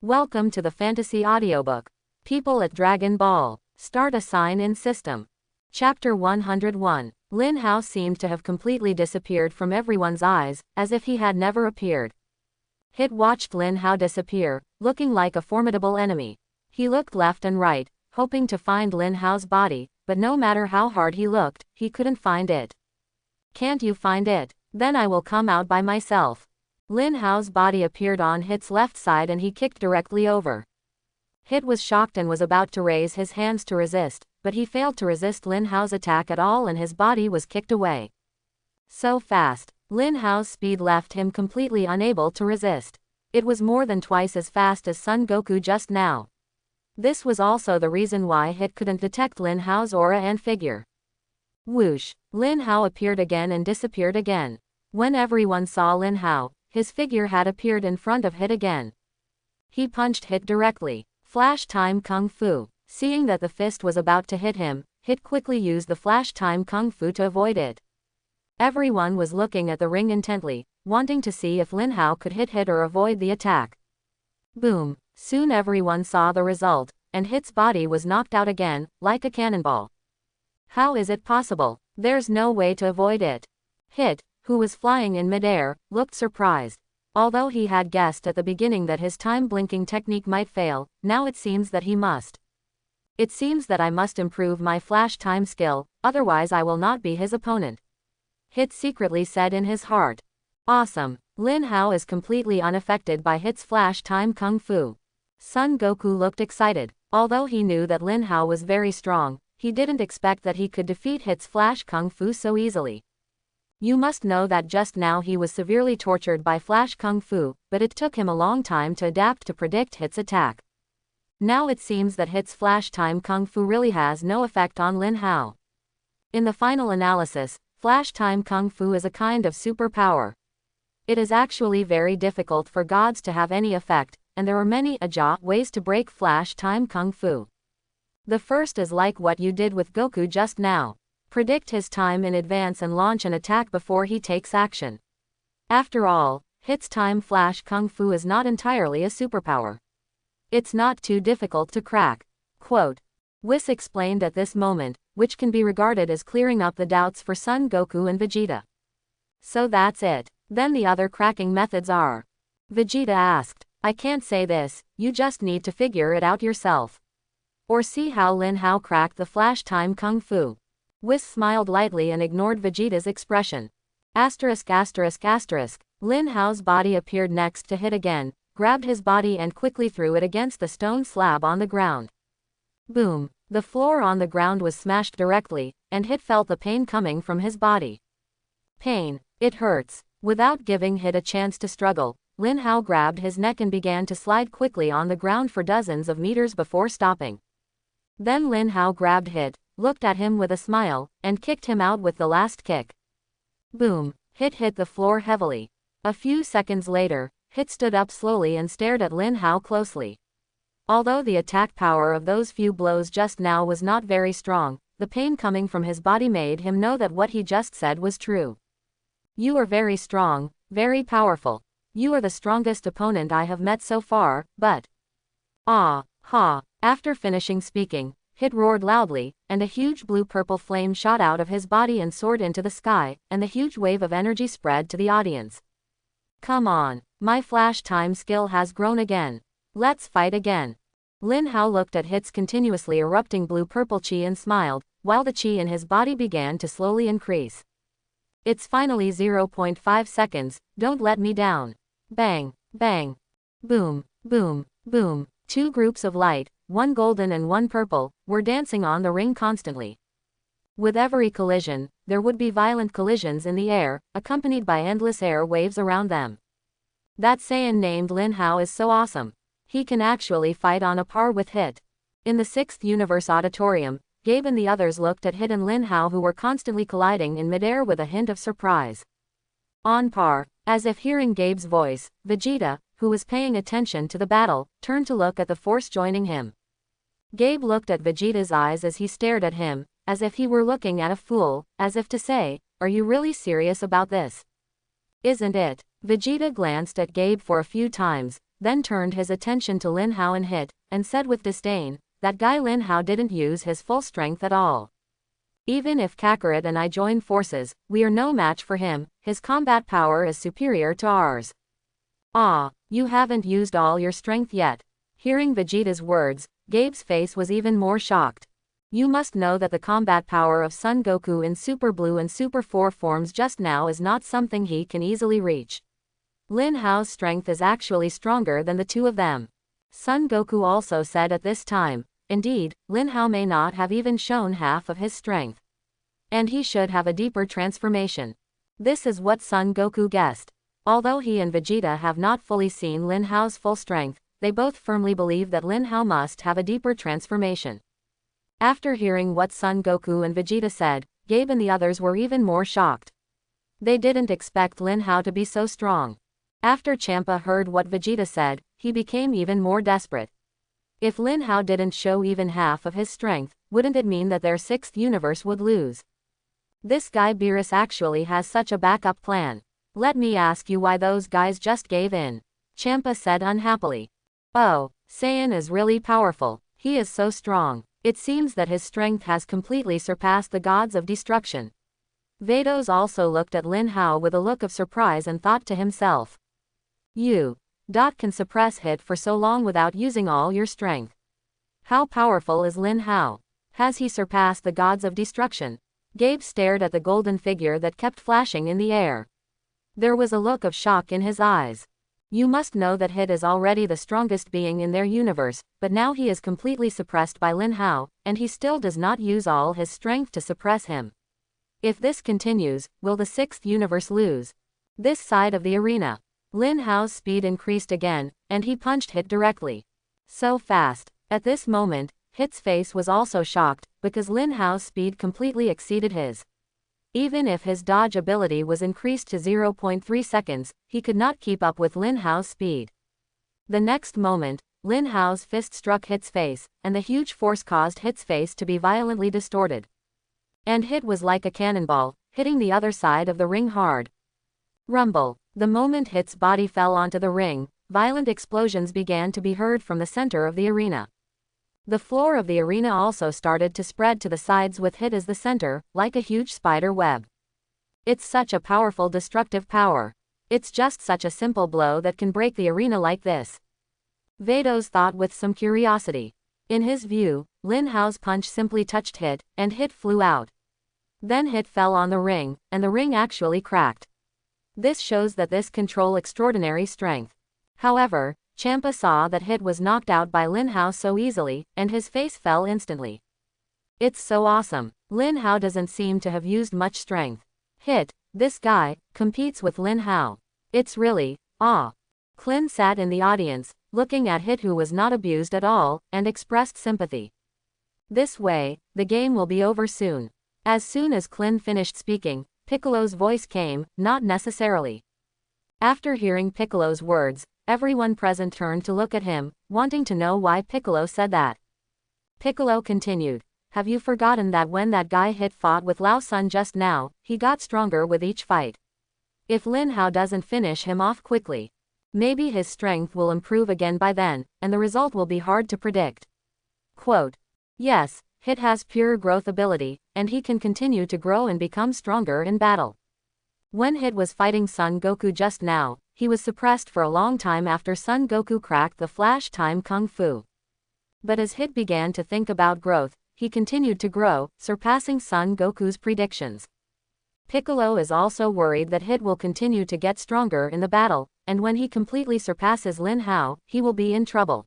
Welcome to the Fantasy Audiobook. People at Dragon Ball. Start a sign-in system. Chapter 101. Lin Hao seemed to have completely disappeared from everyone's eyes, as if he had never appeared. Hit watched Lin Hao disappear, looking like a formidable enemy. He looked left and right, hoping to find Lin Hao's body, but no matter how hard he looked, he couldn't find it. Can't you find it? Then I will come out by myself. Lin Hao's body appeared on Hit's left side and he kicked directly over. Hit was shocked and was about to raise his hands to resist, but he failed to resist Lin Hao's attack at all and his body was kicked away. So fast, Lin Hao's speed left him completely unable to resist. It was more than twice as fast as Son Goku just now. This was also the reason why Hit couldn't detect Lin Hao's aura and figure. Whoosh! Lin Hao appeared again and disappeared again. When everyone saw Lin Hao, his figure had appeared in front of Hit again. He punched Hit directly. Flash Time Kung Fu. Seeing that the fist was about to hit him, Hit quickly used the Flash Time Kung Fu to avoid it. Everyone was looking at the ring intently, wanting to see if Lin Hao could hit Hit or avoid the attack. Boom! Soon everyone saw the result, and Hit's body was knocked out again, like a cannonball. How is it possible? There's no way to avoid it. Hit, who was flying in midair, looked surprised. Although he had guessed at the beginning that his time-blinking technique might fail, now it seems that he must. It seems that I must improve my flash time skill, otherwise I will not be his opponent. Hit secretly said in his heart. Awesome! Lin Hao is completely unaffected by Hit's flash time kung fu. Son Goku looked excited. Although he knew that Lin Hao was very strong, he didn't expect that he could defeat Hit's flash kung fu so easily. You must know that just now he was severely tortured by Flash Kung Fu, but it took him a long time to adapt to predict Hit's attack. Now it seems that Hit's Flash Time Kung Fu really has no effect on Lin Hao. In the final analysis, Flash Time Kung Fu is a kind of superpower. It is actually very difficult for gods to have any effect, and there are many ways to break Flash Time Kung Fu. The first is like what you did with Goku just now. Predict his time in advance and launch an attack before he takes action. After all, Hit's time flash kung fu is not entirely a superpower. It's not too difficult to crack. Quote. Whis explained at this moment, which can be regarded as clearing up the doubts for Son Goku and Vegeta. So that's it. Then the other cracking methods are. Vegeta asked. I can't say this, you just need to figure it out yourself. Or see how Lin Hao cracked the flash time kung fu. Whis smiled lightly and ignored Vegeta's expression. Asterisk asterisk asterisk. Lin Hao's body appeared next to Hit again, grabbed his body and quickly threw it against the stone slab on the ground. Boom! The floor on the ground was smashed directly, and Hit felt the pain coming from his body. Pain. It hurts. Without giving Hit a chance to struggle, Lin Hao grabbed his neck and began to slide quickly on the ground for dozens of meters before stopping. Then Lin Hao grabbed Hit, looked at him with a smile, and kicked him out with the last kick. Boom! Hit hit the floor heavily. A few seconds later, Hit stood up slowly and stared at Lin Hao closely. Although the attack power of those few blows just now was not very strong, the pain coming from his body made him know that what he just said was true. You are very strong, very powerful. You are the strongest opponent I have met so far, but... Ah, ha! After finishing speaking, Hit roared loudly, and a huge blue-purple flame shot out of his body and soared into the sky, and the huge wave of energy spread to the audience. Come on, my flash time skill has grown again. Let's fight again. Lin Hao looked at Hit's continuously erupting blue-purple chi and smiled, while the chi in his body began to slowly increase. It's finally 0.5 seconds, don't let me down. Bang, bang. Boom, boom, boom. Two groups of light, one golden and one purple, were dancing on the ring constantly. With every collision, there would be violent collisions in the air, accompanied by endless air waves around them. That Saiyan named Lin Hao is so awesome. He can actually fight on a par with Hit. In the 6th Universe Auditorium, Gabe and the others looked at Hit and Lin Hao who were constantly colliding in midair with a hint of surprise. On par. As if hearing Gabe's voice, Vegeta, who was paying attention to the battle, turned to look at the force joining him. Gabe looked at Vegeta's eyes as he stared at him, as if he were looking at a fool, as if to say, are you really serious about this? Isn't it? Vegeta glanced at Gabe for a few times, then turned his attention to Lin Hao and Hit, and said with disdain, "That guy Lin Hao didn't use his full strength at all. Even if Kakarot and I join forces, we are no match for him, his combat power is superior to ours." "Ah, you haven't used all your strength yet." Hearing Vegeta's words, Gabe's face was even more shocked. "You must know that the combat power of Son Goku in Super Blue and Super 4 forms just now is not something he can easily reach. Lin Hao's strength is actually stronger than the two of them." Son Goku also said at this time, "Indeed, Lin Hao may not have even shown half of his strength. And he should have a deeper transformation." This is what Son Goku guessed. Although he and Vegeta have not fully seen Lin Hao's full strength, they both firmly believe that Lin Hao must have a deeper transformation. After hearing what Son Goku and Vegeta said, Gabe and the others were even more shocked. They didn't expect Lin Hao to be so strong. After Champa heard what Vegeta said, he became even more desperate. If Lin Hao didn't show even half of his strength, wouldn't it mean that their sixth universe would lose? This guy Beerus actually has such a backup plan. "Let me ask you why those guys just gave in," Champa said unhappily. "Oh, Saiyan is really powerful. He is so strong. It seems that his strength has completely surpassed the gods of destruction." Vados also looked at Lin Hao with a look of surprise and thought to himself, "You can suppress Hit for so long without using all your strength. How powerful is Lin Hao? Has he surpassed the gods of destruction?" Gabe stared at the golden figure that kept flashing in the air. There was a look of shock in his eyes. "You must know that Hit is already the strongest being in their universe, but now he is completely suppressed by Lin Hao, and he still does not use all his strength to suppress him. If this continues, will the sixth universe lose?" This side of the arena, Lin Hao's speed increased again, and he punched Hit directly. So fast. At this moment, Hit's face was also shocked, because Lin Hao's speed completely exceeded his. Even if his dodge ability was increased to 0.3 seconds, he could not keep up with Lin Hao's speed. The next moment, Lin Hao's fist struck Hit's face, and the huge force caused Hit's face to be violently distorted. And Hit was like a cannonball, hitting the other side of the ring hard. Rumble. The moment Hit's body fell onto the ring, violent explosions began to be heard from the center of the arena. The floor of the arena also started to spread to the sides with Hit as the center, like a huge spider web. It's such a powerful destructive power. It's just such a simple blow that can break the arena like this. Vados thought with some curiosity. In his view, Lin Hao's punch simply touched Hit, and Hit flew out. Then Hit fell on the ring, and the ring actually cracked. This shows that this control extraordinary strength. However, Champa saw that Hit was knocked out by Lin Hao so easily, and his face fell instantly. It's so awesome. Lin Hao doesn't seem to have used much strength. Hit, this guy, competes with Lin Hao. It's really, Klin sat in the audience, looking at Hit who was not abused at all, and expressed sympathy. This way, the game will be over soon. As soon as Klin finished speaking, Piccolo's voice came, "Not necessarily." After hearing Piccolo's words, everyone present turned to look at him, wanting to know why Piccolo said that. Piccolo continued, "Have you forgotten that when that guy Hit fought with Lao Sun just now, he got stronger with each fight? If Lin Hao doesn't finish him off quickly, maybe his strength will improve again by then, and the result will be hard to predict." Quote, "Yes, Hit has pure growth ability, and he can continue to grow and become stronger in battle. When Hit was fighting Son Goku just now, he was suppressed for a long time after Son Goku cracked the Flash Time Kung Fu. But as Hit began to think about growth, he continued to grow, surpassing Son Goku's predictions. Piccolo is also worried that Hit will continue to get stronger in the battle, and when he completely surpasses Lin Hao, he will be in trouble.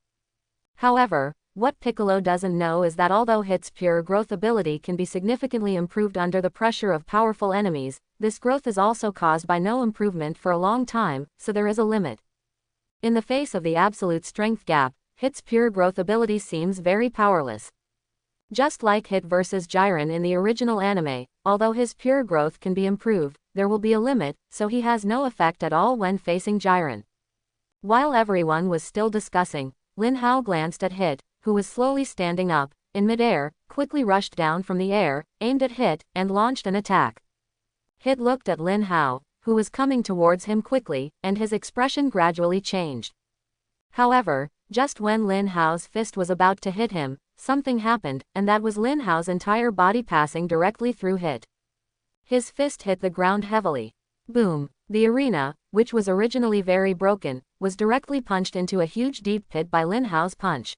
However, what Piccolo doesn't know is that although Hit's pure growth ability can be significantly improved under the pressure of powerful enemies, this growth is also caused by no improvement for a long time, so there is a limit. In the face of the absolute strength gap, Hit's pure growth ability seems very powerless. Just like Hit vs Jiren in the original anime, although his pure growth can be improved, there will be a limit, so he has no effect at all when facing Jiren. While everyone was still discussing, Lin Hao glanced at Hit, who was slowly standing up, in midair, quickly rushed down from the air, aimed at Hit, and launched an attack. Hit looked at Lin Hao, who was coming towards him quickly, and his expression gradually changed. However, just when Lin Hao's fist was about to hit him, something happened, and that was Lin Hao's entire body passing directly through Hit. His fist hit the ground heavily. Boom! The arena, which was originally very broken, was directly punched into a huge deep pit by Lin Hao's punch.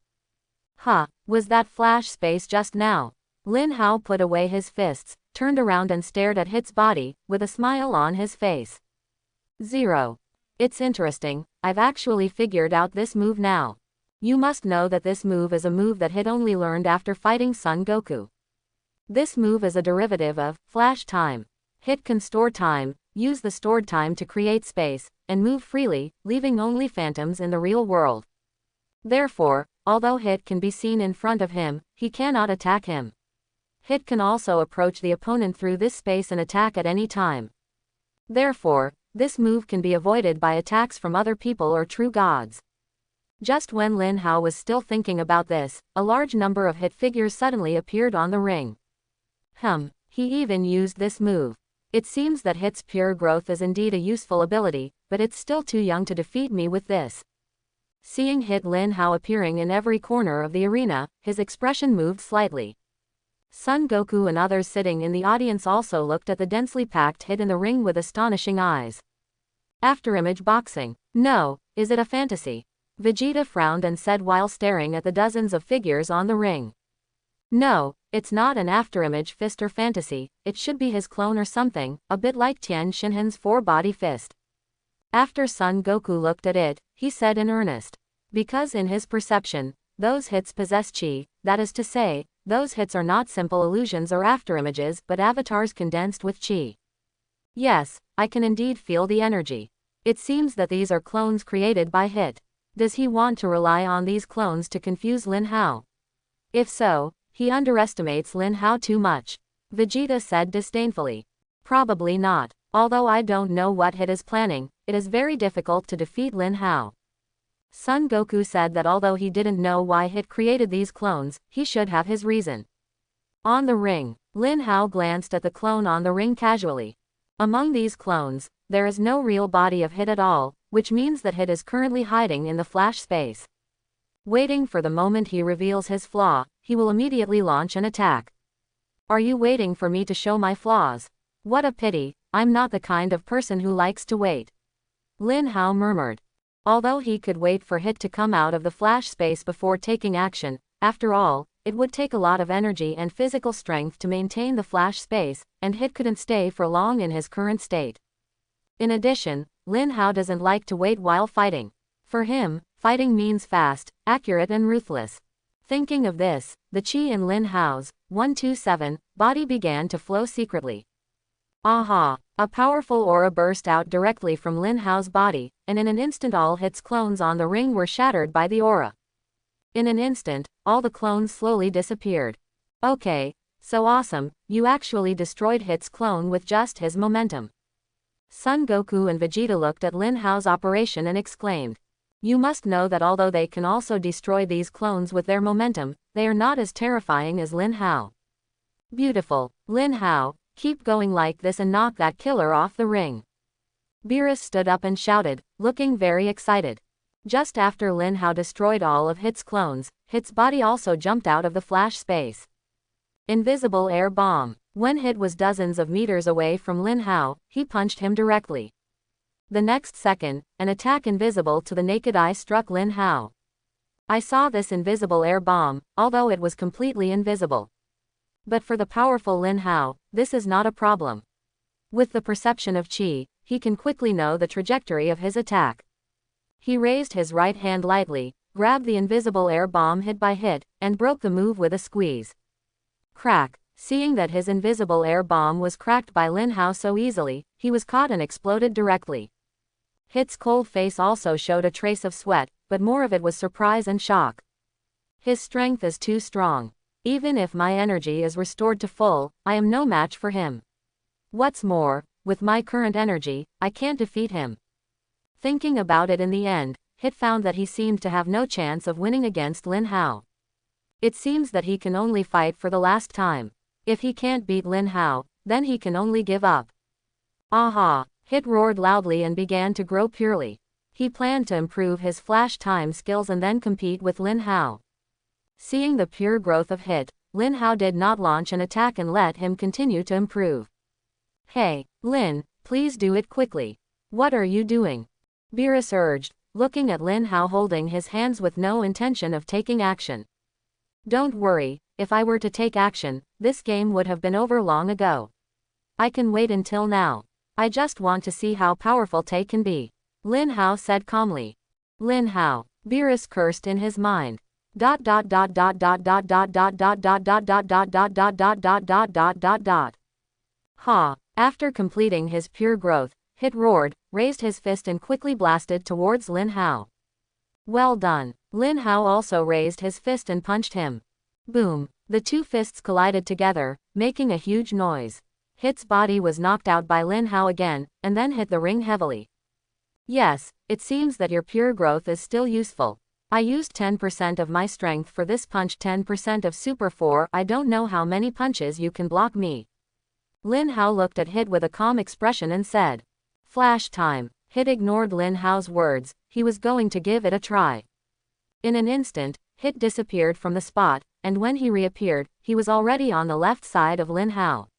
Huh, was that flash space just now? Lin Hao put away his fists, turned around and stared at Hit's body, with a smile on his face. 0. It's interesting, I've actually figured out this move now. You must know that this move is a move that Hit only learned after fighting Son Goku. This move is a derivative of flash time. Hit can store time, use the stored time to create space, and move freely, leaving only phantoms in the real world. Therefore, although Hit can be seen in front of him, he cannot attack him. Hit can also approach the opponent through this space and attack at any time. Therefore, this move can be avoided by attacks from other people or true gods. Just when Lin Hao was still thinking about this, a large number of Hit figures suddenly appeared on the ring. He even used this move. It seems that Hit's pure growth is indeed a useful ability, but it's still too young to defeat me with this. Seeing Hit Lin Hao appearing in every corner of the arena, his expression moved slightly. Son Goku and others sitting in the audience also looked at the densely packed Hit in the ring with astonishing eyes. Afterimage boxing. No, is it a fantasy? Vegeta frowned and said while staring at the dozens of figures on the ring. No, it's not an afterimage fist or fantasy, it should be his clone or something, a bit like Tien Shinhan's four-body fist. After Son Goku looked at it, he said in earnest. Because in his perception, those hits possess chi, that is to say, those hits are not simple illusions or afterimages but avatars condensed with chi. Yes, I can indeed feel the energy. It seems that these are clones created by Hit. Does he want to rely on these clones to confuse Lin Hao? If so, he underestimates Lin Hao too much. Vegeta said disdainfully. Probably not. Although I don't know what Hit is planning, it is very difficult to defeat Lin Hao. Son Goku said that although he didn't know why Hit created these clones, he should have his reason. On the ring, Lin Hao glanced at the clone on the ring casually. Among these clones, there is no real body of Hit at all, which means that Hit is currently hiding in the flash space. Waiting for the moment he reveals his flaw, he will immediately launch an attack. Are you waiting for me to show my flaws? What a pity, I'm not the kind of person who likes to wait. Lin Hao murmured. Although he could wait for Hit to come out of the flash space before taking action, after all, it would take a lot of energy and physical strength to maintain the flash space, and Hit couldn't stay for long in his current state. In addition, Lin Hao doesn't like to wait while fighting. For him, fighting means fast, accurate and ruthless. Thinking of this, the chi in Lin Hao's 127 body began to flow secretly. Aha! A powerful aura burst out directly from Lin Hao's body, and in an instant all Hit's clones on the ring were shattered by the aura. In an instant, all the clones slowly disappeared. Okay, so awesome, you actually destroyed Hit's clone with just his momentum. Son Goku and Vegeta looked at Lin Hao's operation and exclaimed. You must know that although they can also destroy these clones with their momentum, they are not as terrifying as Lin Hao. Beautiful, Lin Hao, keep going like this and knock that killer off the ring. Beerus stood up and shouted, looking very excited. Just after Lin Hao destroyed all of Hit's clones, Hit's body also jumped out of the flash space. Invisible air bomb. When Hit was dozens of meters away from Lin Hao, he punched him directly. The next second, an attack invisible to the naked eye struck Lin Hao. I saw this invisible air bomb, although it was completely invisible. But for the powerful Lin Hao, this is not a problem. With the perception of chi, he can quickly know the trajectory of his attack. He raised his right hand lightly, grabbed the invisible air bomb hit by Hit, and broke the move with a squeeze. Crack! Seeing that his invisible air bomb was cracked by Lin Hao so easily, he was caught and exploded directly. Hit's cold face also showed a trace of sweat, but more of it was surprise and shock. His strength is too strong. Even if my energy is restored to full, I am no match for him. What's more, with my current energy, I can't defeat him. Thinking about it in the end, Hit found that he seemed to have no chance of winning against Lin Hao. It seems that he can only fight for the last time. If he can't beat Lin Hao, then he can only give up. Aha! Hit roared loudly and began to grow purely. He planned to improve his flash time skills and then compete with Lin Hao. Seeing the pure growth of Hit, Lin Hao did not launch an attack and let him continue to improve. Hey, Lin, please do it quickly. What are you doing? Beerus urged, looking at Lin Hao holding his hands with no intention of taking action. Don't worry, if I were to take action, this game would have been over long ago. I can wait until now. I just want to see how powerful Tay can be. Lin Hao said calmly. Lin Hao, Beerus cursed in his mind. Ha. After completing his pure growth, Hit roared, raised his fist and quickly blasted towards Lin Hao. Well done. Lin Hao also raised his fist and punched him. Boom. The two fists collided together, making a huge noise. Hit's body was knocked out by Lin Hao again, and then hit the ring heavily. Yes, it seems that your pure growth is still useful. I used 10% of my strength for this punch, 10% of Super 4. I don't know how many punches you can block me. Lin Hao looked at Hit with a calm expression and said. Flash time. Hit ignored Lin Hao's words, he was going to give it a try. In an instant, Hit disappeared from the spot, and when he reappeared, he was already on the left side of Lin Hao.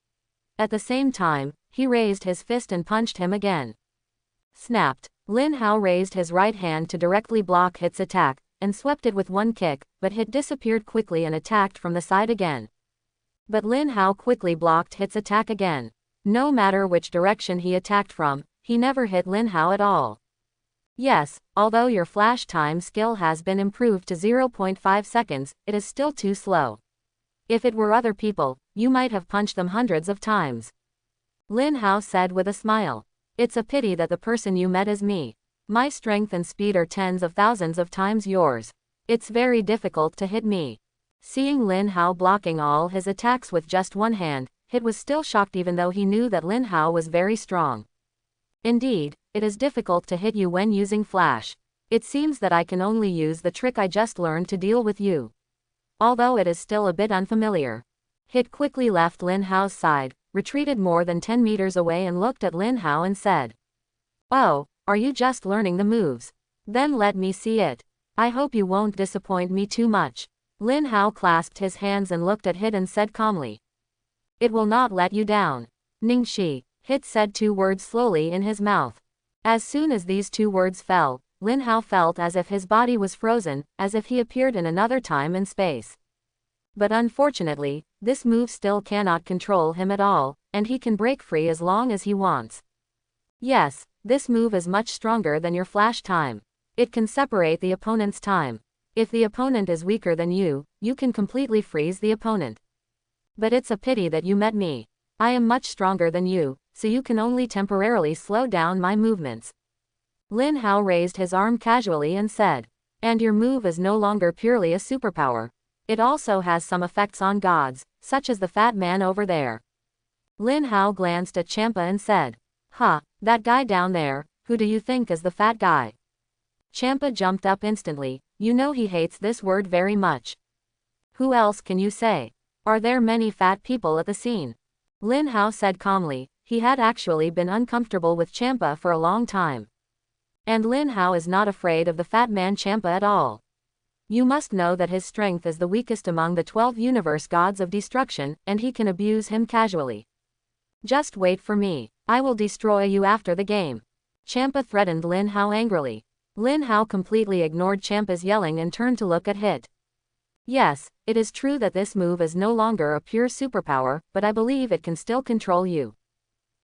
At the same time, he raised his fist and punched him again. Snapped. Lin Hao raised his right hand to directly block Hit's attack, and swept it with one kick, but Hit disappeared quickly and attacked from the side again. But Lin Hao quickly blocked Hit's attack again. No matter which direction he attacked from, he never hit Lin Hao at all. Yes, although your flash time skill has been improved to 0.5 seconds, it is still too slow. If it were other people, you might have punched them hundreds of times. Lin Hao said with a smile. It's a pity that the person you met is me. My strength and speed are tens of thousands of times yours. It's very difficult to hit me. Seeing Lin Hao blocking all his attacks with just one hand, Hit was still shocked even though he knew that Lin Hao was very strong. Indeed, it is difficult to hit you when using flash. It seems that I can only use the trick I just learned to deal with you. Although it is still a bit unfamiliar. Hit quickly left Lin Hao's side, retreated more than 10 meters away and looked at Lin Hao and said. Oh, are you just learning the moves? Then let me see it. I hope you won't disappoint me too much. Lin Hao clasped his hands and looked at Hit and said calmly. It will not let you down. Ningxi. Hit said two words slowly in his mouth. As soon as these two words fell, Lin Hao felt as if his body was frozen, as if he appeared in another time and space. But unfortunately, this move still cannot control him at all, and he can break free as long as he wants. Yes, this move is much stronger than your flash time. It can separate the opponent's time. If the opponent is weaker than you, you can completely freeze the opponent. But it's a pity that you met me. I am much stronger than you, so you can only temporarily slow down my movements. Lin Hao raised his arm casually and said. And your move is no longer purely a superpower. It also has some effects on gods, such as the fat man over there. Lin Hao glanced at Champa and said. Huh, that guy down there, who do you think is the fat guy? Champa jumped up instantly, you know he hates this word very much. Who else can you say? Are there many fat people at the scene? Lin Hao said calmly, he had actually been uncomfortable with Champa for a long time. And Lin Hao is not afraid of the fat man Champa at all. You must know that his strength is the weakest among the 12 universe gods of destruction, and he can abuse him casually. Just wait for me, I will destroy you after the game. Champa threatened Lin Hao angrily. Lin Hao completely ignored Champa's yelling and turned to look at Hit. Yes, it is true that this move is no longer a pure superpower, but I believe it can still control you.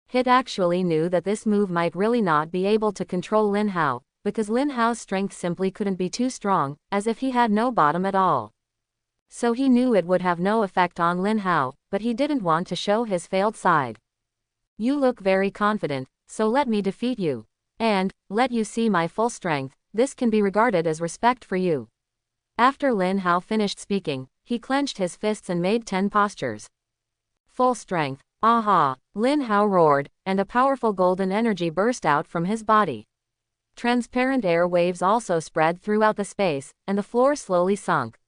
Hit actually knew that this move might really not be able to control Lin Hao, because Lin Hao's strength simply couldn't be too strong, as if he had no bottom at all. So he knew it would have no effect on Lin Hao, but he didn't want to show his failed side. You look very confident, so let me defeat you. And, let you see my full strength, this can be regarded as respect for you. After Lin Hao finished speaking, he clenched his fists and made 10 postures. Full strength, aha, Lin Hao roared, and a powerful golden energy burst out from his body. Transparent air waves also spread throughout the space, and the floor slowly sunk.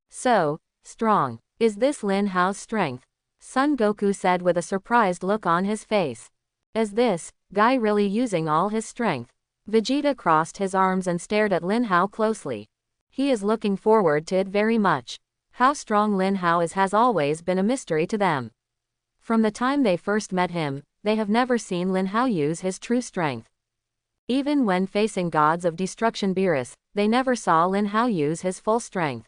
So, strong. Is this Lin Hao's strength? Son Goku said with a surprised look on his face. Is this guy really using all his strength? Vegeta crossed his arms and stared at Lin Hao closely. He is looking forward to it very much. How strong Lin Hao is has always been a mystery to them. From the time they first met him, they have never seen Lin Hao use his true strength. Even when facing gods of destruction Beerus, they never saw Lin Hao use his full strength.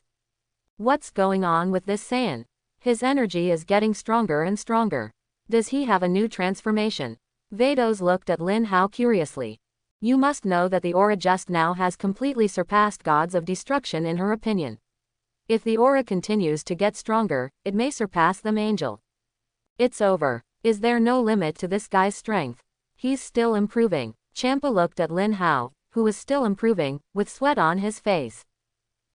What's going on with this Saiyan? His energy is getting stronger and stronger. Does he have a new transformation? Vados looked at Lin Hao curiously. You must know that the aura just now has completely surpassed gods of destruction in her opinion. If the aura continues to get stronger, it may surpass them angel. It's over. Is there no limit to this guy's strength? He's still improving. Champa looked at Lin Hao, who was still improving, with sweat on his face.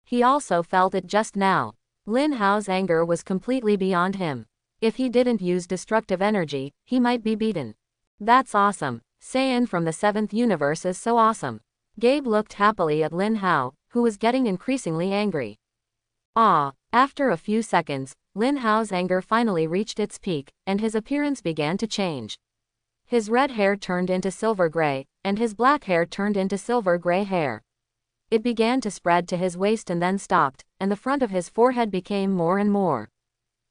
He also felt it just now. Lin Hao's anger was completely beyond him. If he didn't use destructive energy, he might be beaten. That's awesome. Saiyan from the 7th universe is so awesome. Gabe looked happily at Lin Hao, who was getting increasingly angry. After a few seconds, Lin Hao's anger finally reached its peak, and his appearance began to change. His red hair turned into silver gray, and his black hair turned into silver gray hair. It began to spread to his waist and then stopped, and the front of his forehead became more and more.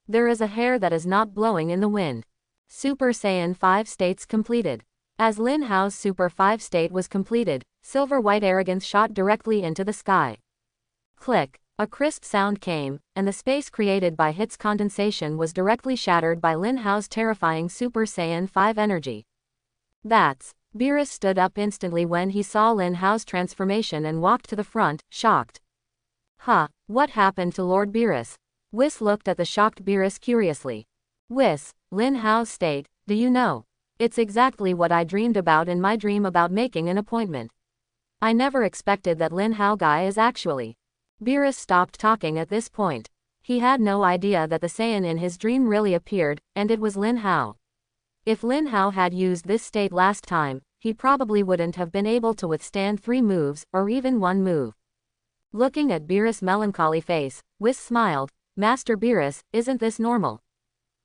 There is a hair that is not blowing in the wind. Super Saiyan 5 states completed. As Lin Hao's Super 5 state was completed, silver-white arrogance shot directly into the sky. Click. A crisp sound came, and the space created by its condensation was directly shattered by Lin Hao's terrifying Super Saiyan 5 energy. Beerus stood up instantly when he saw Lin Hao's transformation and walked to the front, shocked. What happened to Lord Beerus? Whis looked at the shocked Beerus curiously. Whis, Lin Hao's state, do you know? It's exactly what I dreamed about in my dream about making an appointment. I never expected that Lin Hao guy is actually. Beerus stopped talking at this point. He had no idea that the Saiyan in his dream really appeared, and it was Lin Hao. If Lin Hao had used this state last time, he probably wouldn't have been able to withstand 3 moves, or even 1 move. Looking at Beerus' melancholy face, Whis smiled. Master Beerus, isn't this normal?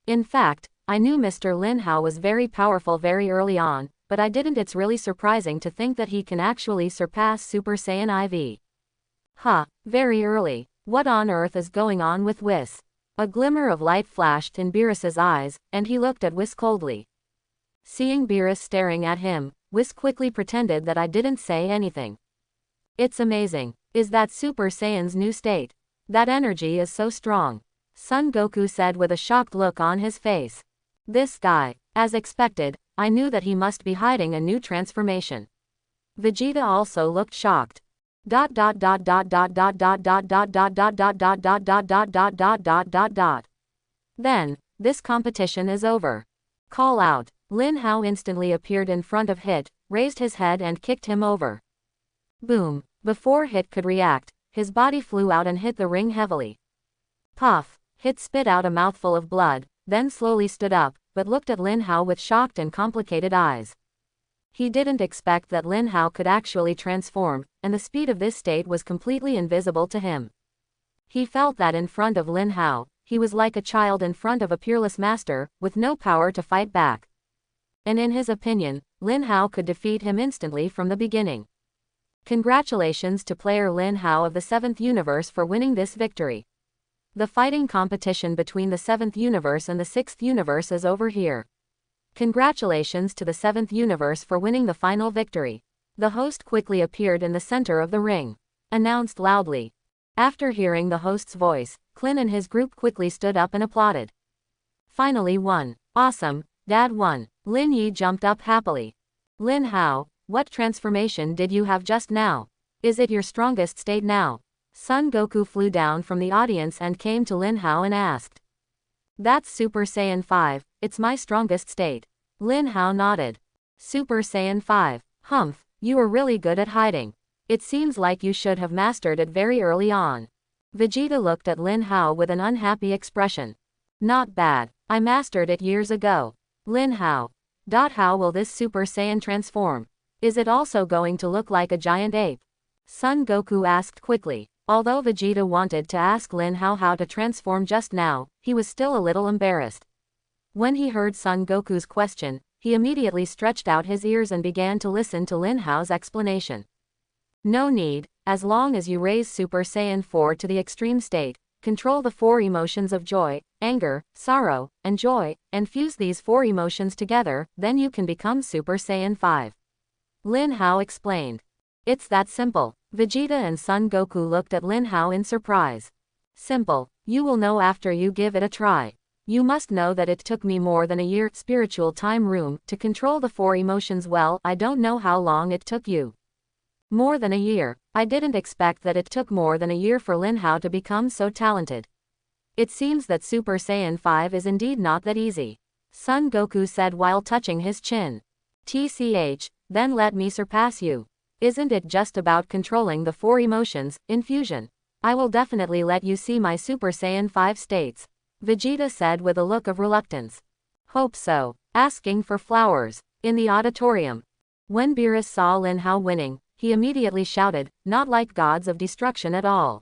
In fact, I knew Mr. Lin Hao was very powerful very early on, but I didn't. It's really surprising to think that he can actually surpass Super Saiyan IV. Very early. What on earth is going on with Whis? A glimmer of light flashed in Beerus's eyes, and he looked at Whis coldly. Seeing Beerus staring at him, Whis quickly pretended that I didn't say anything. It's amazing. Is that Super Saiyan's new state? That energy is so strong. Son Goku said with a shocked look on his face. This guy, as expected, I knew that he must be hiding a new transformation. Vegeta also looked shocked. Then, this competition is over. Call out. Lin Hao instantly appeared in front of Hit, raised his head and kicked him over. Boom. Before Hit could react, his body flew out and hit the ring heavily. Puff. Hit spit out a mouthful of blood, then slowly stood up, but looked at Lin Hao with shocked and complicated eyes. He didn't expect that Lin Hao could actually transform, and the speed of this state was completely invisible to him. He felt that in front of Lin Hao, he was like a child in front of a peerless master, with no power to fight back. And in his opinion, Lin Hao could defeat him instantly from the beginning. Congratulations to player Lin Hao of the 7th universe for winning this victory. The fighting competition between the 7th universe and the 6th universe is over here. Congratulations to the 7th universe for winning the final victory. The host quickly appeared in the center of the ring. Announced loudly. After hearing the host's voice, Clin and his group quickly stood up and applauded. Finally won. Awesome, Dad won. Lin Yi jumped up happily. Lin Hao, what transformation did you have just now? Is it your strongest state now? Son Goku flew down from the audience and came to Lin Hao and asked. That's Super Saiyan 5, it's my strongest state. Lin Hao nodded. Super Saiyan 5, humph, you were really good at hiding. It seems like you should have mastered it very early on. Vegeta looked at Lin Hao with an unhappy expression. Not bad, I mastered it years ago. Lin Hao. How will this Super Saiyan transform? Is it also going to look like a giant ape? Son Goku asked quickly. Although Vegeta wanted to ask Lin Hao how to transform just now, he was still a little embarrassed. When he heard Son Goku's question, he immediately stretched out his ears and began to listen to Lin Hao's explanation. No need, as long as you raise Super Saiyan 4 to the extreme state, control the 4 emotions of joy, anger, sorrow, and joy, and fuse these 4 emotions together, then you can become Super Saiyan 5. Lin Hao explained. It's that simple. Vegeta and Son Goku looked at Lin Hao in surprise. Simple. You will know after you give it a try. You must know that it took me more than a year, spiritual time room, to control the 4 emotions. Well, I don't know how long it took you. More than a year. I didn't expect that it took more than a year for Lin Hao to become so talented. It seems that Super Saiyan 5 is indeed not that easy. Son Goku said while touching his chin. TCH, then let me surpass you. Isn't it just about controlling the 4 emotions, infusion? I will definitely let you see my Super Saiyan 5 states. Vegeta said with a look of reluctance. Hope so. Asking for flowers. In the auditorium. When Beerus saw Lin Hao winning, he immediately shouted, not like gods of destruction at all.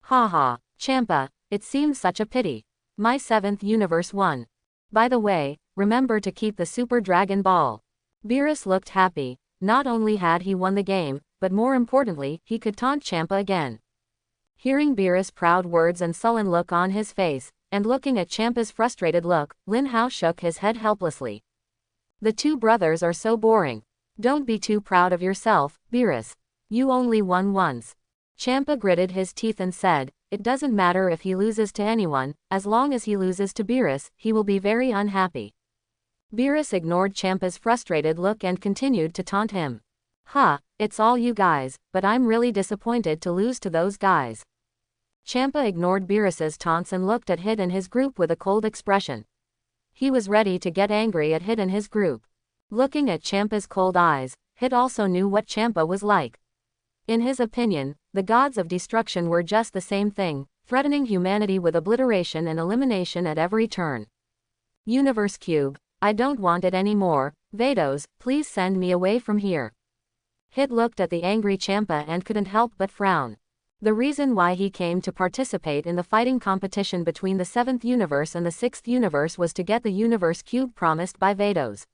Haha, Champa, it seems such a pity. My 7th universe won. By the way, remember to keep the Super Dragon Ball. Beerus looked happy. Not only had he won the game, but more importantly, he could taunt Champa again. Hearing Beerus' proud words and sullen look on his face, and looking at Champa's frustrated look, Lin Hao shook his head helplessly. The two brothers are so boring. Don't be too proud of yourself, Beerus. You only won once. Champa gritted his teeth and said, it doesn't matter if he loses to anyone, as long as he loses to Beerus, he will be very unhappy. Beerus ignored Champa's frustrated look and continued to taunt him. It's all you guys, but I'm really disappointed to lose to those guys. Champa ignored Beerus's taunts and looked at Hit and his group with a cold expression. He was ready to get angry at Hit and his group. Looking at Champa's cold eyes, Hit also knew what Champa was like. In his opinion, the gods of destruction were just the same thing, threatening humanity with obliteration and elimination at every turn. Universe Cube, I don't want it anymore. Vados, please send me away from here. Hit looked at the angry Champa and couldn't help but frown. The reason why he came to participate in the fighting competition between the 7th universe and the 6th universe was to get the Universe Cube promised by Vados.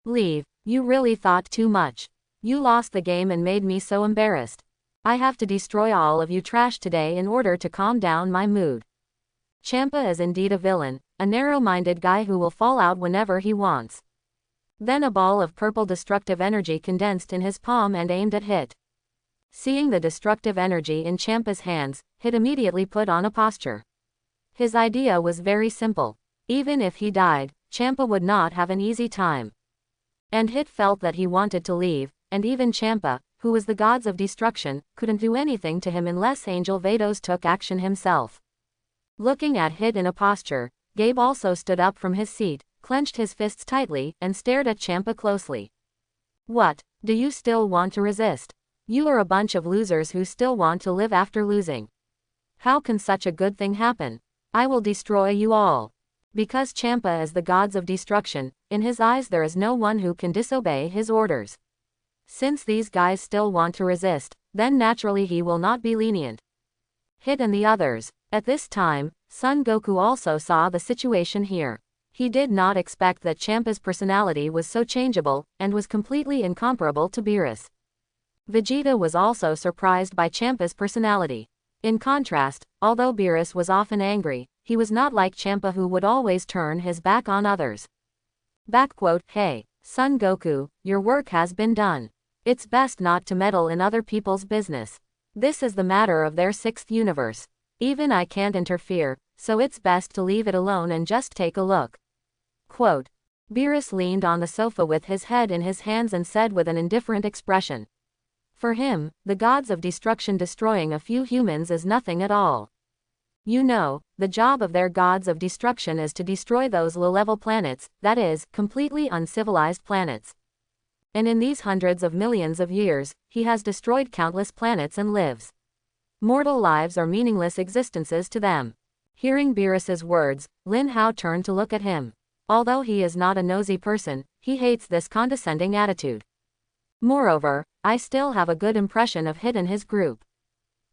Leave, you really thought too much. You lost the game and made me so embarrassed. I have to destroy all of you trash today in order to calm down my mood. Champa is indeed a villain, a narrow-minded guy who will fall out whenever he wants. Then a ball of purple destructive energy condensed in his palm and aimed at Hit. Seeing the destructive energy in Champa's hands, Hit immediately put on a posture. His idea was very simple. Even if he died, Champa would not have an easy time. And Hit felt that he wanted to leave, and even Champa, who was the gods of destruction, couldn't do anything to him unless Angel Vados took action himself. Looking at Hit in a posture, Gabe also stood up from his seat, clenched his fists tightly, and stared at Champa closely. What, do you still want to resist? You are a bunch of losers who still want to live after losing. How can such a good thing happen? I will destroy you all. Because Champa is the gods of destruction, in his eyes there is no one who can disobey his orders. Since these guys still want to resist, then naturally he will not be lenient. Hit and the others. At this time, Son Goku also saw the situation here. He did not expect that Champa's personality was so changeable, and was completely incomparable to Beerus. Vegeta was also surprised by Champa's personality. In contrast, although Beerus was often angry, he was not like Champa who would always turn his back on others. Hey, Son Goku, your work has been done. It's best not to meddle in other people's business. This is the matter of their 6th universe. Even I can't interfere, so it's best to leave it alone and just take a look. Quote. Beerus leaned on the sofa with his head in his hands and said with an indifferent expression. For him, the gods of destruction destroying a few humans is nothing at all. You know, the job of their gods of destruction is to destroy those low-level planets, that is, completely uncivilized planets. And in these hundreds of millions of years, he has destroyed countless planets and lives. Mortal lives are meaningless existences to them. Hearing Beerus's words, Lin Hao turned to look at him. Although he is not a nosy person, he hates this condescending attitude. Moreover, I still have a good impression of Hit and his group.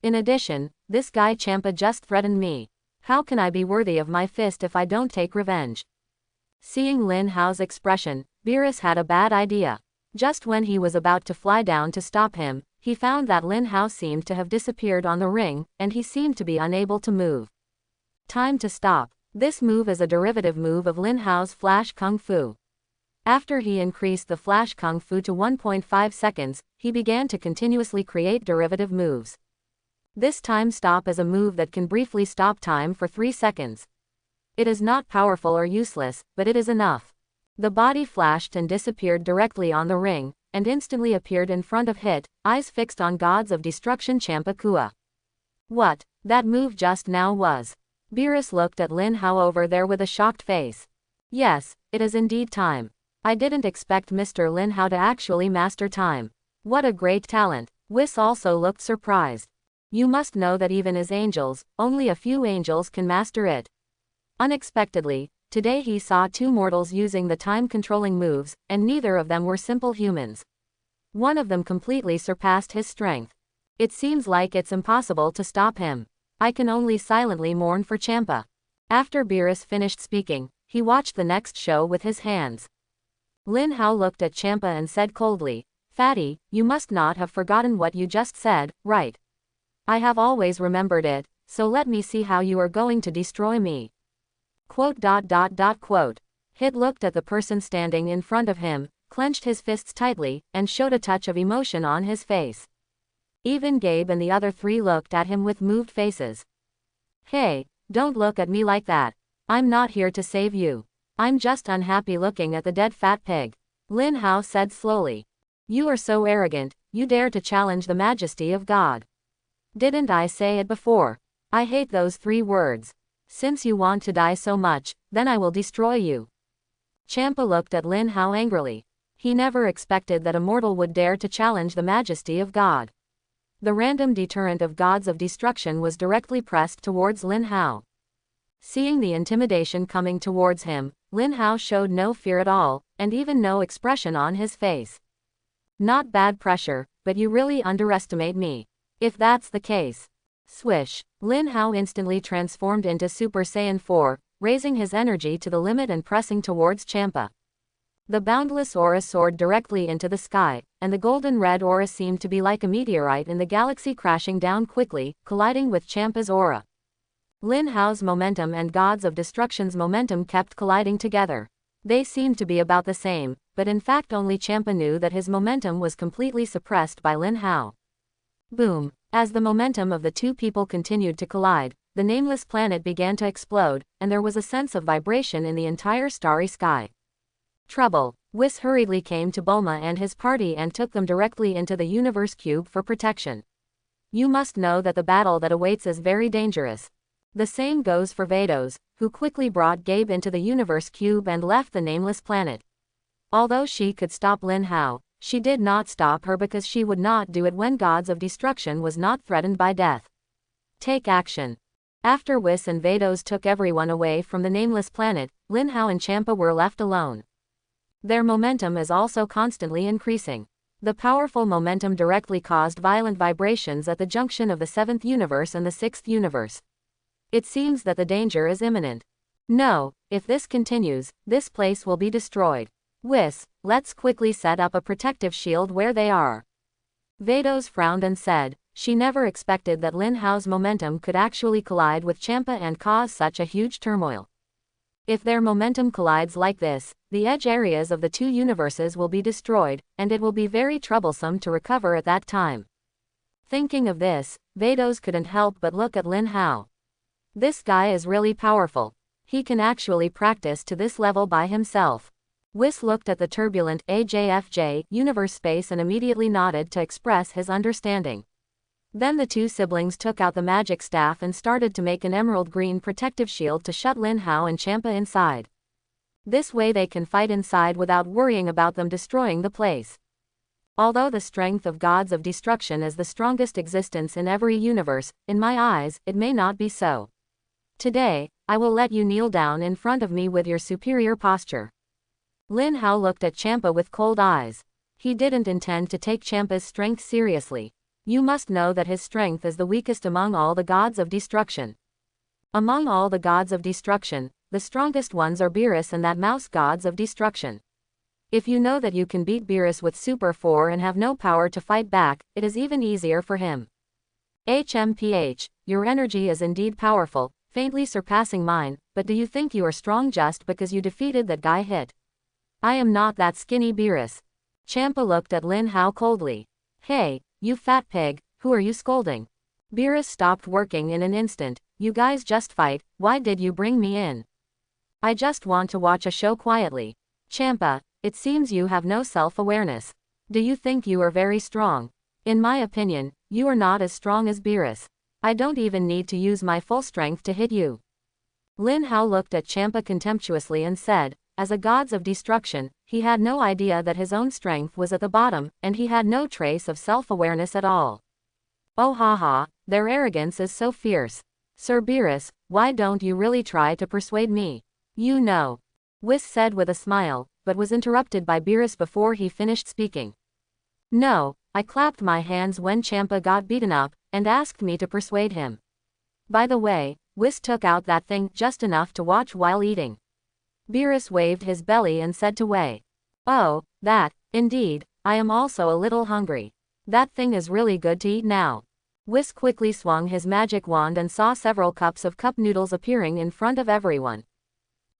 In addition, this guy Champa just threatened me. How can I be worthy of my fist if I don't take revenge? Seeing Lin Hao's expression, Beerus had a bad idea. Just when he was about to fly down to stop him, he found that Lin Hao seemed to have disappeared on the ring, and he seemed to be unable to move. Time to stop. This move is a derivative move of Lin Hao's Flash Kung Fu. After he increased the Flash Kung Fu to 1.5 seconds, he began to continuously create derivative moves. This time stop is a move that can briefly stop time for 3 seconds. It is not powerful or useless, but it is enough. The body flashed and disappeared directly on the ring, and instantly appeared in front of Hit, eyes fixed on Gods of Destruction Champa Kua. What that move just now was. Beerus looked at Lin Hao over there with a shocked face. Yes, it is indeed time. I didn't expect Mr. Lin Hao to actually master time. What a great talent. Whis also looked surprised. You must know that even as angels, only a few angels can master it. Unexpectedly, today he saw 2 mortals using the time-controlling moves, and neither of them were simple humans. One of them completely surpassed his strength. It seems like it's impossible to stop him. I can only silently mourn for Champa. After Beerus finished speaking, he watched the next show with his hands. Lin Hao looked at Champa and said coldly, "Fatty, you must not have forgotten what you just said, right? I have always remembered it, so let me see how you are going to destroy me." Quote. Hit looked at the person standing in front of him, clenched his fists tightly, and showed a touch of emotion on his face. Even Gabe and the other 3 looked at him with moved faces. "Hey, don't look at me like that. I'm not here to save you. I'm just unhappy looking at the dead fat pig," Lin Hao said slowly. "You are so arrogant, you dare to challenge the majesty of God. Didn't I say it before? I hate those 3 words. Since you want to die so much, then I will destroy you." Champa looked at Lin Hao angrily. He never expected that a mortal would dare to challenge the majesty of God. The random deterrent of Gods of Destruction was directly pressed towards Lin Hao. Seeing the intimidation coming towards him, Lin Hao showed no fear at all, and even no expression on his face. "Not bad pressure, but you really underestimate me. If that's the case." Swish. Lin Hao instantly transformed into Super Saiyan 4, raising his energy to the limit and pressing towards Champa. The boundless aura soared directly into the sky, and the golden red aura seemed to be like a meteorite in the galaxy crashing down quickly, colliding with Champa's aura. Lin Hao's momentum and Gods of Destruction's momentum kept colliding together. They seemed to be about the same, but in fact only Champa knew that his momentum was completely suppressed by Lin Hao. Boom. As the momentum of the 2 people continued to collide, the nameless planet began to explode, and there was a sense of vibration in the entire starry sky. Trouble. Whis hurriedly came to Bulma and his party and took them directly into the Universe Cube for protection. You must know that the battle that awaits is very dangerous. The same goes for Vados, who quickly brought Gabe into the Universe Cube and left the nameless planet. Although she could stop Lin Hao, she did not stop her because she would not do it when Gods of Destruction was not threatened by death. Take action. After Whis and Vados took everyone away from the nameless planet, Lin Hao and Champa were left alone. Their momentum is also constantly increasing. The powerful momentum directly caused violent vibrations at the junction of the 7th universe and the 6th universe. It seems that the danger is imminent. No, if this continues, this place will be destroyed. Whis, let's quickly set up a protective shield where they are. Vados frowned and said, she never expected that Lin Hao's momentum could actually collide with Champa and cause such a huge turmoil. If their momentum collides like this, the edge areas of the 2 universes will be destroyed, and it will be very troublesome to recover at that time. Thinking of this, Vados couldn't help but look at Lin Hao. This guy is really powerful. He can actually practice to this level by himself. Whis looked at the turbulent AJFJ universe space and immediately nodded to express his understanding. Then the 2 siblings took out the magic staff and started to make an emerald green protective shield to shut Lin Hao and Champa inside. This way they can fight inside without worrying about them destroying the place. Although the strength of Gods of Destruction is the strongest existence in every universe, in my eyes, it may not be so. Today, I will let you kneel down in front of me with your superior posture. Lin Hao looked at Champa with cold eyes. He didn't intend to take Champa's strength seriously. You must know that his strength is the weakest among all the Gods of Destruction. Among all the Gods of Destruction, the strongest ones are Beerus and that mouse Gods of Destruction. If you know that you can beat Beerus with Super 4 and have no power to fight back, it is even easier for him. HMPH, your energy is indeed powerful, faintly surpassing mine, but do you think you are strong just because you defeated that guy hit? I am not that skinny Beerus. Champa looked at Lin Hao coldly. Hey, you fat pig, who are you scolding? Beerus stopped working in an instant. You guys just fight, why did you bring me in? I just want to watch a show quietly. Champa, it seems you have no self-awareness. Do you think you are very strong? In my opinion, you are not as strong as Beerus. I don't even need to use my full strength to hit you. Lin Hao looked at Champa contemptuously and said, as a gods of destruction, he had no idea that his own strength was at the bottom, and he had no trace of self-awareness at all. Oh haha, their arrogance is so fierce. Sir Beerus, why don't you really try to persuade me? You know. Whis said with a smile, but was interrupted by Beerus before he finished speaking. No, I clapped my hands when Champa got beaten up, and asked me to persuade him. By the way, Whis took out that thing just enough to watch while eating. Beerus waved his belly and said to Wei. Oh, that, indeed, I am also a little hungry. That thing is really good to eat now. Whis quickly swung his magic wand and saw several cups of cup noodles appearing in front of everyone.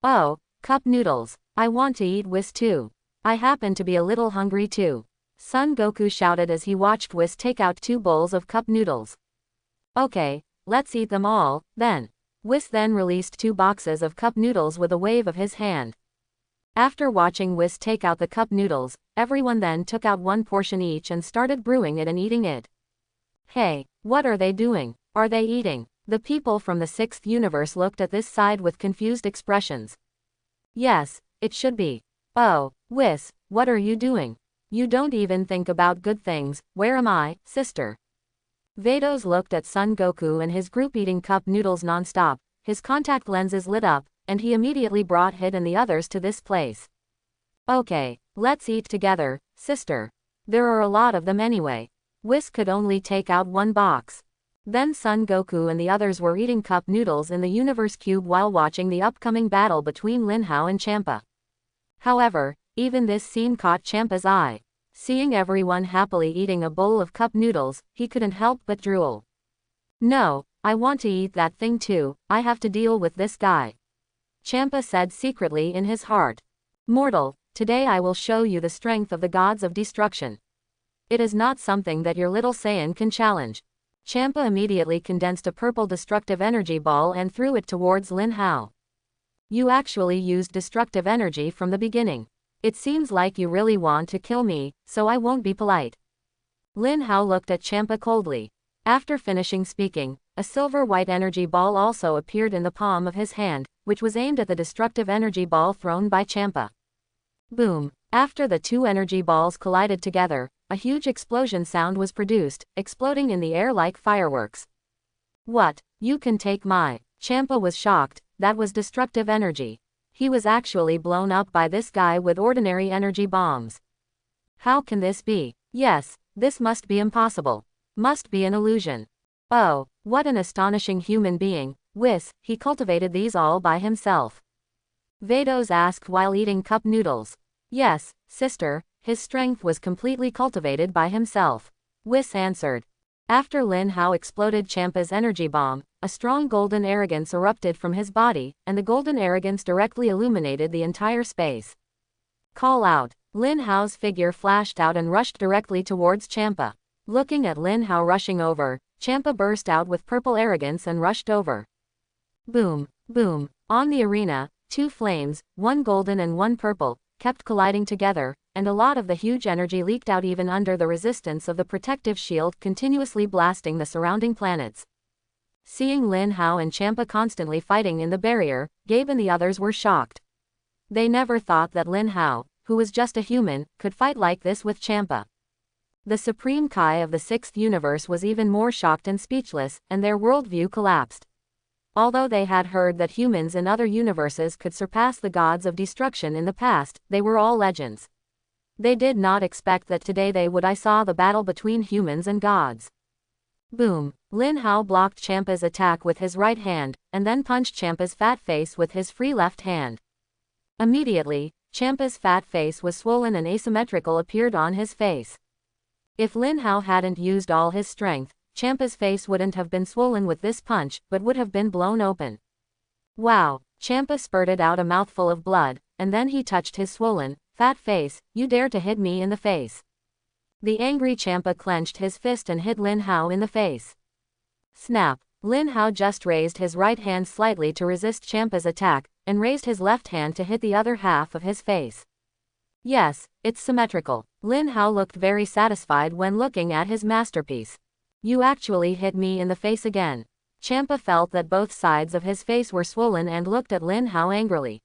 Oh, cup noodles, I want to eat Whis too. I happen to be a little hungry too. Son Goku shouted as he watched Whis take out 2 bowls of cup noodles. Okay, let's eat them all, then. Whis then released 2 boxes of cup noodles with a wave of his hand. After watching Whis take out the cup noodles, everyone then took out 1 portion each and started brewing it and eating it. Hey, what are they doing? Are they eating? The people from the 6th universe looked at this side with confused expressions. Yes, it should be. Oh, Whis, what are you doing? You don't even think about good things. Where am I, sister? Vados looked at Son Goku and his group eating cup noodles non-stop. His contact lenses lit up, and he immediately brought Hit and the others to this place. Okay, let's eat together, sister. There are a lot of them anyway. Whis could only take out 1 box. Then Son Goku and the others were eating cup noodles in the Universe Cube while watching the upcoming battle between Lin Hao and Champa. However, even this scene caught Champa's eye. Seeing everyone happily eating a bowl of cup noodles, he couldn't help but drool. No, I want to eat that thing too, I have to deal with this guy. Champa said secretly in his heart. Mortal, today I will show you the strength of the gods of destruction. It is not something that your little Saiyan can challenge. Champa immediately condensed a purple destructive energy ball and threw it towards Lin Hao. You actually used destructive energy from the beginning. It seems like you really want to kill me, so I won't be polite. Lin Hao looked at Champa coldly. After finishing speaking, a silver-white energy ball also appeared in the palm of his hand, which was aimed at the destructive energy ball thrown by Champa. Boom! After the 2 energy balls collided together, a huge explosion sound was produced, exploding in the air like fireworks. What? You can take my... Champa was shocked, that was destructive energy. He was actually blown up by this guy with ordinary energy bombs. How can this be? Yes, this must be impossible. Must be an illusion. Oh, what an astonishing human being. Whis, he cultivated these all by himself. Vados asked while eating cup noodles. Yes, sister, his strength was completely cultivated by himself. Whis answered. After Lin Hao exploded Champa's energy bomb, a strong golden arrogance erupted from his body, and the golden arrogance directly illuminated the entire space. Call out. Lin Hao's figure flashed out and rushed directly towards Champa. Looking at Lin Hao rushing over, Champa burst out with purple arrogance and rushed over. Boom, boom. On the arena, 2 flames, 1 golden and 1 purple, kept colliding together, and a lot of the huge energy leaked out even under the resistance of the protective shield continuously blasting the surrounding planets. Seeing Lin Hao and Champa constantly fighting in the barrier, Gabe and the others were shocked. They never thought that Lin Hao, who was just a human, could fight like this with Champa. The Supreme Kai of the 6th universe was even more shocked and speechless, and their worldview collapsed. Although they had heard that humans in other universes could surpass the gods of destruction in the past, they were all legends. They did not expect that today they would saw the battle between humans and gods. Boom! Lin Hao blocked Champa's attack with his right hand, and then punched Champa's fat face with his free left hand. Immediately, Champa's fat face was swollen and asymmetrical appeared on his face. If Lin Hao hadn't used all his strength, Champa's face wouldn't have been swollen with this punch, but would have been blown open. Wow! Champa spurted out a mouthful of blood, and then he touched his swollen, fat face. You dare to hit me in the face. The angry Champa clenched his fist and hit Lin Hao in the face. Snap! Lin Hao just raised his right hand slightly to resist Champa's attack, and raised his left hand to hit the other half of his face. Yes, it's symmetrical. Lin Hao looked very satisfied when looking at his masterpiece. You actually hit me in the face again. Champa felt that both sides of his face were swollen and looked at Lin Hao angrily.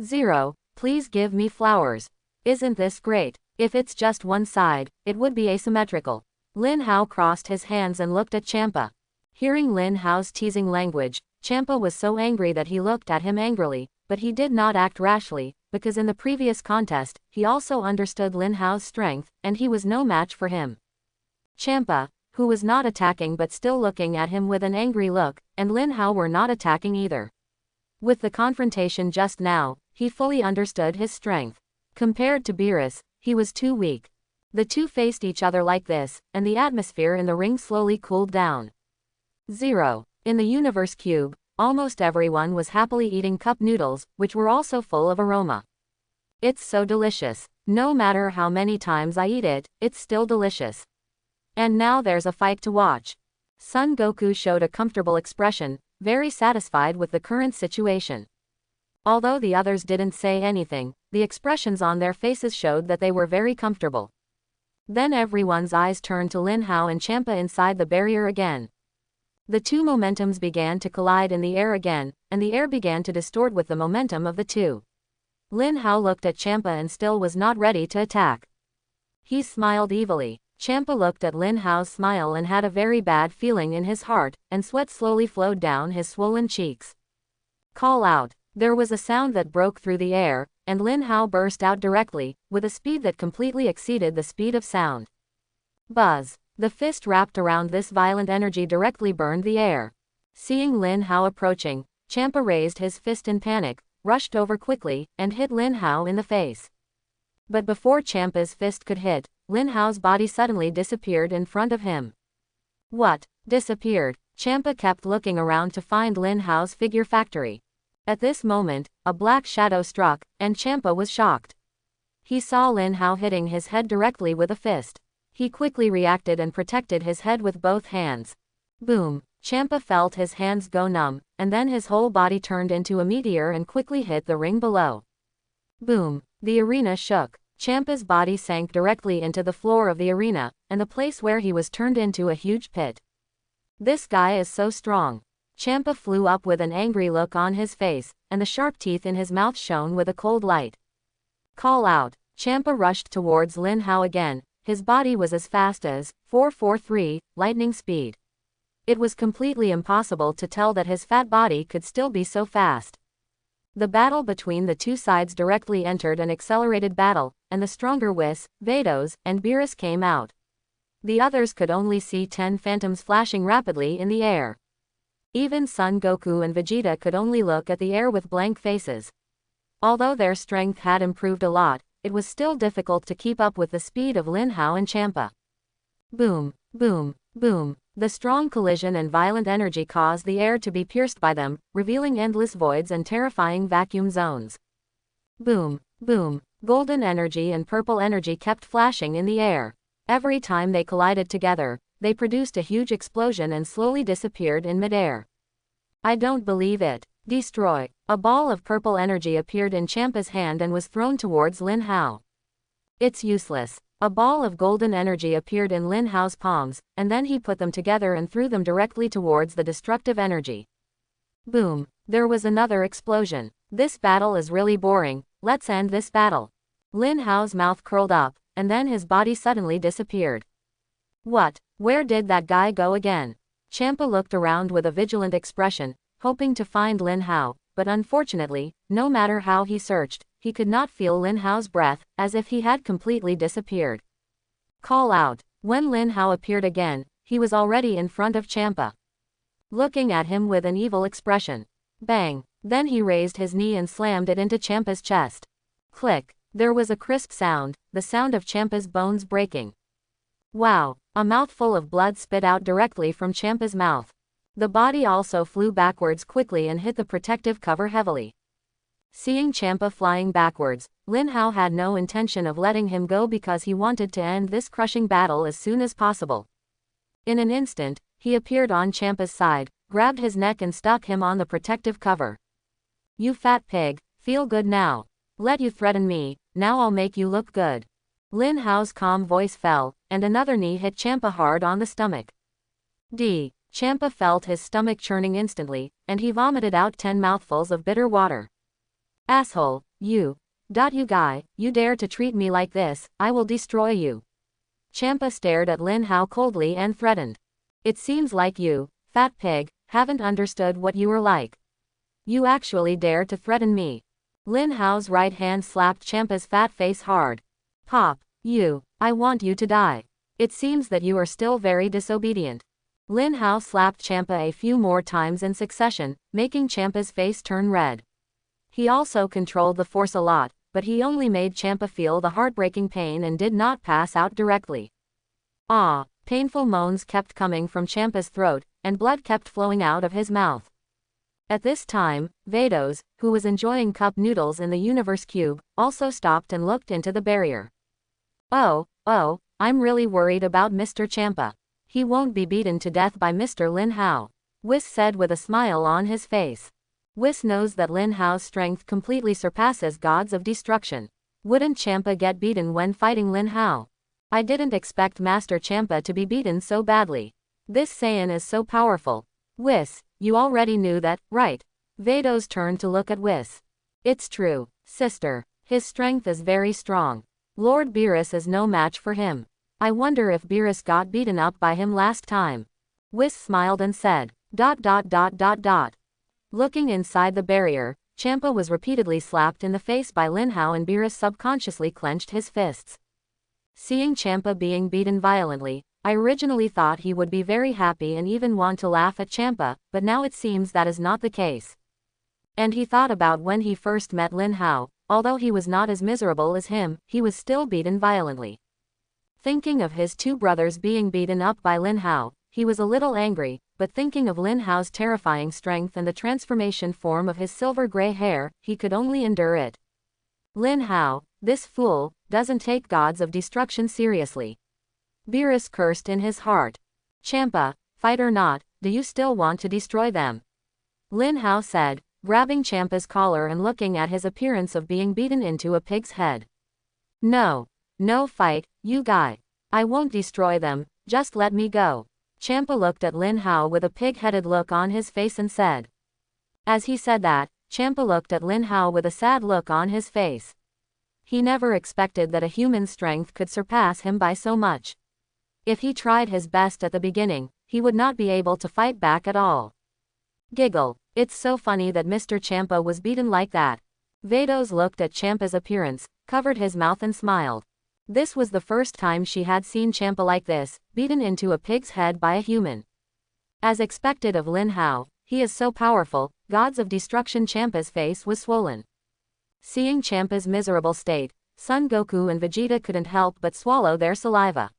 Zero, please give me flowers. Isn't this great? If it's just one side, it would be asymmetrical. Lin Hao crossed his hands and looked at Champa. Hearing Lin Hao's teasing language, Champa was so angry that he looked at him angrily, but he did not act rashly, because in the previous contest, he also understood Lin Hao's strength, and he was no match for him. Champa, who was not attacking but still looking at him with an angry look, and Lin Hao were not attacking either. With the confrontation just now, he fully understood his strength. Compared to Beerus, he was too weak. The two faced each other like this, and the atmosphere in the ring slowly cooled down. 0. In the universe cube, almost everyone was happily eating cup noodles, which were also full of aroma. It's so delicious. No matter how many times I eat it, it's still delicious. And now there's a fight to watch. Son Goku showed a comfortable expression, very satisfied with the current situation. Although the others didn't say anything, the expressions on their faces showed that they were very comfortable. Then everyone's eyes turned to Lin Hao and Champa inside the barrier again. The two momentums began to collide in the air again, and the air began to distort with the momentum of the two. Lin Hao looked at Champa and still was not ready to attack. He smiled evilly. Champa looked at Lin Hao's smile and had a very bad feeling in his heart, and sweat slowly flowed down his swollen cheeks. Call out. There was a sound that broke through the air, and Lin Hao burst out directly, with a speed that completely exceeded the speed of sound. Buzz. The fist wrapped around this violent energy directly burned the air. Seeing Lin Hao approaching, Champa raised his fist in panic, rushed over quickly, and hit Lin Hao in the face. But before Champa's fist could hit, Lin Hao's body suddenly disappeared in front of him. What? Disappeared? Champa kept looking around to find Lin Hao's figure factory. At this moment, a black shadow struck, and Champa was shocked. He saw Lin Hao hitting his head directly with a fist. He quickly reacted and protected his head with both hands. Boom! Champa felt his hands go numb, and then his whole body turned into a meteor and quickly hit the ring below. Boom! The arena shook. Champa's body sank directly into the floor of the arena, and the place where he was turned into a huge pit. This guy is so strong. Champa flew up with an angry look on his face, and the sharp teeth in his mouth shone with a cold light. Call out! Champa rushed towards Lin Hao again. His body was as fast as 443, lightning speed. It was completely impossible to tell that his fat body could still be so fast. The battle between the two sides directly entered an accelerated battle, and the stronger Whis, Vados, and Beerus came out. The others could only see 10 phantoms flashing rapidly in the air. Even Son Goku and Vegeta could only look at the air with blank faces. Although their strength had improved a lot, it was still difficult to keep up with the speed of Lin Hao and Champa. Boom, boom, boom. The strong collision and violent energy caused the air to be pierced by them, revealing endless voids and terrifying vacuum zones. Boom, boom. Golden energy and purple energy kept flashing in the air. Every time they collided together, they produced a huge explosion and slowly disappeared in midair. I don't believe it. Destroy. A ball of purple energy appeared in Champa's hand and was thrown towards Lin Hao. It's useless. A ball of golden energy appeared in Lin Hao's palms, and then he put them together and threw them directly towards the destructive energy. Boom. There was another explosion. This battle is really boring, let's end this battle. Lin Hao's mouth curled up, and then his body suddenly disappeared. What? Where did that guy go again? Champa looked around with a vigilant expression, hoping to find Lin Hao, but unfortunately, no matter how he searched, he could not feel Lin Hao's breath, as if he had completely disappeared. Call out. When Lin Hao appeared again, he was already in front of Champa, looking at him with an evil expression. Bang! Then he raised his knee and slammed it into Champa's chest. Click. There was a crisp sound, the sound of Champa's bones breaking. Wow! A mouthful of blood spit out directly from Champa's mouth. The body also flew backwards quickly and hit the protective cover heavily. Seeing Champa flying backwards, Lin Hao had no intention of letting him go because he wanted to end this crushing battle as soon as possible. In an instant, he appeared on Champa's side, grabbed his neck and stuck him on the protective cover. You fat pig, feel good now. Let you threaten me, now I'll make you look good. Lin Hao's calm voice fell, and another knee hit Champa hard on the stomach. Champa felt his stomach churning instantly, and he vomited out 10 mouthfuls of bitter water. Asshole, you guy, you dare to treat me like this, I will destroy you. Champa stared at Lin Hao coldly and threatened. It seems like you, fat pig, haven't understood what you are like. You actually dare to threaten me. Lin Hao's right hand slapped Champa's fat face hard. Pop, I want you to die. It seems that you are still very disobedient. Lin Hao slapped Champa a few more times in succession, making Champa's face turn red. He also controlled the force a lot, but he only made Champa feel the heartbreaking pain and did not pass out directly. Painful moans kept coming from Champa's throat, and blood kept flowing out of his mouth. At this time, Vados, who was enjoying cup noodles in the universe cube, also stopped and looked into the barrier. Oh, I'm really worried about Mr. Champa. He won't be beaten to death by Mr. Lin Hao. Whis said with a smile on his face. Whis knows that Lin Hao's strength completely surpasses gods of destruction. Wouldn't Champa get beaten when fighting Lin Hao? I didn't expect Master Champa to be beaten so badly. This Saiyan is so powerful. Whis, you already knew that, right? Vados turned to look at Whis. It's true, sister. His strength is very strong. Lord Beerus is no match for him. I wonder if Beerus got beaten up by him last time. Whis smiled and said, ... Looking inside the barrier, Champa was repeatedly slapped in the face by Lin Hao and Beerus subconsciously clenched his fists. Seeing Champa being beaten violently, I originally thought he would be very happy and even want to laugh at Champa, but now it seems that is not the case. And he thought about when he first met Lin Hao, although he was not as miserable as him, he was still beaten violently. Thinking of his two brothers being beaten up by Lin Hao, he was a little angry, but thinking of Lin Hao's terrifying strength and the transformation form of his silver gray hair, he could only endure it. Lin Hao, this fool, doesn't take gods of destruction seriously. Beerus cursed in his heart. Champa, fight or not, do you still want to destroy them? Lin Hao said, grabbing Champa's collar and looking at his appearance of being beaten into a pig's head. No fight, you guy. I won't destroy them, just let me go. Champa looked at Lin Hao with a pig-headed look on his face and said. As he said that, Champa looked at Lin Hao with a sad look on his face. He never expected that a human's strength could surpass him by so much. If he tried his best at the beginning, he would not be able to fight back at all. Giggle, it's so funny that Mr. Champa was beaten like that. Vados looked at Champa's appearance, covered his mouth and smiled. This was the first time she had seen Champa like this, beaten into a pig's head by a human. As expected of Lin Hao, he is so powerful, gods of destruction. Champa's face was swollen. Seeing Champa's miserable state, Son Goku and Vegeta couldn't help but swallow their saliva.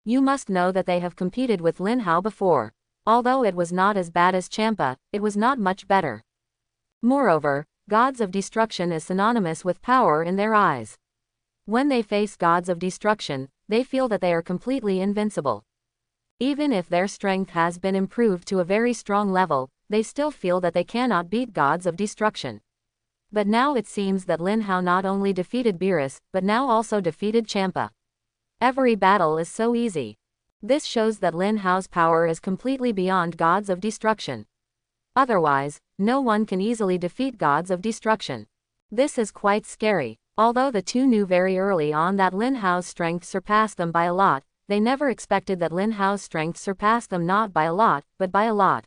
You must know that they have competed with Lin Hao before. Although it was not as bad as Champa, it was not much better. Moreover, gods of destruction is synonymous with power in their eyes. When they face gods of destruction, they feel that they are completely invincible. Even if their strength has been improved to a very strong level, they still feel that they cannot beat gods of destruction. But now it seems that Lin Hao not only defeated Beerus, but now also defeated Champa. Every battle is so easy. This shows that Lin Hao's power is completely beyond gods of destruction. Otherwise, no one can easily defeat gods of destruction. This is quite scary. Although the two knew very early on that Lin Hao's strength surpassed them by a lot, they never expected that Lin Hao's strength surpassed them not by a lot, but by a lot.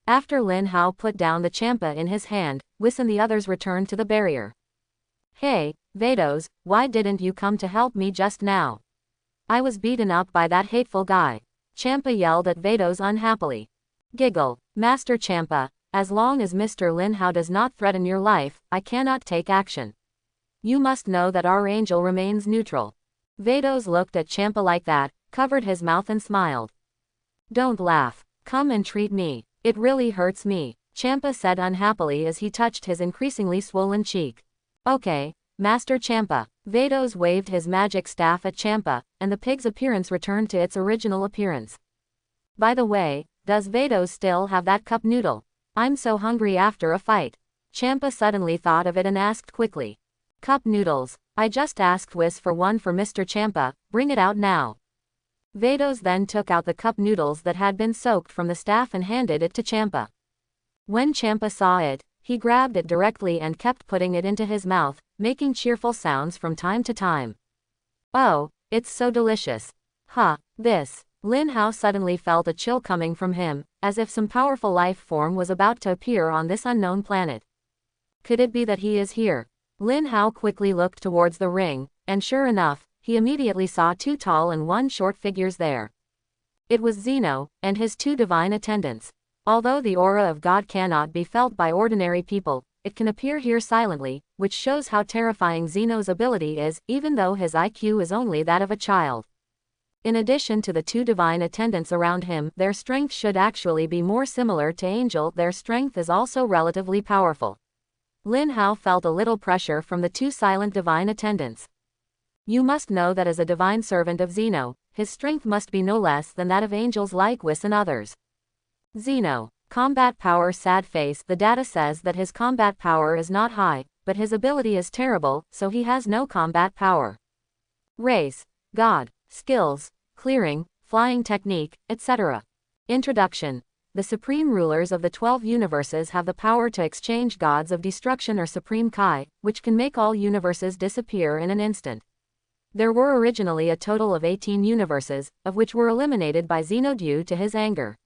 After Lin Hao put down the Champa in his hand, Whis and the others returned to the barrier. Hey, Vados, why didn't you come to help me just now? I was beaten up by that hateful guy. Champa yelled at Vados unhappily. Giggle, Master Champa, as long as Mr. Lin Hao does not threaten your life, I cannot take action. You must know that our angel remains neutral. Vados looked at Champa like that, covered his mouth and smiled. Don't laugh. Come and treat me. It really hurts me, Champa said unhappily as he touched his increasingly swollen cheek. Okay, Master Champa. Vados waved his magic staff at Champa, and the pig's appearance returned to its original appearance. By the way, does Vados still have that cup noodle? I'm so hungry after a fight. Champa suddenly thought of it and asked quickly. Cup noodles. I just asked Whis for one for Mr. Champa, bring it out now. Vados then took out the cup noodles that had been soaked from the staff and handed it to Champa. When Champa saw it, he grabbed it directly and kept putting it into his mouth, making cheerful sounds from time to time. Oh, it's so delicious. This. Lin Hao suddenly felt a chill coming from him, as if some powerful life form was about to appear on this unknown planet. Could it be that he is here? Lin Hao quickly looked towards the ring, and sure enough, he immediately saw 2 tall and 1 short figures there. It was Zeno, and his 2 divine attendants. Although the aura of God cannot be felt by ordinary people, it can appear here silently, which shows how terrifying Zeno's ability is, even though his IQ is only that of a child. In addition to the 2 divine attendants around him, their strength should actually be more similar to Angel. Their strength is also relatively powerful. Lin Hao felt a little pressure from the 2 silent divine attendants. You must know that as a divine servant of Zeno, his strength must be no less than that of angels like Whis and others. Zeno. Combat power. Sad face. The data says that his combat power is not high, but his ability is terrible, so he has no combat power. Race. God. Skills. Clearing, flying technique, etc. Introduction. The supreme rulers of the 12 universes have the power to exchange gods of destruction or supreme Kai, which can make all universes disappear in an instant. There were originally a total of 18 universes, of which were eliminated by Zeno due to his anger.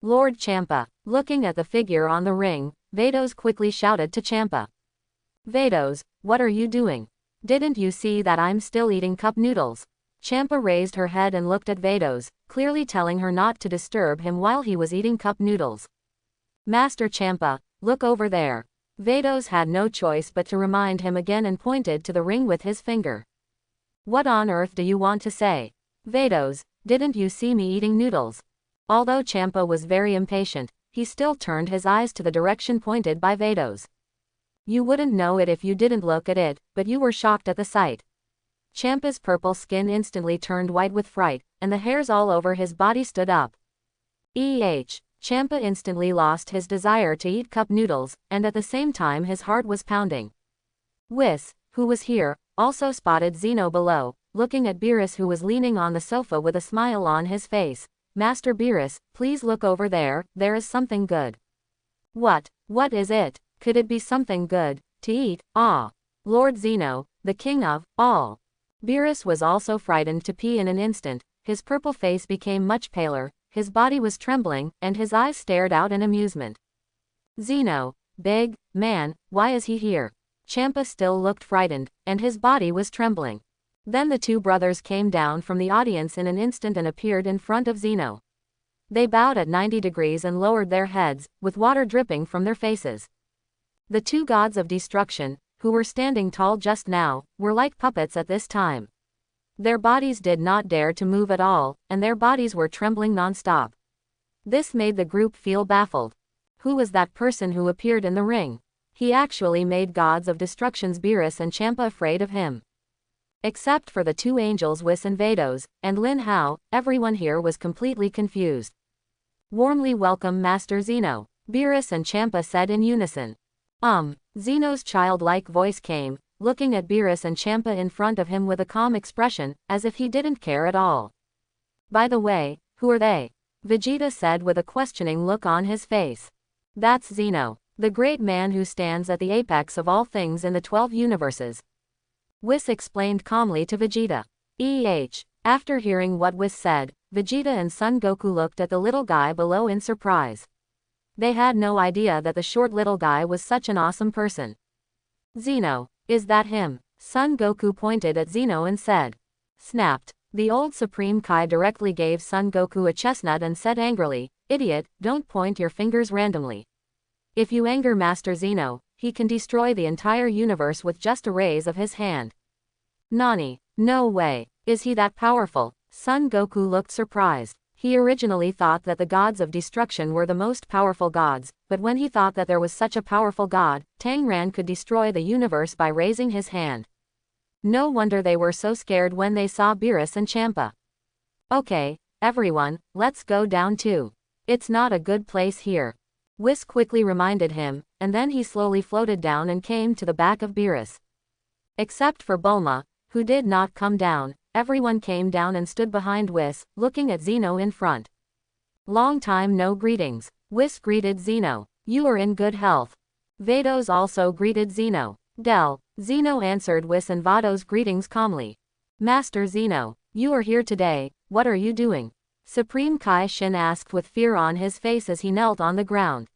Lord Champa. Looking at the figure on the ring, Vados quickly shouted to Champa. Vados, what are you doing? Didn't you see that I'm still eating cup noodles? Champa raised her head and looked at Vados, clearly telling her not to disturb him while he was eating cup noodles. Master Champa, look over there. Vados had no choice but to remind him again and pointed to the ring with his finger. What on earth do you want to say? Vados, didn't you see me eating noodles? Although Champa was very impatient, he still turned his eyes to the direction pointed by Vados. You wouldn't know it if you didn't look at it, but you were shocked at the sight. Champa's purple skin instantly turned white with fright, and the hairs all over his body stood up. Champa instantly lost his desire to eat cup noodles, and at the same time his heart was pounding. Whis, who was here, also spotted Zeno below, looking at Beerus who was leaning on the sofa with a smile on his face. Master Beerus, please look over there, there is something good. What is it? Could it be something good to eat? Lord Zeno, the king of all. Beerus was also frightened to pee in an instant, his purple face became much paler, his body was trembling, and his eyes stared out in amusement. Zeno, big man, why is he here? Champa still looked frightened, and his body was trembling. Then the 2 brothers came down from the audience in an instant and appeared in front of Zeno. They bowed at 90 degrees and lowered their heads, with water dripping from their faces. The 2 gods of destruction, who were standing tall just now, were like puppets at this time. Their bodies did not dare to move at all, and their bodies were trembling non-stop. This made the group feel baffled. Who was that person who appeared in the ring? He actually made gods of destruction's Beerus and Champa afraid of him. Except for the 2 angels Whis and Vados, and Lin Hao, everyone here was completely confused. Warmly welcome Master Zeno, Beerus and Champa said in unison. Zeno's childlike voice came, looking at Beerus and Champa in front of him with a calm expression, as if he didn't care at all. By the way, who are they? Vegeta said with a questioning look on his face. That's Zeno, the great man who stands at the apex of all things in the 12 universes. Whis explained calmly to Vegeta. After hearing what Whis said, Vegeta and Son Goku looked at the little guy below in surprise. They had no idea that the short little guy was such an awesome person. Zeno, is that him? Son Goku pointed at Zeno and said. Snapped. The old Supreme Kai directly gave Son Goku a chestnut and said angrily, Idiot, don't point your fingers randomly. If you anger Master Zeno, he can destroy the entire universe with just a raise of his hand. Nani? No way. Is he that powerful? Son Goku looked surprised. He originally thought that the gods of destruction were the most powerful gods, but when he thought that there was such a powerful god, Tang Ran could destroy the universe by raising his hand. No wonder they were so scared when they saw Beerus and Champa. Okay, everyone, let's go down too. It's not a good place here. Whis quickly reminded him, and then he slowly floated down and came to the back of Beerus. Except for Bulma, who did not come down, everyone came down and stood behind Whis, looking at Zeno in front. Long time no greetings. Whis greeted Zeno. You are in good health. Vados also greeted Zeno. Del. Zeno answered Whis and Vados' greetings calmly. Master Zeno, you are here today, what are you doing? Supreme Kai Shin asked with fear on his face as he knelt on the ground.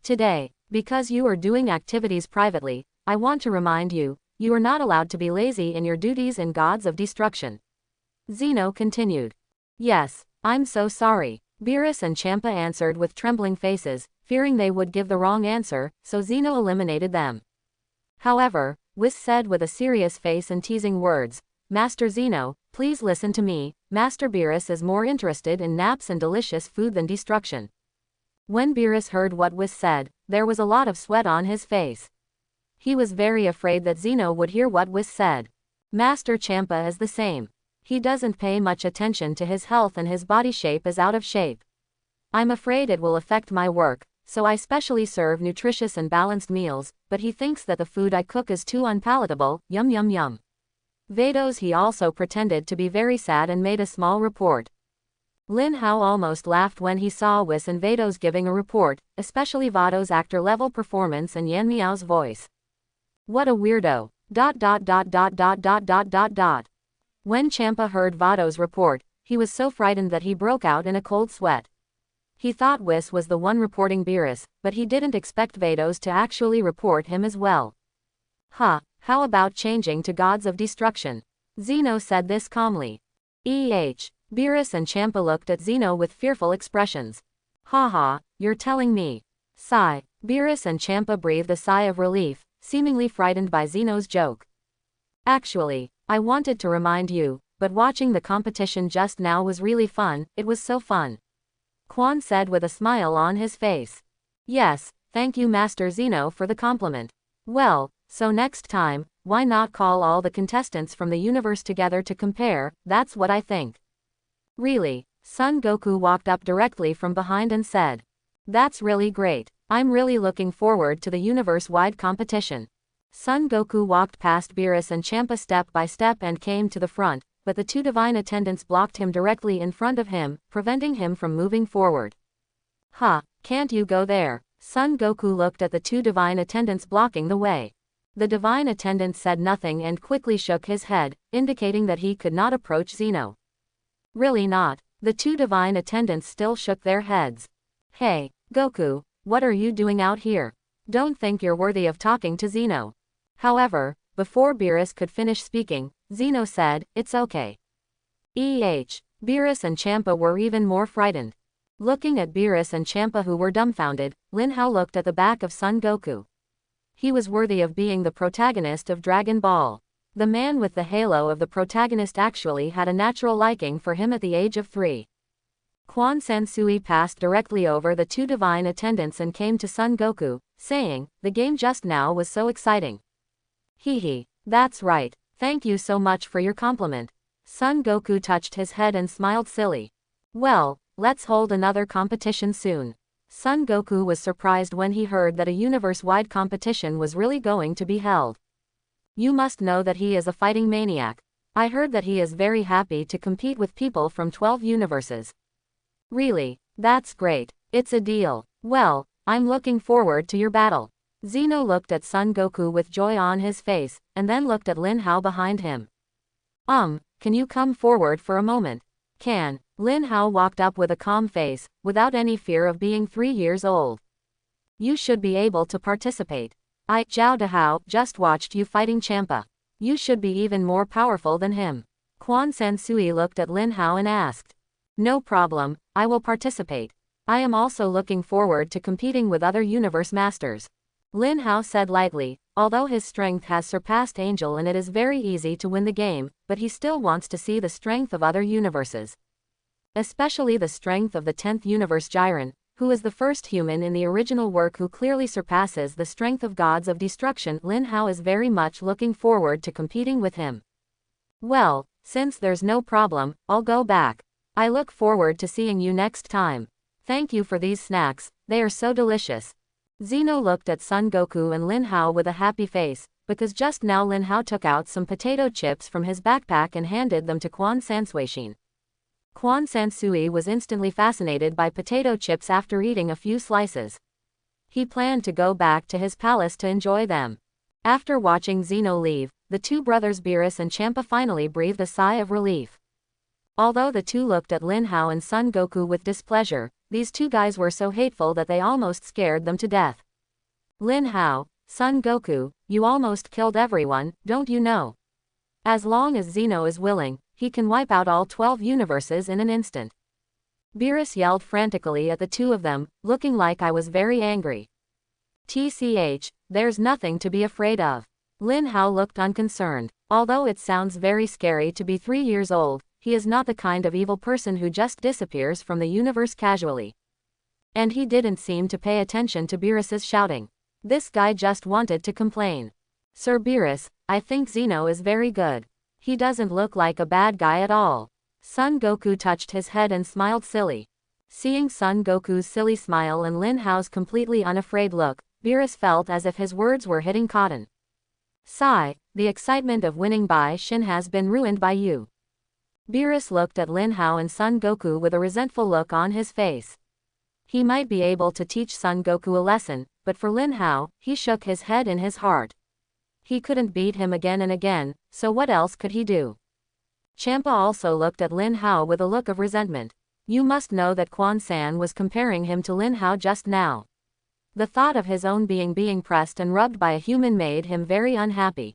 Today, because you are doing activities privately, I want to remind you, you are not allowed to be lazy in your duties in Gods of Destruction. Zeno continued. Yes, I'm so sorry. Beerus and Champa answered with trembling faces, fearing they would give the wrong answer, so Zeno eliminated them. However, Whis said with a serious face and teasing words, Master Zeno, please listen to me, Master Beerus is more interested in naps and delicious food than destruction. When Beerus heard what Whis said, there was a lot of sweat on his face. He was very afraid that Zeno would hear what Whis said. Master Champa is the same. He doesn't pay much attention to his health and his body shape is out of shape. I'm afraid it will affect my work, so I specially serve nutritious and balanced meals, but he thinks that the food I cook is too unpalatable, yum yum yum. Vados he also pretended to be very sad and made a small report. Lin Hao almost laughed when he saw Whis and Vados giving a report, especially Vados' actor-level performance and Yan Miao's voice. What a weirdo. ... When Champa heard Vados' report, he was so frightened that he broke out in a cold sweat. He thought Whis was the one reporting Beerus, but he didn't expect Vados to actually report him as well. How about changing to Gods of Destruction? Zeno said this calmly. Beerus and Champa looked at Zeno with fearful expressions. You're telling me. Sigh. Beerus and Champa breathed a sigh of relief, seemingly frightened by Zeno's joke. Actually, I wanted to remind you, but watching the competition just now was really fun, it was so fun. Quan said with a smile on his face. Yes, thank you Master Zeno for the compliment. Well, so next time, why not call all the contestants from the universe together to compare, that's what I think. Really, Son Goku walked up directly from behind and said. That's really great. I'm really looking forward to the universe-wide competition. Son Goku walked past Beerus and Champa step by step and came to the front, but the two divine attendants blocked him directly in front of him, preventing him from moving forward. Can't you go there? Son Goku looked at the two divine attendants blocking the way. The divine attendant said nothing and quickly shook his head, indicating that he could not approach Zeno. Really not. The two divine attendants still shook their heads. Hey, Goku, what are you doing out here? Don't think you're worthy of talking to Zeno. However, before Beerus could finish speaking, Zeno said, it's okay. Beerus and Champa were even more frightened. Looking at Beerus and Champa who were dumbfounded, Lin Hao looked at the back of Son Goku. He was worthy of being the protagonist of Dragon Ball. The man with the halo of the protagonist actually had a natural liking for him at the age of 3. Quan Sansui passed directly over the two divine attendants and came to Son Goku, saying, the game just now was so exciting. That's right, thank you so much for your compliment. Son Goku touched his head and smiled silly. Well, let's hold another competition soon. Son Goku was surprised when he heard that a universe-wide competition was really going to be held. You must know that he is a fighting maniac. I heard that he is very happy to compete with people from 12 universes. Really, that's great. It's a deal. Well, I'm looking forward to your battle. Zeno looked at Son Goku with joy on his face, and then looked at Lin Hao behind him. Can you come forward for a moment? Can. Lin Hao walked up with a calm face, without any fear of being 3 years old. You should be able to participate. Zhao Dahao just watched you fighting Champa. You should be even more powerful than him. Quan Sansui looked at Lin Hao and asked. No problem, I will participate. I am also looking forward to competing with other universe masters. Lin Hao said lightly, although his strength has surpassed Angel and it is very easy to win the game, but he still wants to see the strength of other universes. Especially the strength of the 10th universe Jiren, who is the first human in the original work who clearly surpasses the strength of gods of destruction. Lin Hao is very much looking forward to competing with him. Well, since there's no problem, I'll go back. I look forward to seeing you next time. Thank you for these snacks, they are so delicious. Zeno looked at Son Goku and Lin Hao with a happy face, because just now Lin Hao took out some potato chips from his backpack and handed them to Quan Sansuishin. Quan Sansui was instantly fascinated by potato chips after eating a few slices. He planned to go back to his palace to enjoy them. After watching Zeno leave, the two brothers Beerus and Champa finally breathed a sigh of relief. Although the two looked at Lin Hao and Son Goku with displeasure, these two guys were so hateful that they almost scared them to death. Lin Hao, Son Goku, you almost killed everyone, don't you know? As long as Zeno is willing, he can wipe out all 12 universes in an instant. Beerus yelled frantically at the two of them, looking like I was very angry. TCH, there's nothing to be afraid of. Lin Hao looked unconcerned. Although it sounds very scary to be 3 years old, he is not the kind of evil person who just disappears from the universe casually. And he didn't seem to pay attention to Beerus's shouting. This guy just wanted to complain. Sir Beerus, I think Zeno is very good. He doesn't look like a bad guy at all. Son Goku touched his head and smiled silly. Seeing Son Goku's silly smile and Lin Hao's completely unafraid look, Beerus felt as if his words were hitting cotton. Sigh, the excitement of winning Bai Shin has been ruined by you. Beerus looked at Lin Hao and Son Goku with a resentful look on his face. He might be able to teach Son Goku a lesson, but for Lin Hao, he shook his head in his heart. He couldn't beat him again and again, so what else could he do? Champa also looked at Lin Hao with a look of resentment. You must know that Quan San was comparing him to Lin Hao just now. The thought of his own being pressed and rubbed by a human made him very unhappy.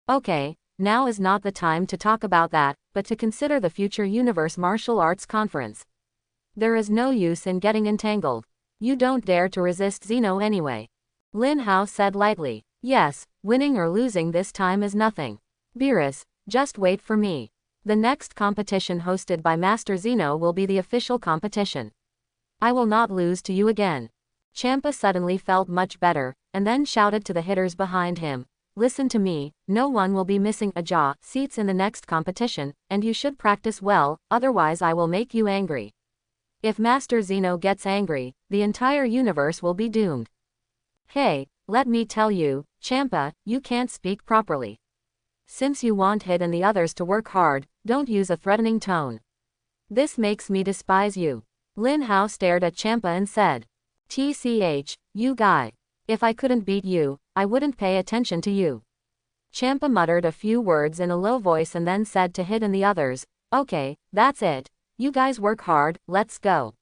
Okay, now is not the time to talk about that, but to consider the future Universe Martial Arts Conference. There is no use in getting entangled. You don't dare to resist Zeno anyway. Lin Hao said lightly. Yes, winning or losing this time is nothing. Beerus, just wait for me. The next competition hosted by Master Zeno will be the official competition. I will not lose to you again. Champa suddenly felt much better, and then shouted to the hitters behind him. Listen to me, no one will be missing a jaw seats in the next competition, and you should practice well, otherwise I will make you angry. If Master Zeno gets angry, the entire universe will be doomed. Hey, let me tell you, Champa, you can't speak properly. Since you want Hit and the others to work hard, don't use a threatening tone. This makes me despise you. Lin Hao stared at Champa and said. TCH, you guy. If I couldn't beat you, I wouldn't pay attention to you. Champa muttered a few words in a low voice and then said to Hit and the others, okay, that's it. You guys work hard, let's go.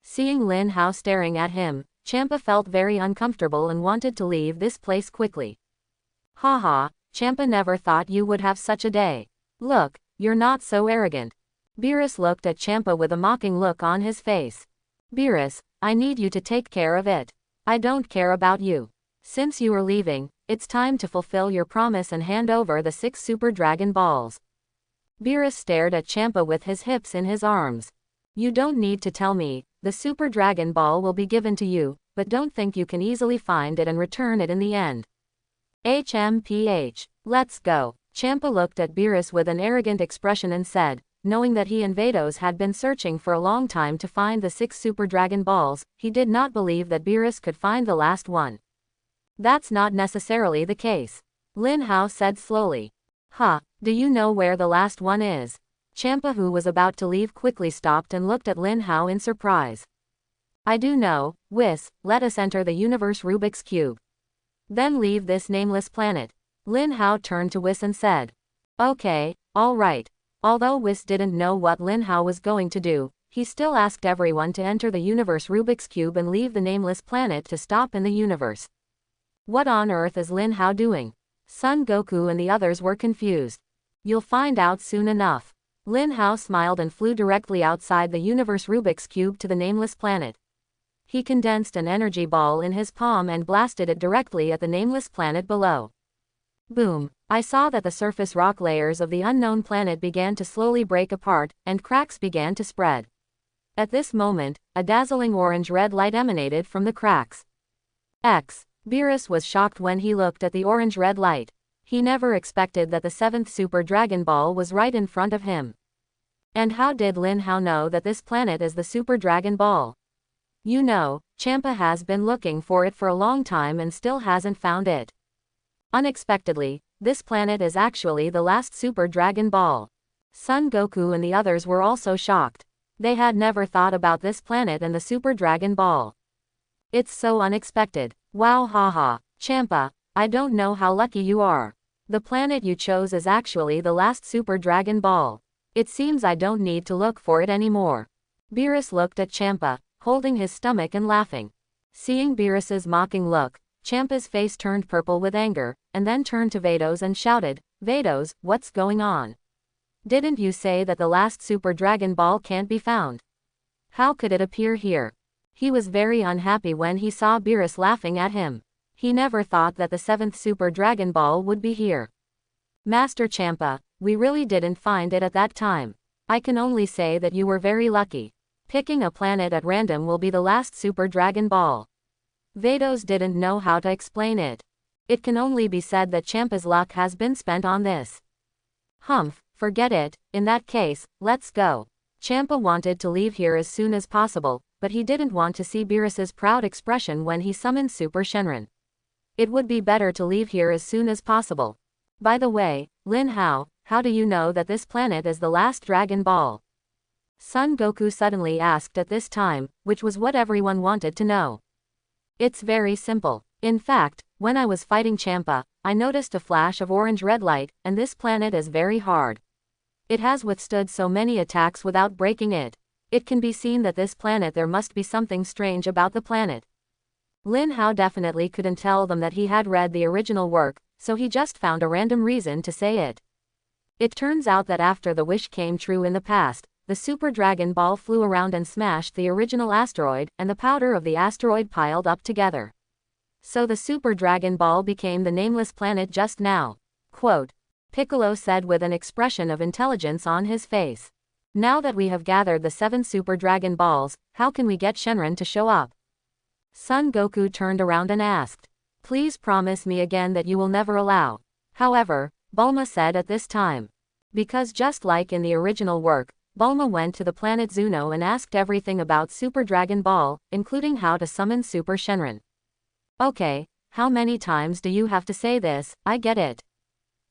Seeing Lin Hao staring at him, Champa felt very uncomfortable and wanted to leave this place quickly. Haha, Champa never thought you would have such a day. Look, you're not so arrogant. Beerus looked at Champa with a mocking look on his face. Beerus, I need you to take care of it. I don't care about you. Since you are leaving, it's time to fulfill your promise and hand over the 6 Super Dragon Balls. Beerus stared at Champa with his hips in his arms. You don't need to tell me, the Super Dragon Ball will be given to you, but don't think you can easily find it and return it in the end. HMPH, let's go. Champa looked at Beerus with an arrogant expression and said, knowing that he and Vados had been searching for a long time to find the 6 Super Dragon Balls, he did not believe that Beerus could find the last one. That's not necessarily the case. Lin Hao said slowly. Huh, do you know where the last one is? Champa, who was about to leave, quickly stopped and looked at Lin Hao in surprise. I do know, Whis, let us enter the universe Rubik's Cube. Then leave this nameless planet. Lin Hao turned to Whis and said. Okay, alright. Although Whis didn't know what Lin Hao was going to do, he still asked everyone to enter the universe Rubik's Cube and leave the nameless planet to stop in the universe. What on earth is Lin Hao doing? Son Goku and the others were confused. You'll find out soon enough. Lin Hao smiled and flew directly outside the universe Rubik's Cube to the nameless planet. He condensed an energy ball in his palm and blasted it directly at the nameless planet below. Boom! I saw that the surface rock layers of the unknown planet began to slowly break apart, and cracks began to spread. At this moment, a dazzling orange-red light emanated from the cracks. Beerus was shocked when he looked at the orange-red light. He never expected that the 7th Super Dragon Ball was right in front of him. And how did Lin Hao know that this planet is the Super Dragon Ball? You know, Champa has been looking for it for a long time and still hasn't found it. Unexpectedly, this planet is actually the last Super Dragon Ball. Son Goku and the others were also shocked. They had never thought about this planet and the Super Dragon Ball. It's so unexpected. Wow, haha. Champa, I don't know how lucky you are. The planet you chose is actually the last Super Dragon Ball. It seems I don't need to look for it anymore. Beerus looked at Champa, holding his stomach and laughing. Seeing Beerus's mocking look, Champa's face turned purple with anger, and then turned to Vados and shouted, "Vados, what's going on? Didn't you say that the last Super Dragon Ball can't be found? How could it appear here?" He was very unhappy when he saw Beerus laughing at him. He never thought that the 7th Super Dragon Ball would be here. Master Champa, we really didn't find it at that time. I can only say that you were very lucky. Picking a planet at random will be the last Super Dragon Ball. Vados didn't know how to explain it. It can only be said that Champa's luck has been spent on this. Humph, forget it, in that case, let's go. Champa wanted to leave here as soon as possible, but he didn't want to see Beerus's proud expression when he summoned Super Shenron. It would be better to leave here as soon as possible. By the way, Lin Hao, how do you know that this planet is the last Dragon Ball? Son Goku suddenly asked at this time, which was what everyone wanted to know. It's very simple. In fact, when I was fighting Champa, I noticed a flash of orange-red light, and this planet is very hard. It has withstood so many attacks without breaking it. It can be seen that this planet there must be something strange about the planet. Lin Hao definitely couldn't tell them that he had read the original work, so he just found a random reason to say it. It turns out that after the wish came true in the past, the Super Dragon Ball flew around and smashed the original asteroid, and the powder of the asteroid piled up together. So the Super Dragon Ball became the nameless planet just now. Quote, Piccolo said with an expression of intelligence on his face. Now that we have gathered the 7 Super Dragon Balls, how can we get Shenron to show up? Son Goku turned around and asked. Please promise me again that you will never allow. However, Bulma said at this time. Because just like in the original work, Bulma went to the planet Zuno and asked everything about Super Dragon Ball, including how to summon Super Shenron. Okay, how many times do you have to say this? I get it.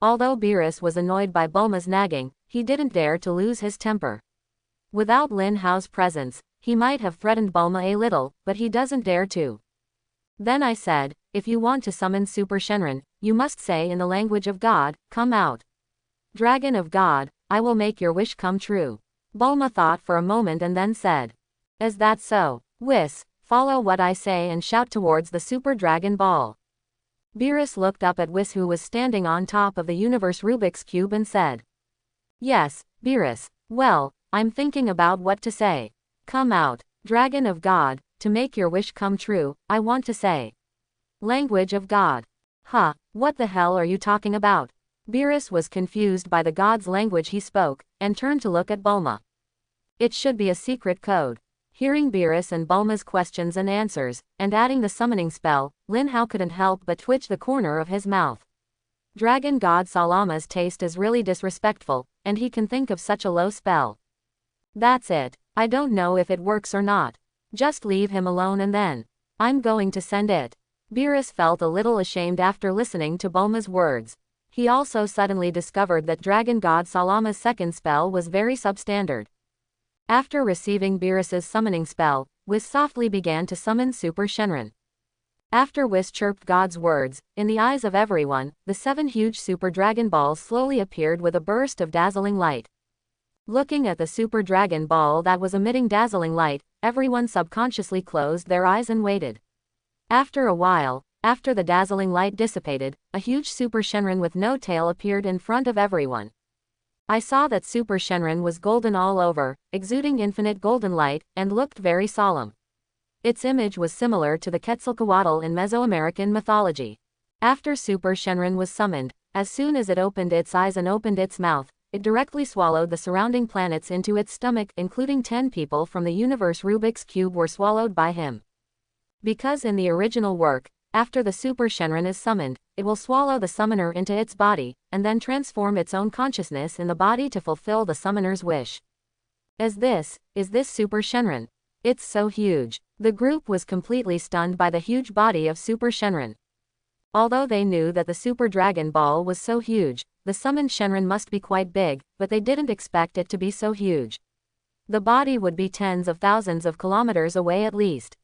Although Beerus was annoyed by Bulma's nagging, he didn't dare to lose his temper. Without Lin Hao's presence, he might have threatened Bulma a little, but he doesn't dare to. Then I said, if you want to summon Super Shenron, you must say in the language of God, come out. Dragon of God, I will make your wish come true. Bulma thought for a moment and then said. Is that so? Whis, follow what I say and shout towards the Super Dragon Ball. Beerus looked up at Whis, who was standing on top of the universe Rubik's Cube, and said. Yes, Beerus, well, I'm thinking about what to say. Come out, Dragon of God, to make your wish come true, I want to say. Language of God. Huh, what the hell are you talking about? Beerus was confused by the god's language he spoke, and turned to look at Bulma. It should be a secret code. Hearing Beerus and Bulma's questions and answers, and adding the summoning spell, Lin Hao couldn't help but twitch the corner of his mouth. Dragon God Salama's taste is really disrespectful, and he can think of such a low spell. That's it, I don't know if it works or not. Just leave him alone and then. I'm going to send it. Beerus felt a little ashamed after listening to Bulma's words. He also suddenly discovered that Dragon God Salama's second spell was very substandard. After receiving Beerus's summoning spell, Whis softly began to summon Super Shenron. After Whis chirped God's words, in the eyes of everyone, the 7 huge Super Dragon Balls slowly appeared with a burst of dazzling light. Looking at the Super Dragon Ball that was emitting dazzling light, everyone subconsciously closed their eyes and waited. After a while, after the dazzling light dissipated, a huge Super Shenron with no tail appeared in front of everyone. I saw that Super Shenron was golden all over, exuding infinite golden light, and looked very solemn. Its image was similar to the Quetzalcoatl in Mesoamerican mythology. After Super Shenron was summoned, as soon as it opened its eyes and opened its mouth, it directly swallowed the surrounding planets into its stomach, including 10 people from the universe. Rubik's Cube were swallowed by him. Because in the original work, after the Super Shenron is summoned, it will swallow the summoner into its body, and then transform its own consciousness in the body to fulfill the summoner's wish. Is this Super Shenron? It's so huge. The group was completely stunned by the huge body of Super Shenron. Although they knew that the Super Dragon Ball was so huge, the summoned Shenron must be quite big, but they didn't expect it to be so huge. The body would be tens of thousands of kilometers away at least.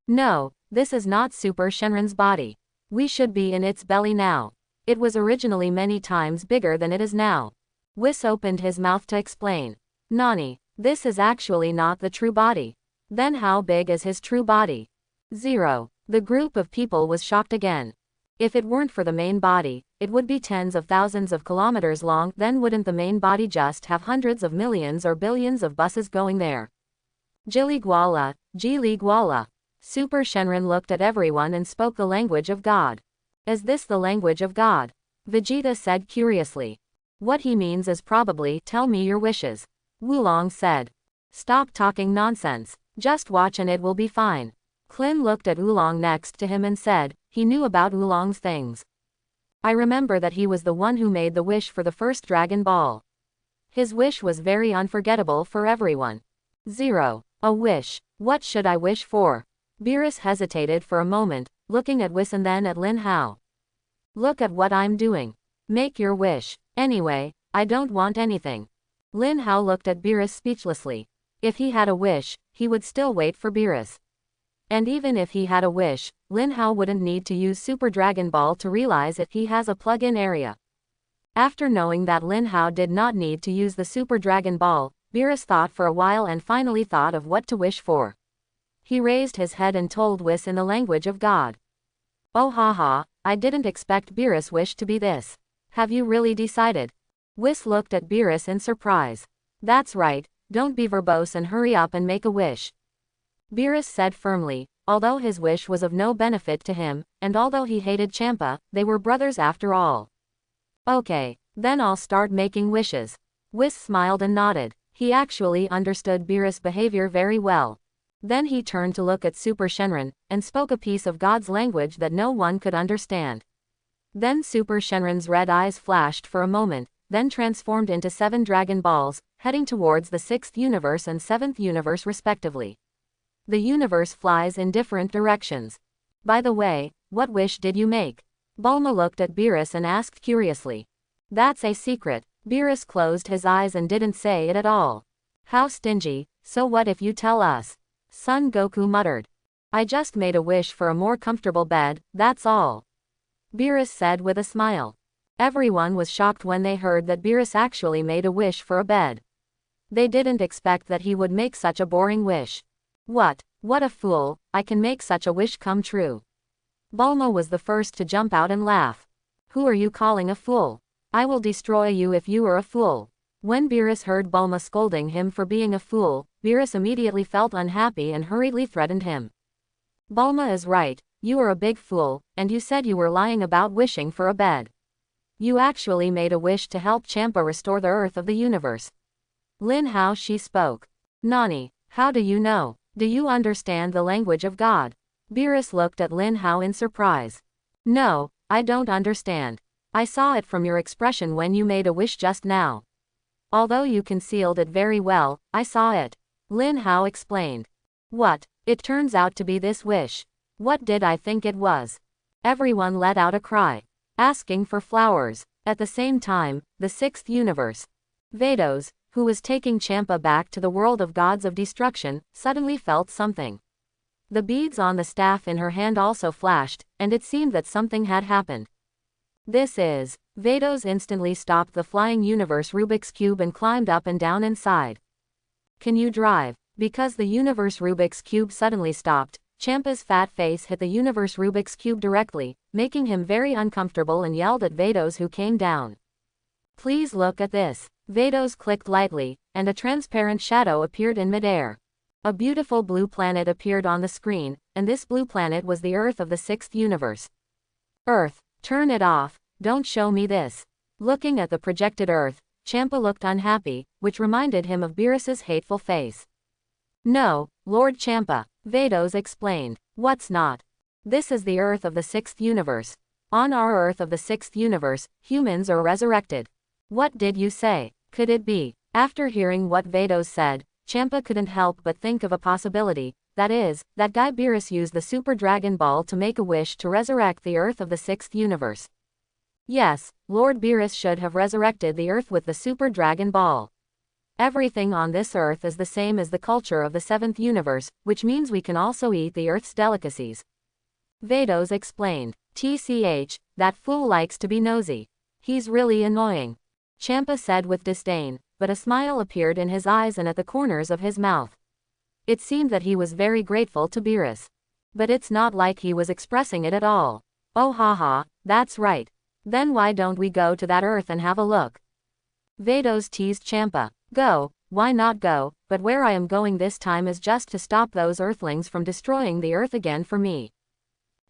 No, this is not Super Shenron's body. We should be in its belly now. It was originally many times bigger than it is now. Whis opened his mouth to explain. Nani, this is actually not the true body. Then how big is his true body? 0. The group of people was shocked again. If it weren't for the main body, it would be tens of thousands of kilometers long. Then wouldn't the main body just have hundreds of millions or billions of buses going there? Jiligwala, Jiligwala. Super Shenron looked at everyone and spoke the language of God. Is this the language of God? Vegeta said curiously. What he means is probably, tell me your wishes. Wulong said. Stop talking nonsense. Just watch and it will be fine. Klin looked at Oolong next to him and said, he knew about Oolong's things. I remember that he was the one who made the wish for the first Dragon Ball. His wish was very unforgettable for everyone. 0. A wish. What should I wish for? Beerus hesitated for a moment, looking at Whis and then at Lin Hao. Look at what I'm doing. Make your wish. Anyway, I don't want anything. Lin Hao looked at Beerus speechlessly. If he had a wish, he would still wait for Beerus. And even if he had a wish, Lin Hao wouldn't need to use Super Dragon Ball to realize that he has a plug-in area. After knowing that Lin Hao did not need to use the Super Dragon Ball, Beerus thought for a while and finally thought of what to wish for. He raised his head and told Whis in the language of God. Oh haha, I didn't expect Beerus' wish to be this. Have you really decided? Whis looked at Beerus in surprise. That's right, don't be verbose and hurry up and make a wish. Beerus said firmly, although his wish was of no benefit to him, and although he hated Champa, they were brothers after all. Okay, then I'll start making wishes. Whis smiled and nodded. He actually understood Beerus' behavior very well. Then he turned to look at Super Shenron, and spoke a piece of God's language that no one could understand. Then Super Shenron's red eyes flashed for a moment, then transformed into 7 Dragon Balls, heading towards the 6th universe and 7th universe respectively. The universe flies in different directions. By the way, what wish did you make? Bulma looked at Beerus and asked curiously. That's a secret. Beerus closed his eyes and didn't say it at all. How stingy, so what if you tell us? Son Goku muttered. I just made a wish for a more comfortable bed, that's all. Beerus said with a smile. Everyone was shocked when they heard that Beerus actually made a wish for a bed. They didn't expect that he would make such a boring wish. What a fool, I can make such a wish come true. Bulma was the first to jump out and laugh. Who are you calling a fool? I will destroy you if you are a fool. When Beerus heard Bulma scolding him for being a fool, Beerus immediately felt unhappy and hurriedly threatened him. Bulma is right, you are a big fool, and you said you were lying about wishing for a bed. You actually made a wish to help Champa restore the Earth of the universe. Lin Hao she spoke. Nani, how do you know? Do you understand the language of God? Beerus looked at Lin Hao in surprise. No, I don't understand. I saw it from your expression when you made a wish just now. Although you concealed it very well, I saw it. Lin Hao explained. What? It turns out to be this wish. What did I think it was? Everyone let out a cry. Asking for flowers. At the same time, the 6th universe. Vados, who was taking Champa back to the world of gods of destruction, suddenly felt something. The beads on the staff in her hand also flashed, and it seemed that something had happened. This is. Vados instantly stopped the flying universe Rubik's Cube and climbed up and down inside. Can you drive? Because the universe Rubik's Cube suddenly stopped, Champa's fat face hit the universe Rubik's Cube directly, making him very uncomfortable and yelled at Vados who came down. Please look at this. Vados clicked lightly, and a transparent shadow appeared in midair. A beautiful blue planet appeared on the screen, and this blue planet was the Earth of the 6th universe. Earth, turn it off, don't show me this. Looking at the projected Earth, Champa looked unhappy, which reminded him of Beerus's hateful face. No, Lord Champa, Vados explained. What's not? This is the Earth of the 6th universe. On our Earth of the 6th universe, humans are resurrected. What did you say? Could it be? After hearing what Vados said, Champa couldn't help but think of a possibility, that is, that Guy Beerus used the Super Dragon Ball to make a wish to resurrect the Earth of the 6th universe. Yes, Lord Beerus should have resurrected the Earth with the Super Dragon Ball. Everything on this Earth is the same as the culture of the 7th universe, which means we can also eat the Earth's delicacies. Vados explained. TCH, that fool likes to be nosy. He's really annoying. Champa said with disdain, but a smile appeared in his eyes and at the corners of his mouth. It seemed that he was very grateful to Beerus. But it's not like he was expressing it at all. Oh haha, that's right. Then why don't we go to that Earth and have a look? Vados teased Champa. Go, why not go, but where I am going this time is just to stop those Earthlings from destroying the Earth again for me.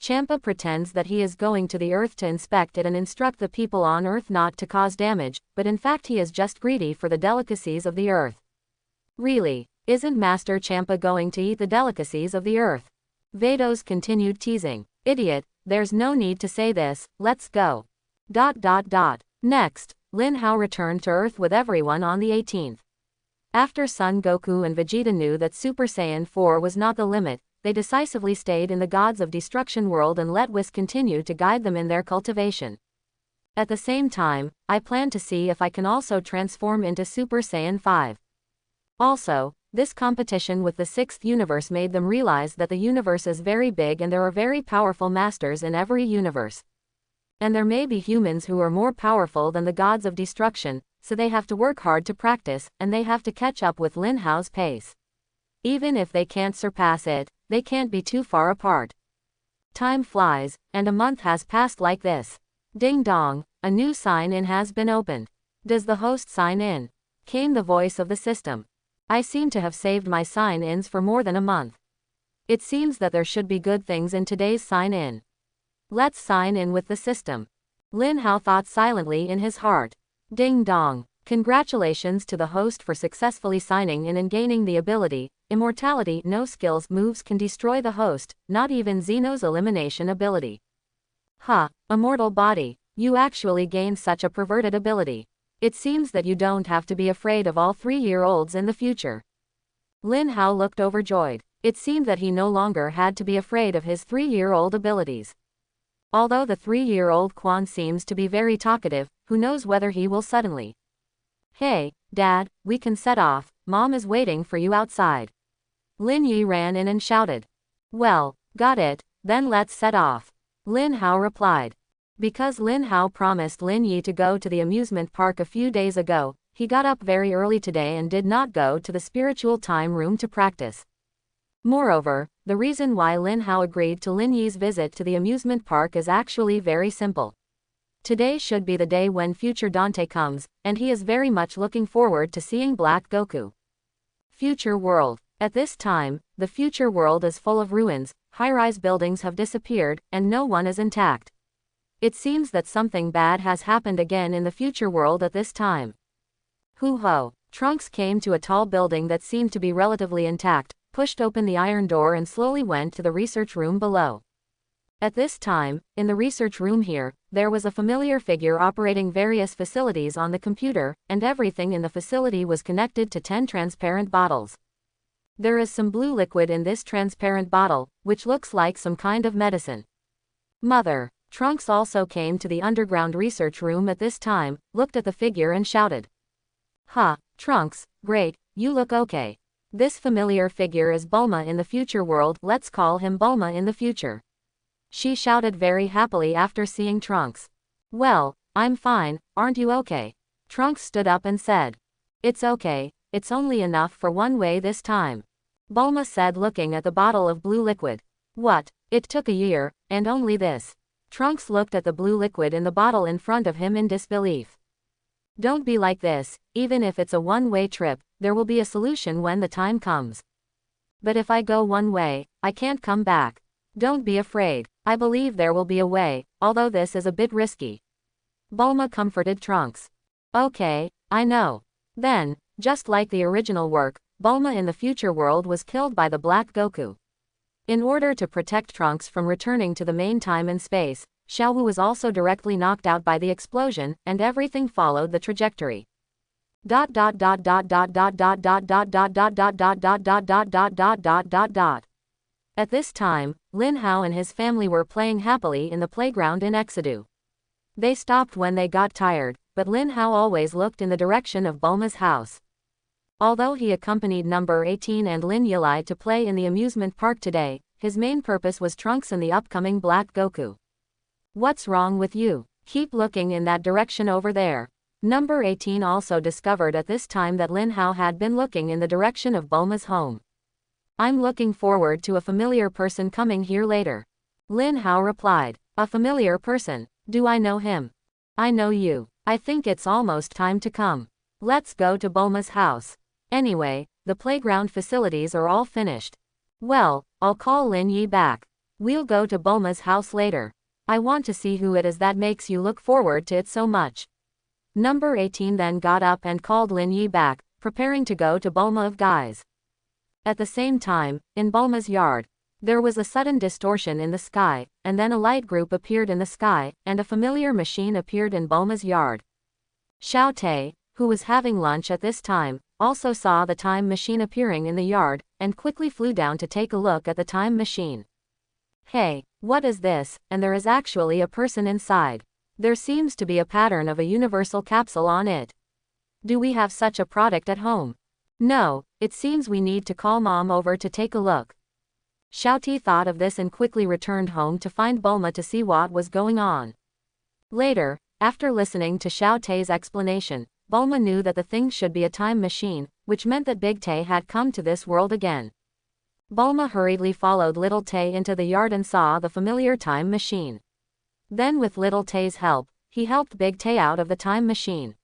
Champa pretends that he is going to the Earth to inspect it and instruct the people on Earth not to cause damage, but in fact he is just greedy for the delicacies of the Earth. Really, isn't Master Champa going to eat the delicacies of the Earth? Vados continued teasing. Idiot, there's no need to say this, let's go. Next, Lin Hao returned to Earth with everyone on the 18th. After Son Goku and Vegeta knew that Super Saiyan 4 was not the limit, they decisively stayed in the Gods of Destruction world and let Whis continue to guide them in their cultivation. At the same time, I plan to see if I can also transform into Super Saiyan 5. Also, this competition with the 6th universe made them realize that the universe is very big and there are very powerful masters in every universe. And there may be humans who are more powerful than the Gods of Destruction, so they have to work hard to practice, and they have to catch up with Lin Hao's pace. Even if they can't surpass it, they can't be too far apart. Time flies, and a month has passed like this. Ding dong, a new sign-in has been opened. Does the host sign in? Came the voice of the system. I seem to have saved my sign-ins for more than a month. It seems that there should be good things in today's sign-in. Let's sign in with the system. Lin Hao thought silently in his heart. Ding dong. Congratulations to the host for successfully signing in and gaining the ability, Immortality. No skills moves can destroy the host, not even Xeno's elimination ability. Immortal body. You actually gained such a perverted ability. It seems that you don't have to be afraid of all 3-year-olds in the future. Lin Hao looked overjoyed. It seemed that he no longer had to be afraid of his 3-year-old abilities. Although the 3-year-old Quan seems to be very talkative, who knows whether he will suddenly. Hey, Dad, we can set off, Mom is waiting for you outside. Lin Yi ran in and shouted. Well, got it, then let's set off. Lin Hao replied. Because Lin Hao promised Lin Yi to go to the amusement park a few days ago, he got up very early today and did not go to the spiritual time room to practice. Moreover, the reason why Lin Hao agreed to Lin Yi's visit to the amusement park is actually very simple. Today should be the day when future Dante comes, and he is very much looking forward to seeing Black Goku. Future world. At this time, the future world is full of ruins, high-rise buildings have disappeared, and no one is intact. It seems that something bad has happened again in the future world at this time. Hoo-ho! Trunks came to a tall building that seemed to be relatively intact, pushed open the iron door and slowly went to the research room below. At this time, in the research room here, there was a familiar figure operating various facilities on the computer, and everything in the facility was connected to 10 transparent bottles. There is some blue liquid in this transparent bottle, which looks like some kind of medicine. Mother! Trunks also came to the underground research room at this time, looked at the figure and shouted. Trunks, great, you look okay. This familiar figure is Bulma in the future world, let's call him Bulma in the future. She shouted very happily after seeing Trunks. Well, I'm fine, aren't you okay? Trunks stood up and said. It's okay, it's only enough for one way this time. Bulma said looking at the bottle of blue liquid. What? It took a year, and only this. Trunks looked at the blue liquid in the bottle in front of him in disbelief. Don't be like this, even if it's a one-way trip, there will be a solution when the time comes. But if I go one way, I can't come back. Don't be afraid, I believe there will be a way, although this is a bit risky. Bulma comforted Trunks. Okay, I know. Then, just like the original work, Bulma in the future world was killed by the Black Goku. In order to protect Trunks from returning to the main time and space, Xiaowu was also directly knocked out by the explosion, and everything followed the trajectory. At this time, Lin Hao and his family were playing happily in the playground in Exedu. They stopped when they got tired, but Lin Hao always looked in the direction of Bulma's house. Although he accompanied number 18 and Lin Yilai to play in the amusement park today, his main purpose was Trunks and the upcoming Black Goku. What's wrong with you? Keep looking in that direction over there. Number 18 also discovered at this time that Lin Hao had been looking in the direction of Bulma's home. I'm looking forward to a familiar person coming here later. Lin Hao replied. A familiar person? Do I know him? I know you. I think it's almost time to come. Let's go to Bulma's house. Anyway, the playground facilities are all finished. Well, I'll call Lin Yi back. We'll go to Bulma's house later. I want to see who it is that makes you look forward to it so much. Number 18 then got up and called Lin Yi back, preparing to go to Bulma of Guise. At the same time, in Bulma's yard, there was a sudden distortion in the sky, and then a light group appeared in the sky, and a familiar machine appeared in Bulma's yard. Xiao Te, who was having lunch at this time, also saw the time machine appearing in the yard, and quickly flew down to take a look at the time machine. Hey, what is this? And there is actually a person inside. There seems to be a pattern of a universal capsule on it. Do we have such a product at home? No, it seems we need to call Mom over to take a look. Xiao Ti thought of this and quickly returned home to find Bulma to see what was going on. Later, after listening to Xiao Te's explanation, Bulma knew that the thing should be a time machine, which meant that Big Te had come to this world again. Bulma hurriedly followed Little Te into the yard and saw the familiar time machine. Then with Little Te's help, he helped Big Te out of the time machine.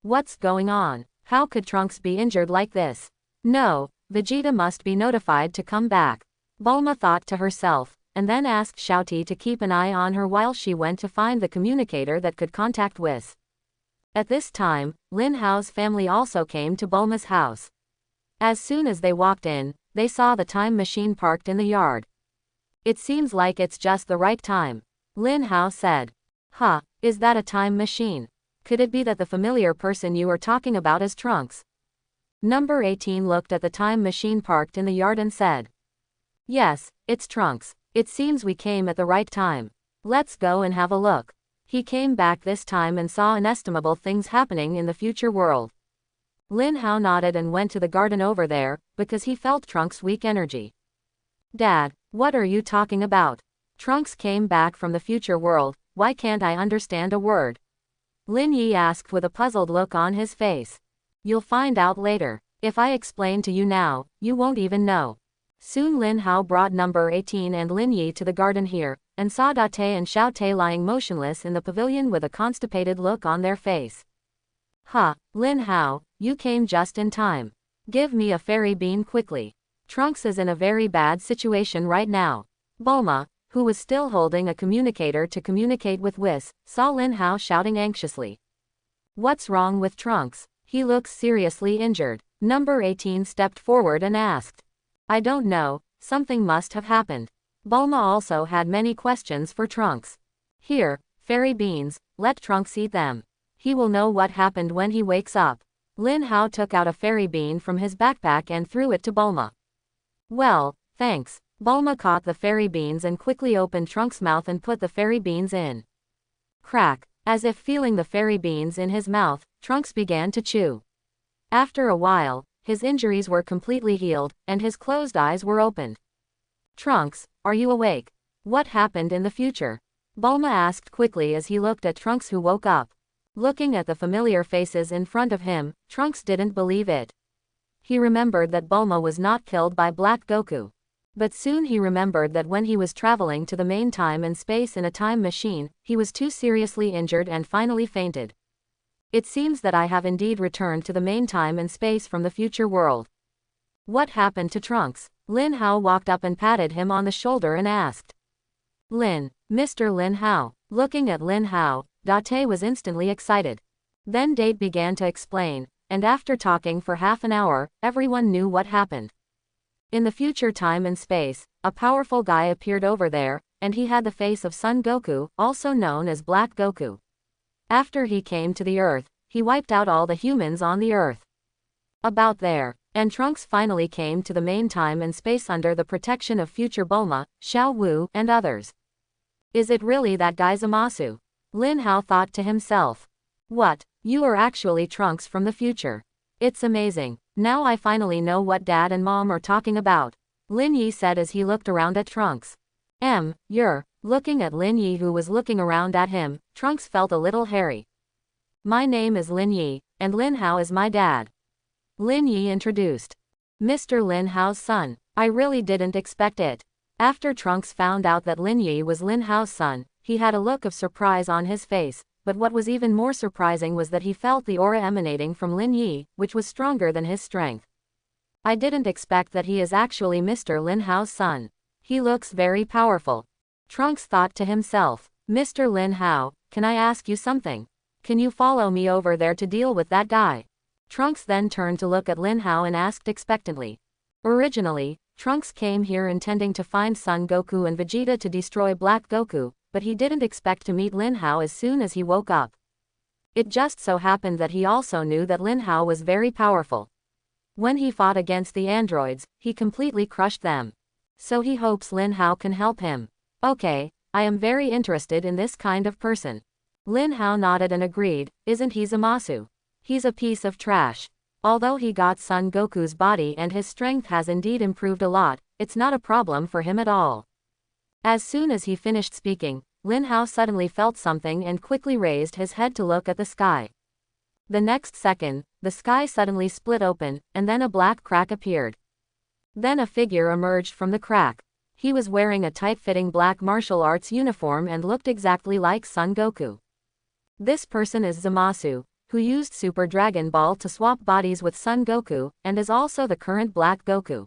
What's going on? How could Trunks be injured like this? No, Vegeta must be notified to come back. Bulma thought to herself, and then asked Xiao Ti to keep an eye on her while she went to find the communicator that could contact Whis. At this time, Lin Hao's family also came to Bulma's house. As soon as they walked in, they saw the time machine parked in the yard. It seems like it's just the right time. Lin Hao said. Huh, is that a time machine? Could it be that the familiar person you are talking about is Trunks? Number 18 looked at the time machine parked in the yard and said. Yes, it's Trunks. It seems we came at the right time. Let's go and have a look. He came back this time and saw inestimable things happening in the future world. Lin Hao nodded and went to the garden over there, because he felt Trunks' weak energy. Dad, what are you talking about? Trunks came back from the future world, why can't I understand a word? Lin Yi asked with a puzzled look on his face. You'll find out later. If I explain to you now, you won't even know. Soon Lin Hao brought number 18 and Lin Yi to the garden here, and saw Date and Xiao Te lying motionless in the pavilion with a constipated look on their face. Huh, Lin Hao, you came just in time. Give me a fairy bean quickly. Trunks is in a very bad situation right now. Bulma, who was still holding a communicator to communicate with Whis, saw Lin Hao shouting anxiously. What's wrong with Trunks? He looks seriously injured. Number 18 stepped forward and asked. I don't know, something must have happened. Bulma also had many questions for Trunks. Here, fairy beans, let Trunks eat them. He will know what happened when he wakes up. Lin Hao took out a fairy bean from his backpack and threw it to Bulma. Well, thanks. Bulma caught the fairy beans and quickly opened Trunks' mouth and put the fairy beans in. Crack, as if feeling the fairy beans in his mouth, Trunks began to chew. After a while, his injuries were completely healed, and his closed eyes were opened. Trunks, are you awake? What happened in the future? Bulma asked quickly as he looked at Trunks, who woke up. Looking at the familiar faces in front of him, Trunks didn't believe it. He remembered that Bulma was not killed by Black Goku. But soon he remembered that when he was traveling to the main time and space in a time machine, he was too seriously injured and finally fainted. It seems that I have indeed returned to the main time and space from the future world. What happened to Trunks? Lin Hao walked up and patted him on the shoulder and asked. Mr. Lin Hao. Looking at Lin Hao, Date was instantly excited. Then Date began to explain, and after talking for half an hour, everyone knew what happened. In the future time and space, a powerful guy appeared over there, and he had the face of Son Goku, also known as Black Goku. After he came to the Earth, he wiped out all the humans on the Earth. About there, and Trunks finally came to the main time and space under the protection of future Bulma, Xiao Wu, and others. Is it really that guy Zamasu? Lin Hao thought to himself. What? You are actually Trunks from the future. It's amazing. Now I finally know what Dad and Mom are talking about, Lin Yi said as he looked around at Trunks. You're. Looking at Lin Yi who was looking around at him, Trunks felt a little hairy. My name is Lin Yi, and Lin Hao is my dad. Lin Yi introduced. Mr. Lin Hao's son. I really didn't expect it. After Trunks found out that Lin Yi was Lin Hao's son, he had a look of surprise on his face, but what was even more surprising was that he felt the aura emanating from Lin Yi, which was stronger than his strength. I didn't expect that he is actually Mr. Lin Hao's son. He looks very powerful. Trunks thought to himself. Mr. Lin Hao, can I ask you something? Can you follow me over there to deal with that guy? Trunks then turned to look at Lin Hao and asked expectantly. Originally, Trunks came here intending to find Son Goku and Vegeta to destroy Black Goku, but he didn't expect to meet Lin Hao as soon as he woke up. It just so happened that he also knew that Lin Hao was very powerful. When he fought against the androids, he completely crushed them. So he hopes Lin Hao can help him. Okay, I am very interested in this kind of person. Lin Hao nodded and agreed. Isn't he Zamasu? He's a piece of trash. Although he got Son Goku's body and his strength has indeed improved a lot, it's not a problem for him at all. As soon as he finished speaking, Lin Hao suddenly felt something and quickly raised his head to look at the sky. The next second, the sky suddenly split open, and then a black crack appeared. Then a figure emerged from the crack. He was wearing a tight-fitting black martial arts uniform and looked exactly like Son Goku. This person is Zamasu, who used Super Dragon Ball to swap bodies with Son Goku, and is also the current Black Goku.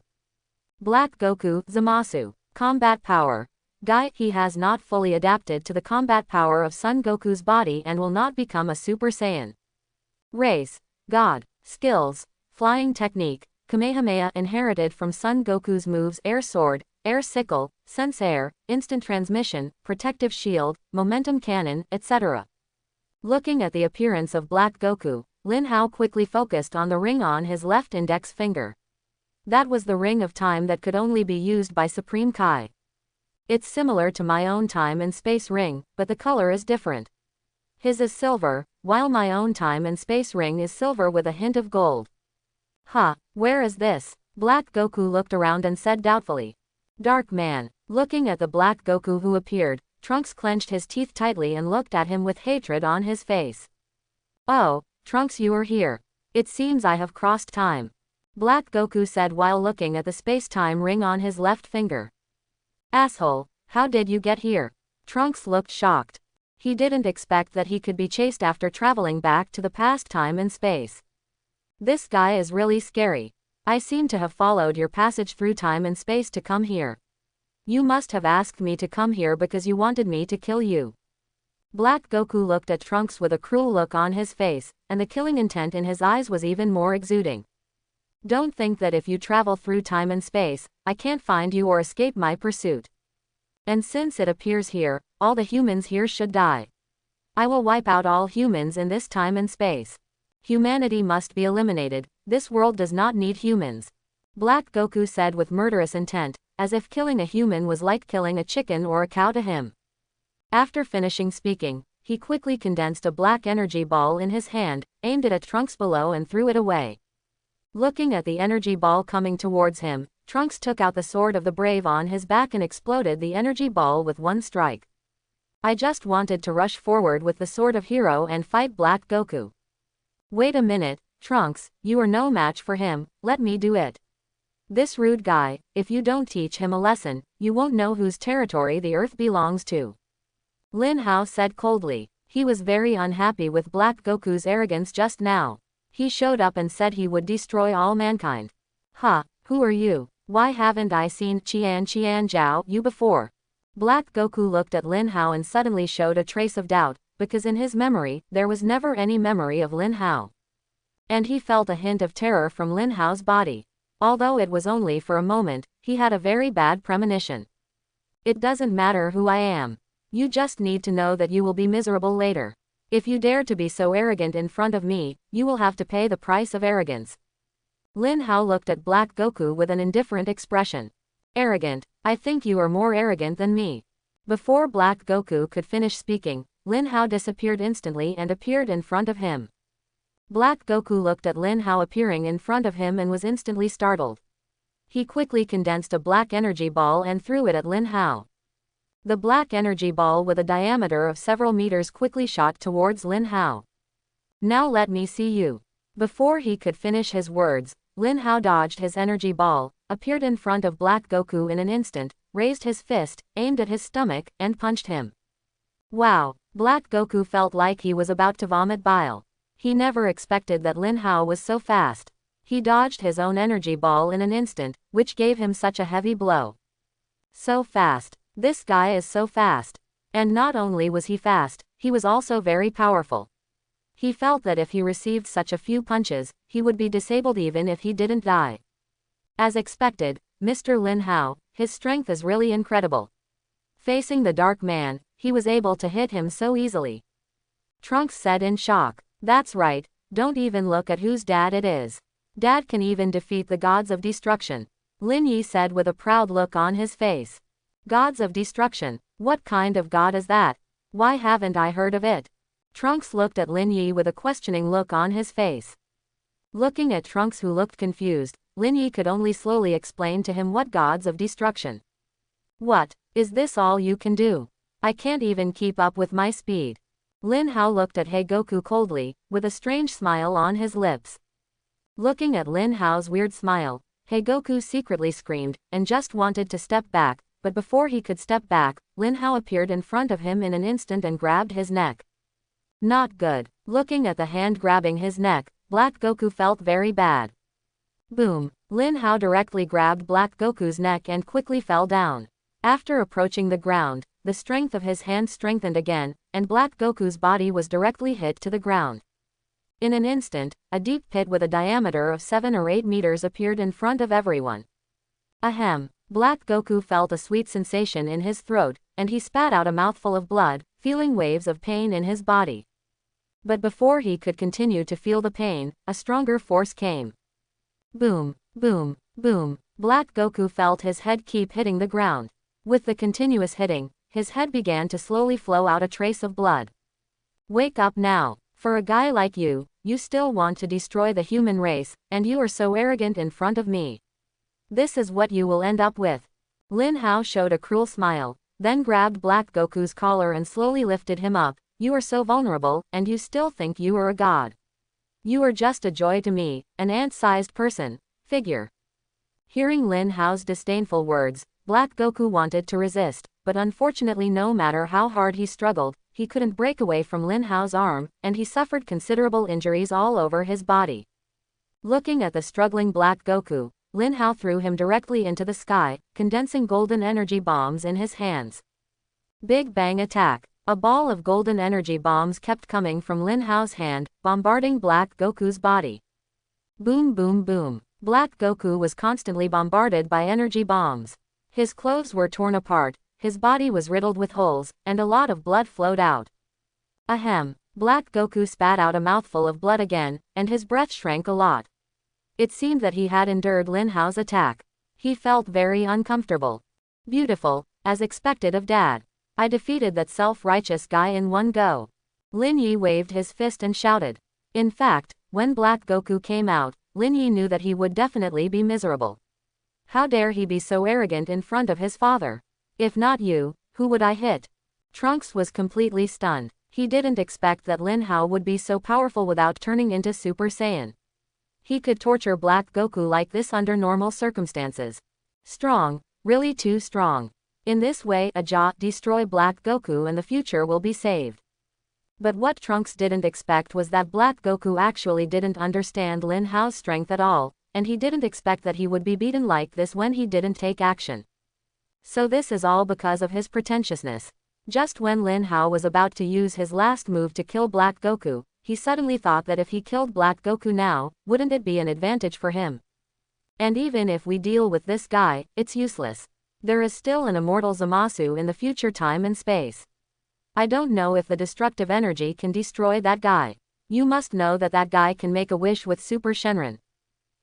Black Goku, Zamasu. Combat power. Guy, he has not fully adapted to the combat power of Son Goku's body and will not become a Super Saiyan. Race. God. Skills. Flying technique. Kamehameha inherited from Son Goku's moves Air Sword, Air Sickle, Sense Air, Instant Transmission, Protective Shield, Momentum Cannon, etc. Looking at the appearance of Black Goku, Lin Hao quickly focused on the ring on his left index finger. That was the ring of time that could only be used by Supreme Kai. It's similar to my own time and space ring, but the color is different. His is silver, while my own time and space ring is silver with a hint of gold. Where is this? Black Goku looked around and said doubtfully. Dark man. Looking at the Black Goku who appeared, Trunks clenched his teeth tightly and looked at him with hatred on his face. Oh, Trunks, you are here. It seems I have crossed time. Black Goku said while looking at the space-time ring on his left finger. Asshole, how did you get here? Trunks looked shocked. He didn't expect that he could be chased after traveling back to the past time and space. This guy is really scary. I seem to have followed your passage through time and space to come here. You must have asked me to come here because you wanted me to kill you. Black Goku looked at Trunks with a cruel look on his face, and the killing intent in his eyes was even more exuding. Don't think that if you travel through time and space, I can't find you or escape my pursuit. And since it appears here, all the humans here should die. I will wipe out all humans in this time and space. Humanity must be eliminated. This world does not need humans. Black Goku said with murderous intent, as if killing a human was like killing a chicken or a cow to him. After finishing speaking, he quickly condensed a black energy ball in his hand, aimed it at Trunks below and threw it away. Looking at the energy ball coming towards him, Trunks took out the sword of the brave on his back and exploded the energy ball with one strike. I just wanted to rush forward with the sword of hero and fight Black Goku. Wait a minute, Trunks, you are no match for him, let me do it. This rude guy, if you don't teach him a lesson, you won't know whose territory the earth belongs to. Lin Hao said coldly. He was very unhappy with Black Goku's arrogance just now. He showed up and said he would destroy all mankind. Huh, who are you? Why haven't I seen Qian Jiao you before? Black Goku looked at Lin Hao and suddenly showed a trace of doubt, because in his memory, there was never any memory of Lin Hao. And he felt a hint of terror from Lin Hao's body. Although it was only for a moment, he had a very bad premonition. It doesn't matter who I am. You just need to know that you will be miserable later. If you dare to be so arrogant in front of me, you will have to pay the price of arrogance. Lin Hao looked at Black Goku with an indifferent expression. Arrogant? I think you are more arrogant than me. Before Black Goku could finish speaking, Lin Hao disappeared instantly and appeared in front of him. Black Goku looked at Lin Hao appearing in front of him and was instantly startled. He quickly condensed a black energy ball and threw it at Lin Hao. The black energy ball with a diameter of several meters quickly shot towards Lin Hao. Now let me see you. Before he could finish his words, Lin Hao dodged his energy ball, appeared in front of Black Goku in an instant, raised his fist, aimed at his stomach, and punched him. Wow! Black Goku felt like he was about to vomit bile. He never expected that Lin Hao was so fast. He dodged his own energy ball in an instant, which gave him such a heavy blow. So fast. This guy is so fast. And not only was he fast, he was also very powerful. He felt that if he received such a few punches, he would be disabled even if he didn't die. As expected, Mr. Lin Hao, his strength is really incredible. Facing the Dark Man, he was able to hit him so easily. Trunks said in shock. That's right, don't even look at whose dad it is. Dad can even defeat the gods of destruction. Lin Yi said with a proud look on his face. Gods of destruction, what kind of god is that? Why haven't I heard of it? Trunks looked at Lin Yi with a questioning look on his face. Looking at Trunks who looked confused, Lin Yi could only slowly explain to him what gods of destruction. What, is this all you can do? I can't even keep up with my speed. Lin Hao looked at Goku coldly, with a strange smile on his lips. Looking at Lin Hao's weird smile, Goku secretly screamed, and just wanted to step back, but before he could step back, Lin Hao appeared in front of him in an instant and grabbed his neck. Not good. Looking at the hand grabbing his neck, Black Goku felt very bad. Boom. Lin Hao directly grabbed Black Goku's neck and quickly fell down. After approaching the ground, the strength of his hand strengthened again, and Black Goku's body was directly hit to the ground. In an instant, a deep pit with a diameter of 7 or 8 meters appeared in front of everyone. Ahem. Black Goku felt a sweet sensation in his throat, and he spat out a mouthful of blood, feeling waves of pain in his body. But before he could continue to feel the pain, a stronger force came. Boom, boom, boom. Black Goku felt his head keep hitting the ground. With the continuous hitting, his head began to slowly flow out a trace of blood. Wake up now. For a guy like you, you still want to destroy the human race, and you are so arrogant in front of me. This is what you will end up with. Lin Hao showed a cruel smile, then grabbed Black Goku's collar and slowly lifted him up. You are so vulnerable, and you still think you are a god. You are just a joy to me, an ant-sized person, figure. Hearing Lin Hao's disdainful words, Black Goku wanted to resist, but unfortunately no matter how hard he struggled, he couldn't break away from Lin Hao's arm, and he suffered considerable injuries all over his body. Looking at the struggling Black Goku, Lin Hao threw him directly into the sky, condensing golden energy bombs in his hands. Big Bang Attack. A ball of golden energy bombs kept coming from Lin Hao's hand, bombarding Black Goku's body. Boom boom boom. Black Goku was constantly bombarded by energy bombs. His clothes were torn apart, his body was riddled with holes, and a lot of blood flowed out. Ahem. Black Goku spat out a mouthful of blood again, and his breath shrank a lot. It seemed that he had endured Lin Hao's attack. He felt very uncomfortable. Beautiful, as expected of Dad. I defeated that self-righteous guy in one go. Lin Yi waved his fist and shouted. In fact, when Black Goku came out, Lin Yi knew that he would definitely be miserable. How dare he be so arrogant in front of his father? If not you, who would I hit? Trunks was completely stunned. He didn't expect that Lin Hao would be so powerful without turning into Super Saiyan. He could torture Black Goku like this under normal circumstances. Strong, really too strong. In this way, destroy Black Goku and the future will be saved. But what Trunks didn't expect was that Black Goku actually didn't understand Lin Hao's strength at all, and he didn't expect that he would be beaten like this when he didn't take action. So this is all because of his pretentiousness. Just when Lin Hao was about to use his last move to kill Black Goku, he suddenly thought that if he killed Black Goku now, wouldn't it be an advantage for him? And even if we deal with this guy, it's useless. There is still an immortal Zamasu in the future time and space. I don't know if the destructive energy can destroy that guy. You must know that that guy can make a wish with Super Shenron.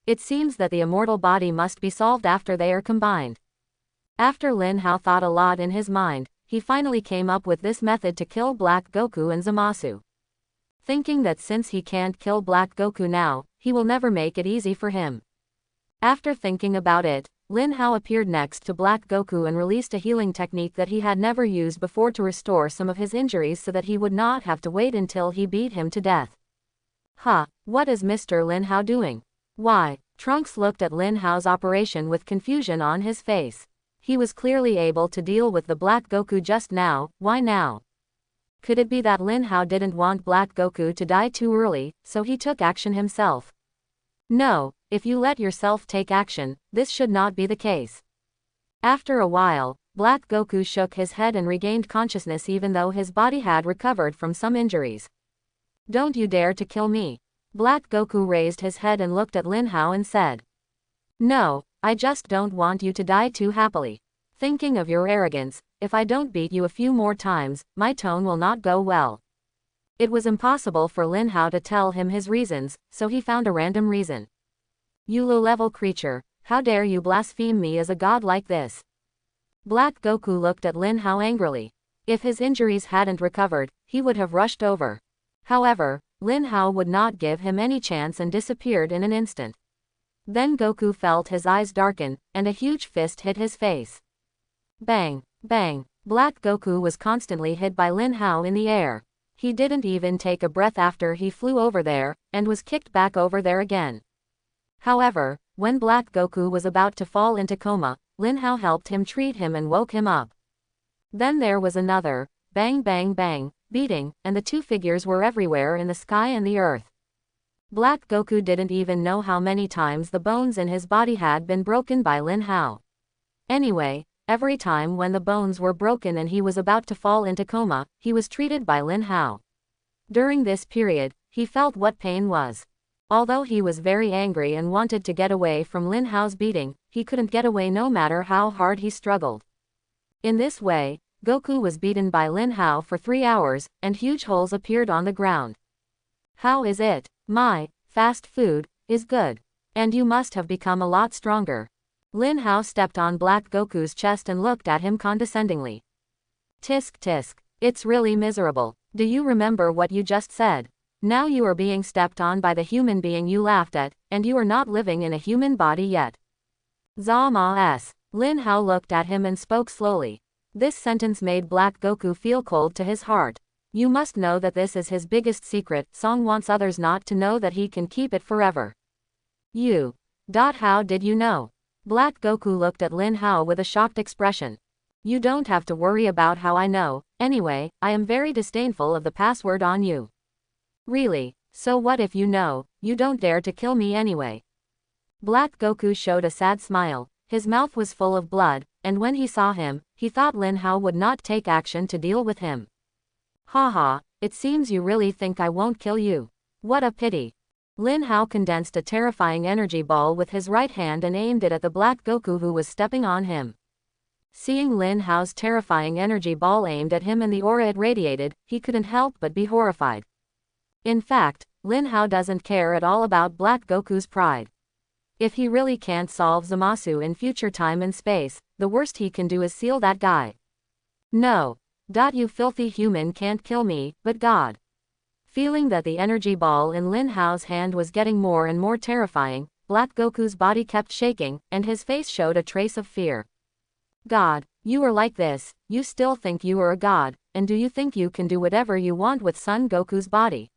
It seems that the immortal body must be solved after they are combined. After Lin Hao thought a lot in his mind, he finally came up with this method to kill Black Goku and Zamasu. Thinking that since he can't kill Black Goku now, he will never make it easy for him. After thinking about it, Lin Hao appeared next to Black Goku and released a healing technique that he had never used before to restore some of his injuries so that he would not have to wait until he beat him to death. What is Mr. Lin Hao doing? Why? Trunks looked at Lin Hao's operation with confusion on his face. He was clearly able to deal with the Black Goku just now, why now? Could it be that Lin Hao didn't want Black Goku to die too early, so he took action himself? No, if you let yourself take action, this should not be the case. After a while, Black Goku shook his head and regained consciousness even though his body had recovered from some injuries. Don't you dare to kill me. Black Goku raised his head and looked at Lin Hao and said. No, I just don't want you to die too happily. Thinking of your arrogance, if I don't beat you a few more times, my tone will not go well. It was impossible for Lin Hao to tell him his reasons, so he found a random reason. You low-level creature, how dare you blaspheme me as a god like this? Black Goku looked at Lin Hao angrily. If his injuries hadn't recovered, he would have rushed over. However, Lin Hao would not give him any chance and disappeared in an instant. Then Goku felt his eyes darken, and a huge fist hit his face. Bang, bang, Black Goku was constantly hit by Lin Hao in the air. He didn't even take a breath after he flew over there, and was kicked back over there again. However, when Black Goku was about to fall into coma, Lin Hao helped him treat him and woke him up. Then there was another, bang bang bang, beating, and the two figures were everywhere in the sky and the earth. Black Goku didn't even know how many times the bones in his body had been broken by Lin Hao. Anyway, every time when the bones were broken and he was about to fall into coma, he was treated by Lin Hao. During this period, he felt what pain was. Although he was very angry and wanted to get away from Lin Hao's beating, he couldn't get away no matter how hard he struggled. In this way, Goku was beaten by Lin Hao for 3 hours, and huge holes appeared on the ground. How is it? My fast food is good. And you must have become a lot stronger. Lin Hao stepped on Black Goku's chest and looked at him condescendingly. Tisk tisk, it's really miserable. Do you remember what you just said? Now you are being stepped on by the human being you laughed at, and you are not living in a human body yet. Zama-s. Lin Hao looked at him and spoke slowly. This sentence made Black Goku feel cold to his heart. You must know that this is his biggest secret. Song wants others not to know that he can keep it forever. You. How did you know? Black Goku looked at Lin Hao with a shocked expression. You don't have to worry about how I know. Anyway, I am very disdainful of the password on you. Really? So what if you know? You don't dare to kill me anyway. Black Goku showed a sad smile. His mouth was full of blood, and when he saw him, he thought Lin Hao would not take action to deal with him. Haha, it seems you really think I won't kill you. What a pity. Lin Hao condensed a terrifying energy ball with his right hand and aimed it at the Black Goku who was stepping on him. Seeing Lin Hao's terrifying energy ball aimed at him and the aura it radiated, he couldn't help but be horrified. In fact, Lin Hao doesn't care at all about Black Goku's pride. If he really can't solve Zamasu in future time and space, the worst he can do is seal that guy. No. You filthy human can't kill me, but God. Feeling that the energy ball in Lin Hao's hand was getting more and more terrifying, Black Goku's body kept shaking, and his face showed a trace of fear. God, you are like this, you still think you are a god, and do you think you can do whatever you want with Son Goku's body?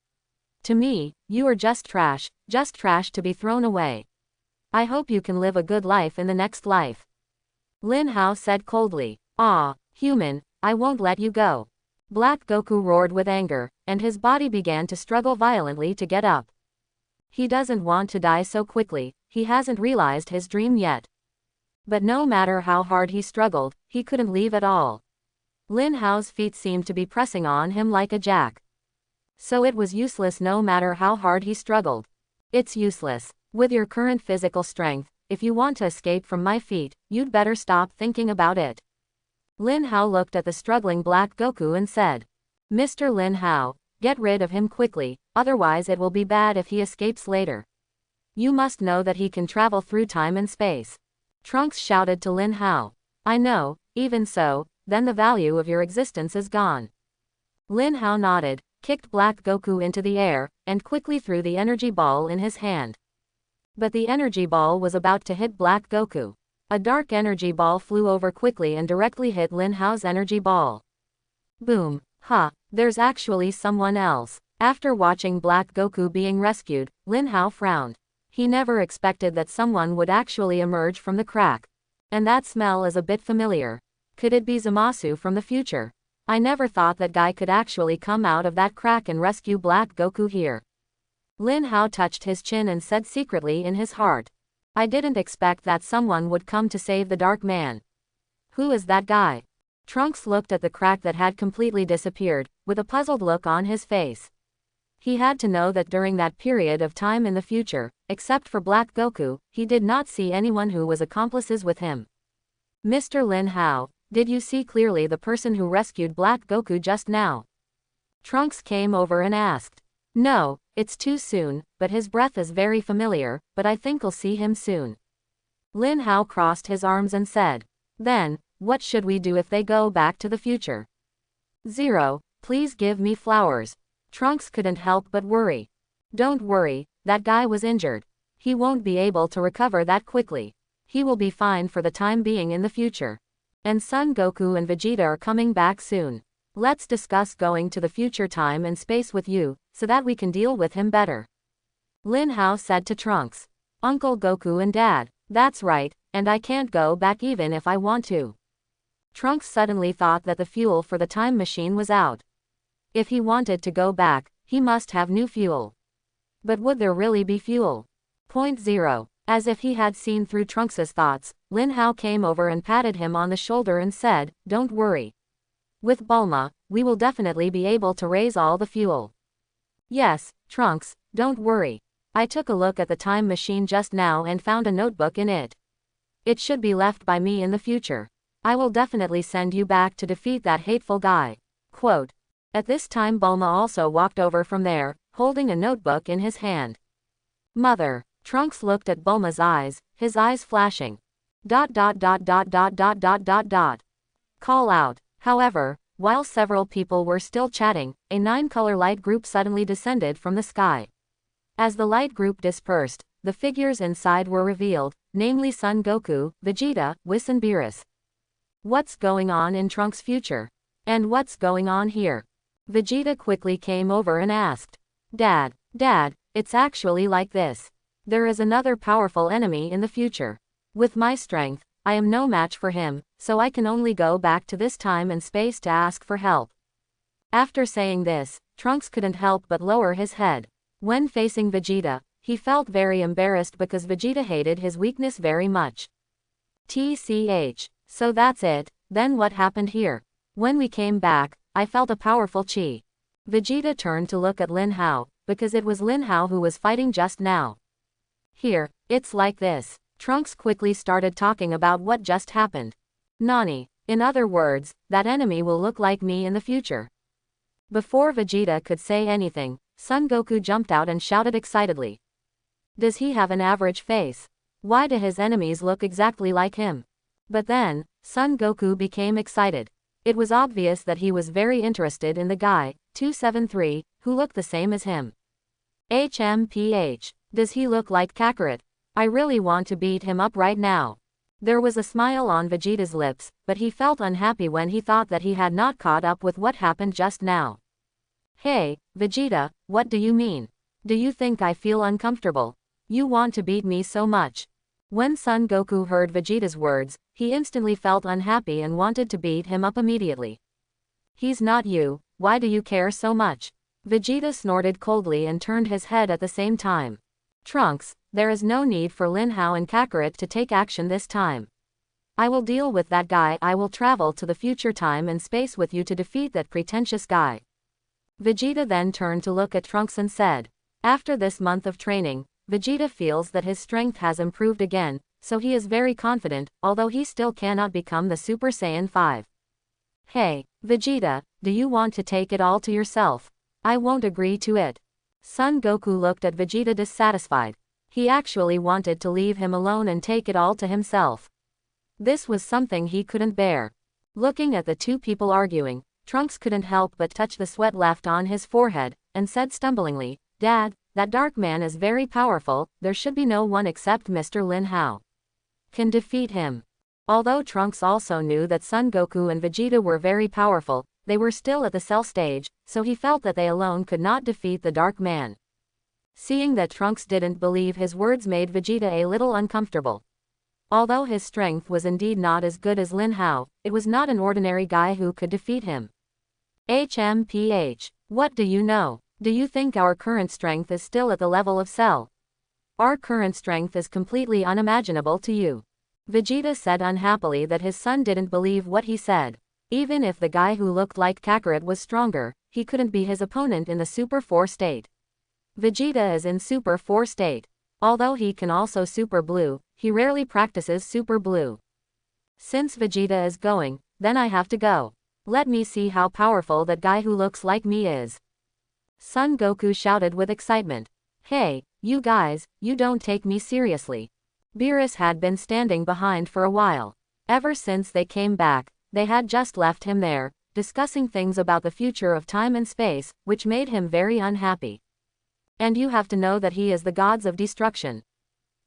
To me, you are just trash to be thrown away. I hope you can live a good life in the next life. Lin Hao said coldly. Ah, human, I won't let you go. Black Goku roared with anger, and his body began to struggle violently to get up. He doesn't want to die so quickly, he hasn't realized his dream yet. But no matter how hard he struggled, he couldn't leave at all. Lin Hao's feet seemed to be pressing on him like a jack. So it was useless no matter how hard he struggled. It's useless. With your current physical strength, if you want to escape from my feet, you'd better stop thinking about it. Lin Hao looked at the struggling Black Goku and said, Mr. Lin Hao, get rid of him quickly, otherwise it will be bad if he escapes later. You must know that he can travel through time and space. Trunks shouted to Lin Hao. I know, even so, then the value of your existence is gone. Lin Hao nodded, kicked Black Goku into the air, and quickly threw the energy ball in his hand. But the energy ball was about to hit Black Goku. A dark energy ball flew over quickly and directly hit Lin Hao's energy ball. Boom. Ha, there's actually someone else. After watching Black Goku being rescued, Lin Hao frowned. He never expected that someone would actually emerge from the crack. And that smell is a bit familiar. Could it be Zamasu from the future? I never thought that guy could actually come out of that crack and rescue Black Goku here. Lin Hao touched his chin and said secretly in his heart. I didn't expect that someone would come to save the Dark Man. Who is that guy? Trunks looked at the crack that had completely disappeared, with a puzzled look on his face. He had to know that during that period of time in the future, except for Black Goku, he did not see anyone who was accomplices with him. Mr. Lin Hao, did you see clearly the person who rescued Black Goku just now? Trunks came over and asked. No, it's too soon, but his breath is very familiar, but I think I'll see him soon. Lin Hao crossed his arms and said. Then, what should we do if they go back to the future? 0, please give me flowers. Trunks couldn't help but worry. Don't worry, that guy was injured. He won't be able to recover that quickly. He will be fine for the time being in the future. And Son Goku and Vegeta are coming back soon. Let's discuss going to the future time and space with you, so that we can deal with him better. Lin Hao said to Trunks. Uncle Goku and Dad, that's right, and I can't go back even if I want to. Trunks suddenly thought that the fuel for the time machine was out. If he wanted to go back, he must have new fuel. But would there really be fuel? 0. As if he had seen through Trunks's thoughts, Lin Hao came over and patted him on the shoulder and said, Don't worry. With Bulma, we will definitely be able to raise all the fuel. Yes, Trunks, don't worry. I took a look at the time machine just now and found a notebook in it. It should be left by me in the future. I will definitely send you back to defeat that hateful guy. Quote. At this time Bulma also walked over from there, holding a notebook in his hand. Mother. Trunks looked at Bulma's eyes, his eyes flashing. ... Call out. However, while several people were still chatting, a 9-color light group suddenly descended from the sky. As the light group dispersed, the figures inside were revealed, namely Son Goku, Vegeta, Whis and Beerus. What's going on in Trunks' future? And what's going on here? Vegeta quickly came over and asked. Dad, it's actually like this. There is another powerful enemy in the future. With my strength, I am no match for him, so I can only go back to this time and space to ask for help. After saying this, Trunks couldn't help but lower his head. When facing Vegeta, he felt very embarrassed because Vegeta hated his weakness very much. TCH. So that's it, then what happened here? When we came back, I felt a powerful chi. Vegeta turned to look at Lin Hao, because it was Lin Hao who was fighting just now. Here, it's like this. Trunks quickly started talking about what just happened. Nani. In other words, that enemy will look like me in the future. Before Vegeta could say anything, Son Goku jumped out and shouted excitedly. Does he have an average face? Why do his enemies look exactly like him? But then, Son Goku became excited. It was obvious that he was very interested in the guy, 273, who looked the same as him. HMPH. Does he look like Kakarot? I really want to beat him up right now. There was a smile on Vegeta's lips, but he felt unhappy when he thought that he had not caught up with what happened just now. Hey, Vegeta, what do you mean? Do you think I feel uncomfortable? You want to beat me so much? When Son Goku heard Vegeta's words, he instantly felt unhappy and wanted to beat him up immediately. He's not you, why do you care so much? Vegeta snorted coldly and turned his head at the same time. Trunks, there is no need for Lin Hao and Kakarot to take action this time. I will deal with that guy. I will travel to the future time and space with you to defeat that pretentious guy. Vegeta then turned to look at Trunks and said, after this month of training, Vegeta feels that his strength has improved again, so he is very confident, although he still cannot become the Super Saiyan 5. Hey, Vegeta, do you want to take it all to yourself? I won't agree to it. Son Goku looked at Vegeta dissatisfied. He actually wanted to leave him alone and take it all to himself. This was something he couldn't bear. Looking at the two people arguing, Trunks couldn't help but touch the sweat left on his forehead, and said stumblingly, Dad, that dark man is very powerful, there should be no one except Mr. Lin Hao can defeat him. Although Trunks also knew that Son Goku and Vegeta were very powerful, they were still at the Cell stage, so he felt that they alone could not defeat the dark man. Seeing that Trunks didn't believe his words made Vegeta a little uncomfortable. Although his strength was indeed not as good as Lin Hao, it was not an ordinary guy who could defeat him. HMPH. What do you know? Do you think our current strength is still at the level of Cell? Our current strength is completely unimaginable to you. Vegeta said unhappily that his son didn't believe what he said. Even if the guy who looked like Kakarot was stronger, he couldn't be his opponent in the Super 4 state. Vegeta is in Super 4 state. Although he can also Super Blue, he rarely practices Super Blue. Since Vegeta is going, then I have to go. Let me see how powerful that guy who looks like me is. Son Goku shouted with excitement. Hey, you guys, you don't take me seriously. Beerus had been standing behind for a while. Ever since they came back, they had just left him there, discussing things about the future of time and space, which made him very unhappy. And you have to know that he is the gods of destruction.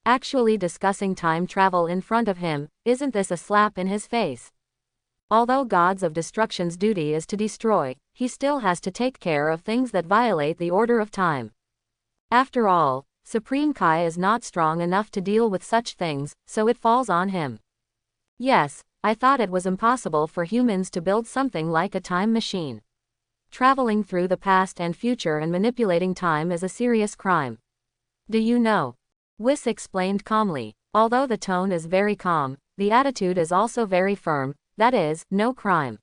Actually discussing time travel in front of him, isn't this a slap in his face? Although gods of destruction's duty is to destroy, he still has to take care of things that violate the order of time. After all, Supreme Kai is not strong enough to deal with such things, so it falls on him. Yes, I thought it was impossible for humans to build something like a time machine. Traveling through the past and future and manipulating time is a serious crime. Do you know? Whis explained calmly. Although the tone is very calm, the attitude is also very firm, that is, no crime.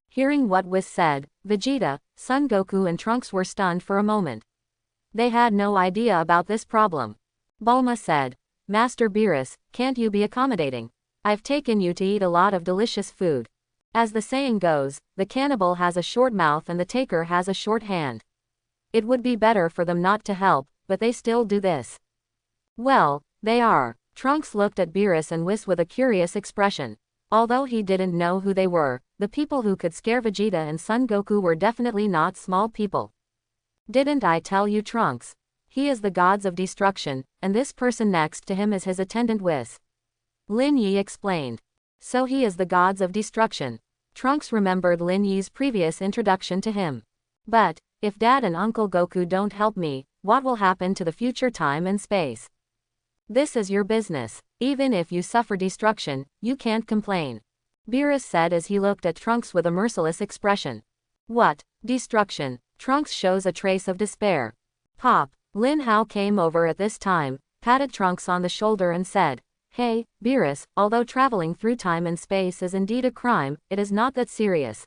Hearing what Whis said, Vegeta, Son Goku and Trunks were stunned for a moment. They had no idea about this problem. Bulma said, Master Beerus, can't you be accommodating? I've taken you to eat a lot of delicious food. As the saying goes, the cannibal has a short mouth and the taker has a short hand. It would be better for them not to help, but they still do this. Well, they are. Trunks looked at Beerus and Whis with a curious expression. Although he didn't know who they were, the people who could scare Vegeta and Son Goku were definitely not small people. Didn't I tell you, Trunks? He is the gods of destruction, and this person next to him is his attendant Whis. Lin Yi explained. So he is the gods of destruction. Trunks remembered Lin Yi's previous introduction to him. But, if Dad and Uncle Goku don't help me, what will happen to the future time and space? This is your business. Even if you suffer destruction, you can't complain. Beerus said as he looked at Trunks with a merciless expression. What? Destruction? Trunks shows a trace of despair. Pop. Lin Hao came over at this time, patted Trunks on the shoulder and said, Hey, Beerus, although traveling through time and space is indeed a crime, it is not that serious.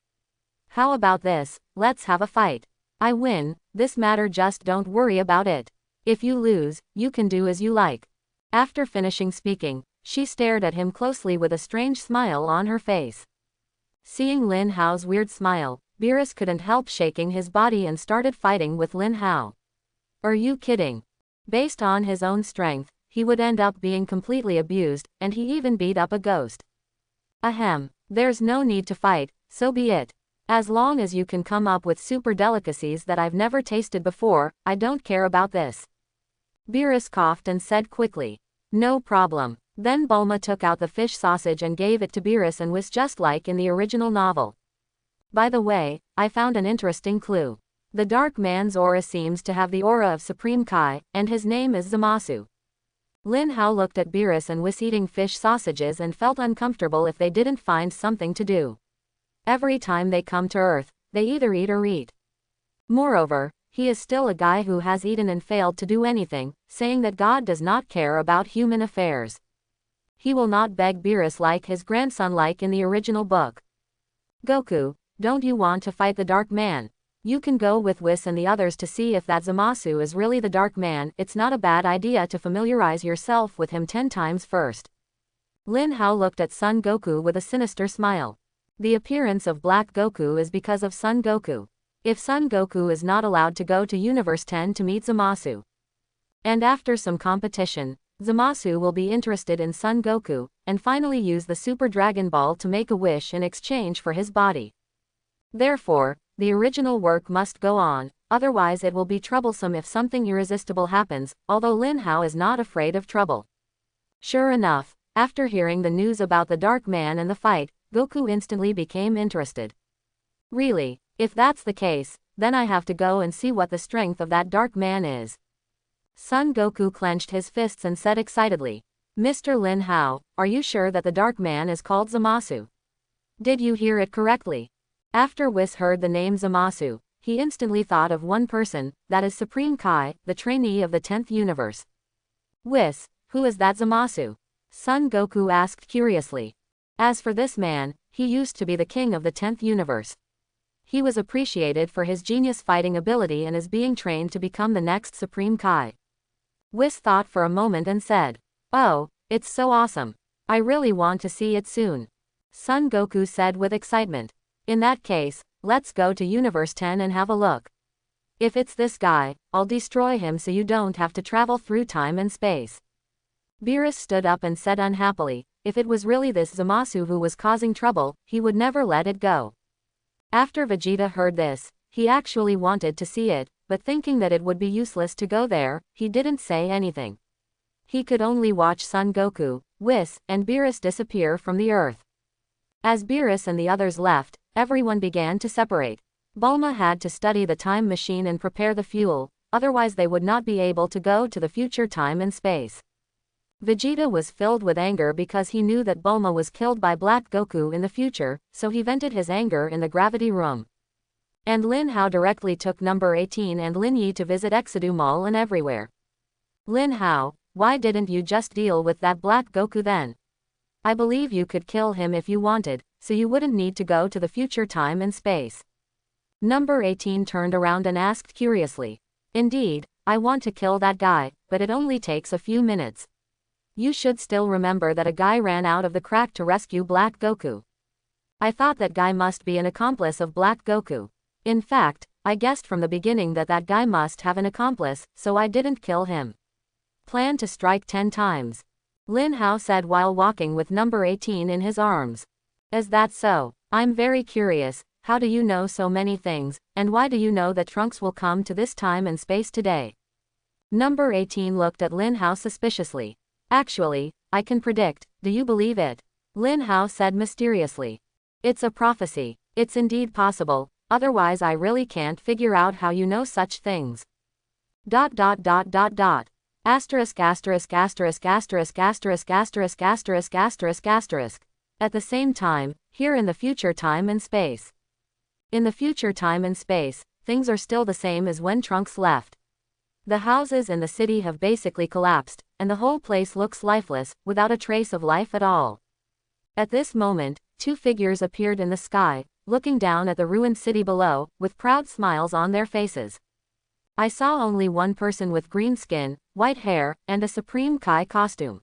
How about this, let's have a fight. I win, this matter just don't worry about it. If you lose, you can do as you like. After finishing speaking, she stared at him closely with a strange smile on her face. Seeing Lin Hao's weird smile, Beerus couldn't help shaking his body and started fighting with Lin Hao. Are you kidding? Based on his own strength, he would end up being completely abused, and he even beat up a ghost. Ahem, there's no need to fight, so be it. As long as you can come up with super delicacies that I've never tasted before, I don't care about this. Beerus coughed and said quickly. No problem. Then Bulma took out the fish sausage and gave it to Beerus and was just like in the original novel. By the way, I found an interesting clue. The dark man's aura seems to have the aura of Supreme Kai, and his name is Zamasu. Lin Hao looked at Beerus and was eating fish sausages and felt uncomfortable if they didn't find something to do. Every time they come to Earth, they either eat or eat. Moreover, he is still a guy who has eaten and failed to do anything, saying that God does not care about human affairs. He will not beg Beerus like his grandson like in the original book. Goku, don't you want to fight the Dark Man? You can go with Whis and the others to see if that Zamasu is really the Dark Man. It's not a bad idea to familiarize yourself with him 10 times first. Lin Hao looked at Son Goku with a sinister smile. The appearance of Black Goku is because of Son Goku. If Son Goku is not allowed to go to Universe 10 to meet Zamasu, and after some competition, Zamasu will be interested in Son Goku, and finally use the Super Dragon Ball to make a wish in exchange for his body. Therefore, the original work must go on, otherwise it will be troublesome if something irresistible happens, although Lin Hao is not afraid of trouble. Sure enough, after hearing the news about the Dark Man and the fight, Goku instantly became interested. Really, if that's the case, then I have to go and see what the strength of that Dark Man is. Son Goku clenched his fists and said excitedly, Mr. Lin Hao, are you sure that the Dark Man is called Zamasu? Did you hear it correctly? After Whis heard the name Zamasu, he instantly thought of one person, that is Supreme Kai, the trainee of the 10th universe. Whis, who is that Zamasu? Son Goku asked curiously. As for this man, he used to be the king of the 10th universe. He was appreciated for his genius fighting ability and is being trained to become the next Supreme Kai. Whis thought for a moment and said, oh, it's so awesome. I really want to see it soon. Son Goku said with excitement. In that case, let's go to Universe 10 and have a look. If it's this guy, I'll destroy him so you don't have to travel through time and space. Beerus stood up and said unhappily, if it was really this Zamasu who was causing trouble, he would never let it go. After Vegeta heard this, he actually wanted to see it, but thinking that it would be useless to go there, he didn't say anything. He could only watch Son Goku, Whis, and Beerus disappear from the earth. As Beerus and the others left, everyone began to separate. Bulma had to study the time machine and prepare the fuel, otherwise they would not be able to go to the future time and space. Vegeta was filled with anger because he knew that Bulma was killed by Black Goku in the future, so he vented his anger in the gravity room. And Lin Hao directly took number 18 and Lin Yi to visit Exedu Mall and everywhere. Lin Hao, why didn't you just deal with that Black Goku then? I believe you could kill him if you wanted, so you wouldn't need to go to the future time and space. Number 18 turned around and asked curiously. Indeed, I want to kill that guy, but it only takes a few minutes. You should still remember that a guy ran out of the crack to rescue Black Goku. I thought that guy must be an accomplice of Black Goku. In fact, I guessed from the beginning that that guy must have an accomplice, so I didn't kill him. Plan to strike 10 times. Lin Hao said while walking with number 18 in his arms. Is that so? I'm very curious, how do you know so many things, and why do you know that Trunks will come to this time and space today? Number 18 looked at Lin Hao suspiciously. Actually, I can predict, do you believe it? Lin Hao said mysteriously. It's a prophecy, it's indeed possible, otherwise I really can't figure out how you know such things. ... Asterisk asterisk asterisk asterisk asterisk asterisk asterisk asterisk asterisk. At the same time, here in the future time and space. In the future time and space, things are still the same as when Trunks left. The houses in the city have basically collapsed, and the whole place looks lifeless, without a trace of life at all. At this moment, 2 figures appeared in the sky, looking down at the ruined city below, with proud smiles on their faces. I saw only one person with green skin, white hair, and a Supreme Kai costume.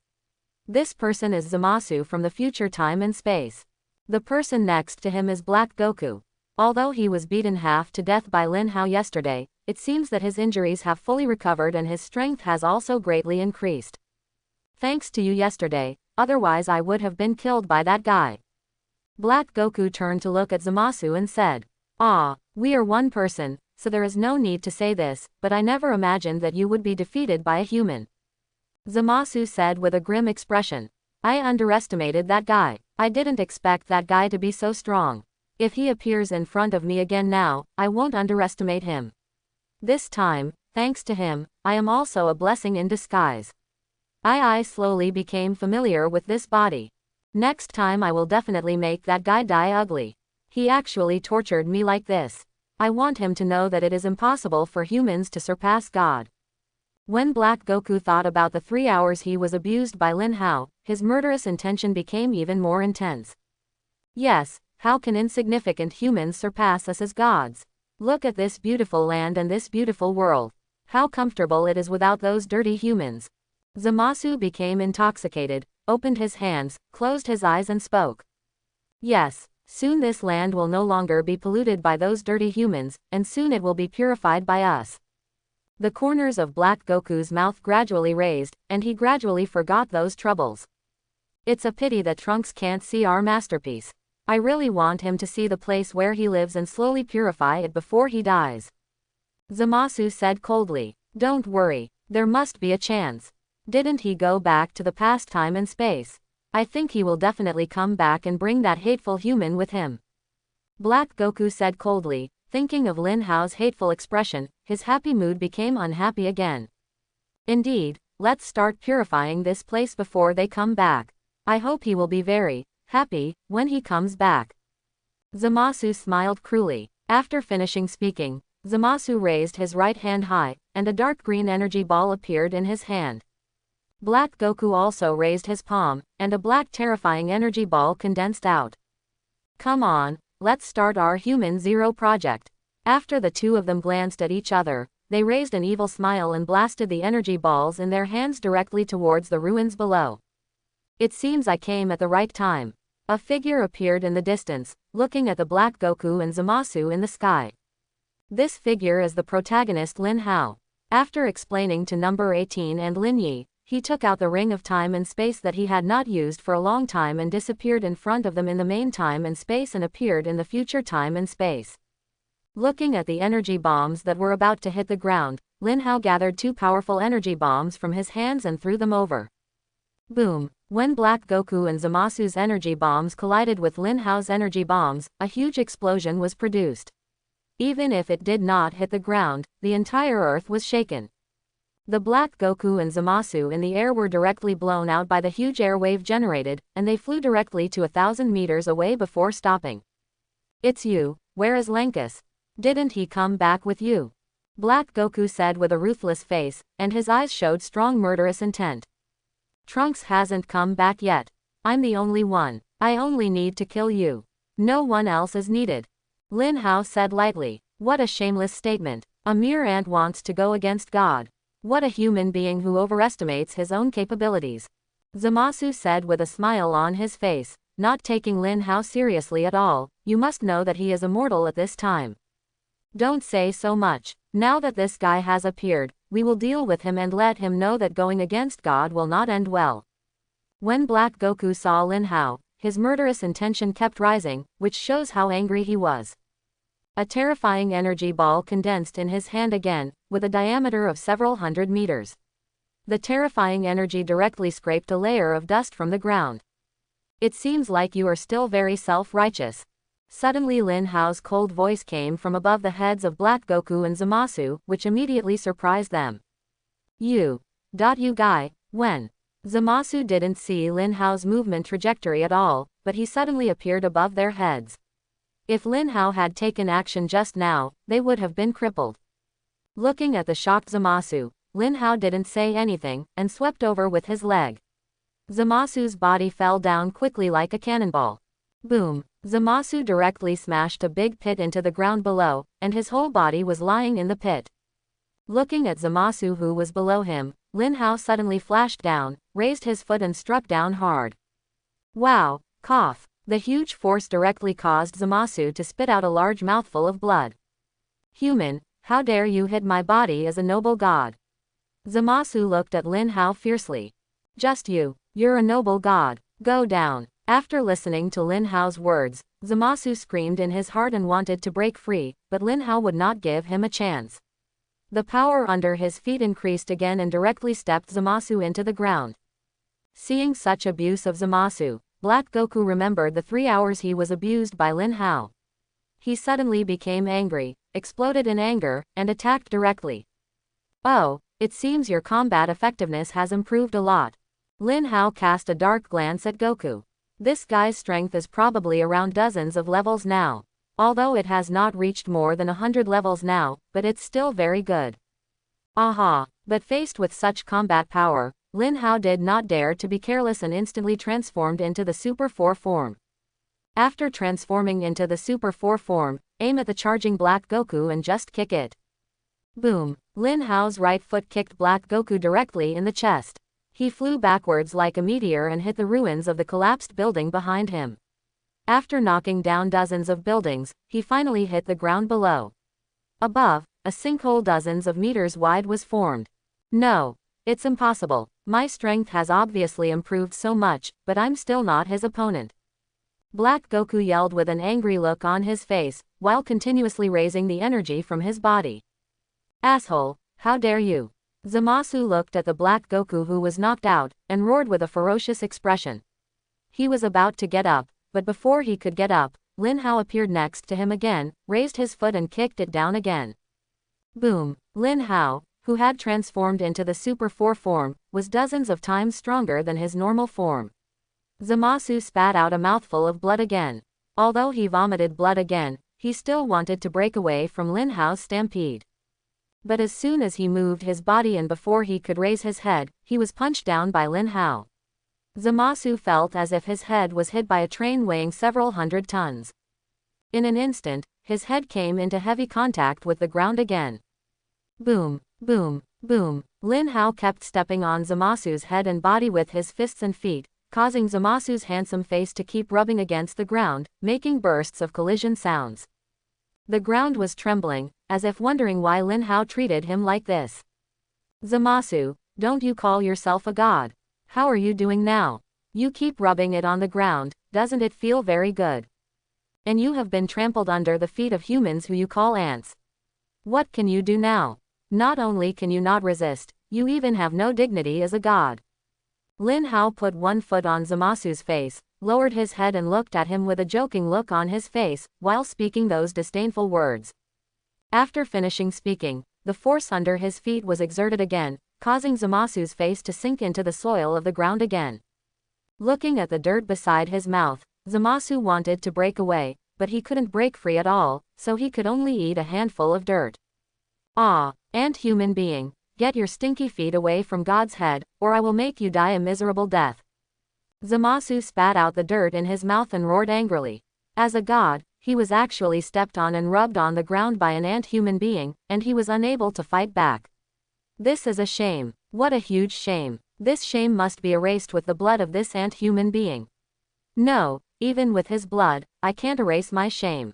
This person is Zamasu from the future time and space. The person next to him is Black Goku. Although he was beaten half to death by Lin Hao yesterday, it seems that his injuries have fully recovered and his strength has also greatly increased. Thanks to you yesterday, otherwise I would have been killed by that guy. Black Goku turned to look at Zamasu and said, ah, we are one person, so there is no need to say this, but I never imagined that you would be defeated by a human. Zamasu said with a grim expression. I underestimated that guy. I didn't expect that guy to be so strong. If he appears in front of me again now, I won't underestimate him. This time, thanks to him, I am also a blessing in disguise. I slowly became familiar with this body. Next time I will definitely make that guy die ugly. He actually tortured me like this. I want him to know that it is impossible for humans to surpass God. When Black Goku thought about the 3 hours he was abused by Lin Hao, his murderous intention became even more intense. Yes, how can insignificant humans surpass us as gods? Look at this beautiful land and this beautiful world. How comfortable it is without those dirty humans. Zamasu became intoxicated, opened his hands, closed his eyes and spoke. Yes, soon this land will no longer be polluted by those dirty humans, and soon it will be purified by us. The corners of Black Goku's mouth gradually raised, and he gradually forgot those troubles. It's a pity that Trunks can't see our masterpiece. I really want him to see the place where he lives and slowly purify it before he dies. Zamasu said coldly. Don't worry, there must be a chance. Didn't he go back to the past time and space? I think he will definitely come back and bring that hateful human with him. Black Goku said coldly, thinking of Lin Hao's hateful expression, his happy mood became unhappy again. Indeed, let's start purifying this place before they come back. I hope he will be very happy when he comes back. Zamasu smiled cruelly. After finishing speaking, Zamasu raised his right hand high, and a dark green energy ball appeared in his hand. Black Goku also raised his palm, and a black terrifying energy ball condensed out. Come on, let's start our Human Zero project. After the two of them glanced at each other, they raised an evil smile and blasted the energy balls in their hands directly towards the ruins below. It seems I came at the right time. A figure appeared in the distance, looking at the Black Goku and Zamasu in the sky. This figure is the protagonist Lin Hao. After explaining to number 18 and Lin Yi, he took out the ring of time and space that he had not used for a long time and disappeared in front of them in the main time and space and appeared in the future time and space. Looking at the energy bombs that were about to hit the ground, Lin Hao gathered 2 powerful energy bombs from his hands and threw them over. Boom! When Black Goku and Zamasu's energy bombs collided with Lin Hao's energy bombs, a huge explosion was produced. Even if it did not hit the ground, the entire earth was shaken. The Black Goku and Zamasu in the air were directly blown out by the huge air wave generated, and they flew directly to 1,000 meters away before stopping. It's you, where is Lankus? Didn't he come back with you? Black Goku said with a ruthless face, and his eyes showed strong murderous intent. Trunks hasn't come back yet. I'm the only one. I only need to kill you. No one else is needed. Lin Hao said lightly. What a shameless statement. A mere ant wants to go against God. What a human being who overestimates his own capabilities. Zamasu said with a smile on his face, not taking Lin Hao seriously at all. You must know that he is immortal at this time. Don't say so much. Now that this guy has appeared, we will deal with him and let him know that going against God will not end well. When Black Goku saw Lin Hao, his murderous intention kept rising, which shows how angry he was. A terrifying energy ball condensed in his hand again, with a diameter of several hundred meters. The terrifying energy directly scraped a layer of dust from the ground. It seems like you are still very self-righteous. Suddenly Lin Hao's cold voice came from above the heads of Black Goku and Zamasu, which immediately surprised them. You guy, when? Zamasu didn't see Lin Hao's movement trajectory at all, but he suddenly appeared above their heads. If Lin Hao had taken action just now, they would have been crippled. Looking at the shocked Zamasu, Lin Hao didn't say anything, and swept over with his leg. Zamasu's body fell down quickly like a cannonball. Boom! Zamasu directly smashed a big pit into the ground below, and his whole body was lying in the pit. Looking at Zamasu who was below him, Lin Hao suddenly flashed down, raised his foot and struck down hard. Wow! Cough! The huge force directly caused Zamasu to spit out a large mouthful of blood. Human, how dare you hit my body as a noble god? Zamasu looked at Lin Hao fiercely. Just you're a noble god, go down. After listening to Lin Hao's words, Zamasu screamed in his heart and wanted to break free, but Lin Hao would not give him a chance. The power under his feet increased again and directly stepped Zamasu into the ground. Seeing such abuse of Zamasu, Black Goku remembered the 3 hours he was abused by Lin Hao. He suddenly became angry, exploded in anger, and attacked directly. Oh, it seems your combat effectiveness has improved a lot. Lin Hao cast a dark glance at Goku. This guy's strength is probably around dozens of levels now. Although it has not reached more than 100 levels now, but it's still very good. Aha! But faced with such combat power, Lin Hao did not dare to be careless and instantly transformed into the Super 4 form. After transforming into the Super 4 form, aim at the charging Black Goku and just kick it. Boom! Lin Hao's right foot kicked Black Goku directly in the chest. He flew backwards like a meteor and hit the ruins of the collapsed building behind him. After knocking down dozens of buildings, he finally hit the ground below. Above, a sinkhole dozens of meters wide was formed. No, it's impossible. My strength has obviously improved so much, but I'm still not his opponent. Black Goku yelled with an angry look on his face, while continuously raising the energy from his body. Asshole, how dare you! Zamasu looked at the Black Goku who was knocked out, and roared with a ferocious expression. He was about to get up, but before he could get up, Lin Hao appeared next to him again, raised his foot and kicked it down again. Boom! Lin Hao, who had transformed into the Super 4 form, was dozens of times stronger than his normal form. Zamasu spat out a mouthful of blood again. Although he vomited blood again, he still wanted to break away from Lin Hao's stampede. But as soon as he moved his body and before he could raise his head, he was punched down by Lin Hao. Zamasu felt as if his head was hit by a train weighing several hundred tons. In an instant, his head came into heavy contact with the ground again. Boom, boom, boom. Lin Hao kept stepping on Zamasu's head and body with his fists and feet, causing Zamasu's handsome face to keep rubbing against the ground, making bursts of collision sounds. The ground was trembling, as if wondering why Lin Hao treated him like this. Zamasu, don't you call yourself a god? How are you doing now? You keep rubbing it on the ground, doesn't it feel very good? And you have been trampled under the feet of humans who you call ants. What can you do now? Not only can you not resist, you even have no dignity as a god. Lin Hao put one foot on Zamasu's face, lowered his head and looked at him with a joking look on his face, while speaking those disdainful words. After finishing speaking, the force under his feet was exerted again, causing Zamasu's face to sink into the soil of the ground again. Looking at the dirt beside his mouth, Zamasu wanted to break away, but he couldn't break free at all, so he could only eat a handful of dirt. Ah, ant-human being, get your stinky feet away from God's head, or I will make you die a miserable death. Zamasu spat out the dirt in his mouth and roared angrily. As a god, he was actually stepped on and rubbed on the ground by an ant-human being, and he was unable to fight back. This is a shame. What a huge shame. This shame must be erased with the blood of this ant-human being. No, even with his blood, I can't erase my shame.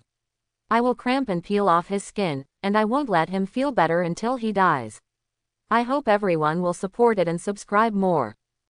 I will cramp and peel off his skin, and I won't let him feel better until he dies. I hope everyone will support it and subscribe more.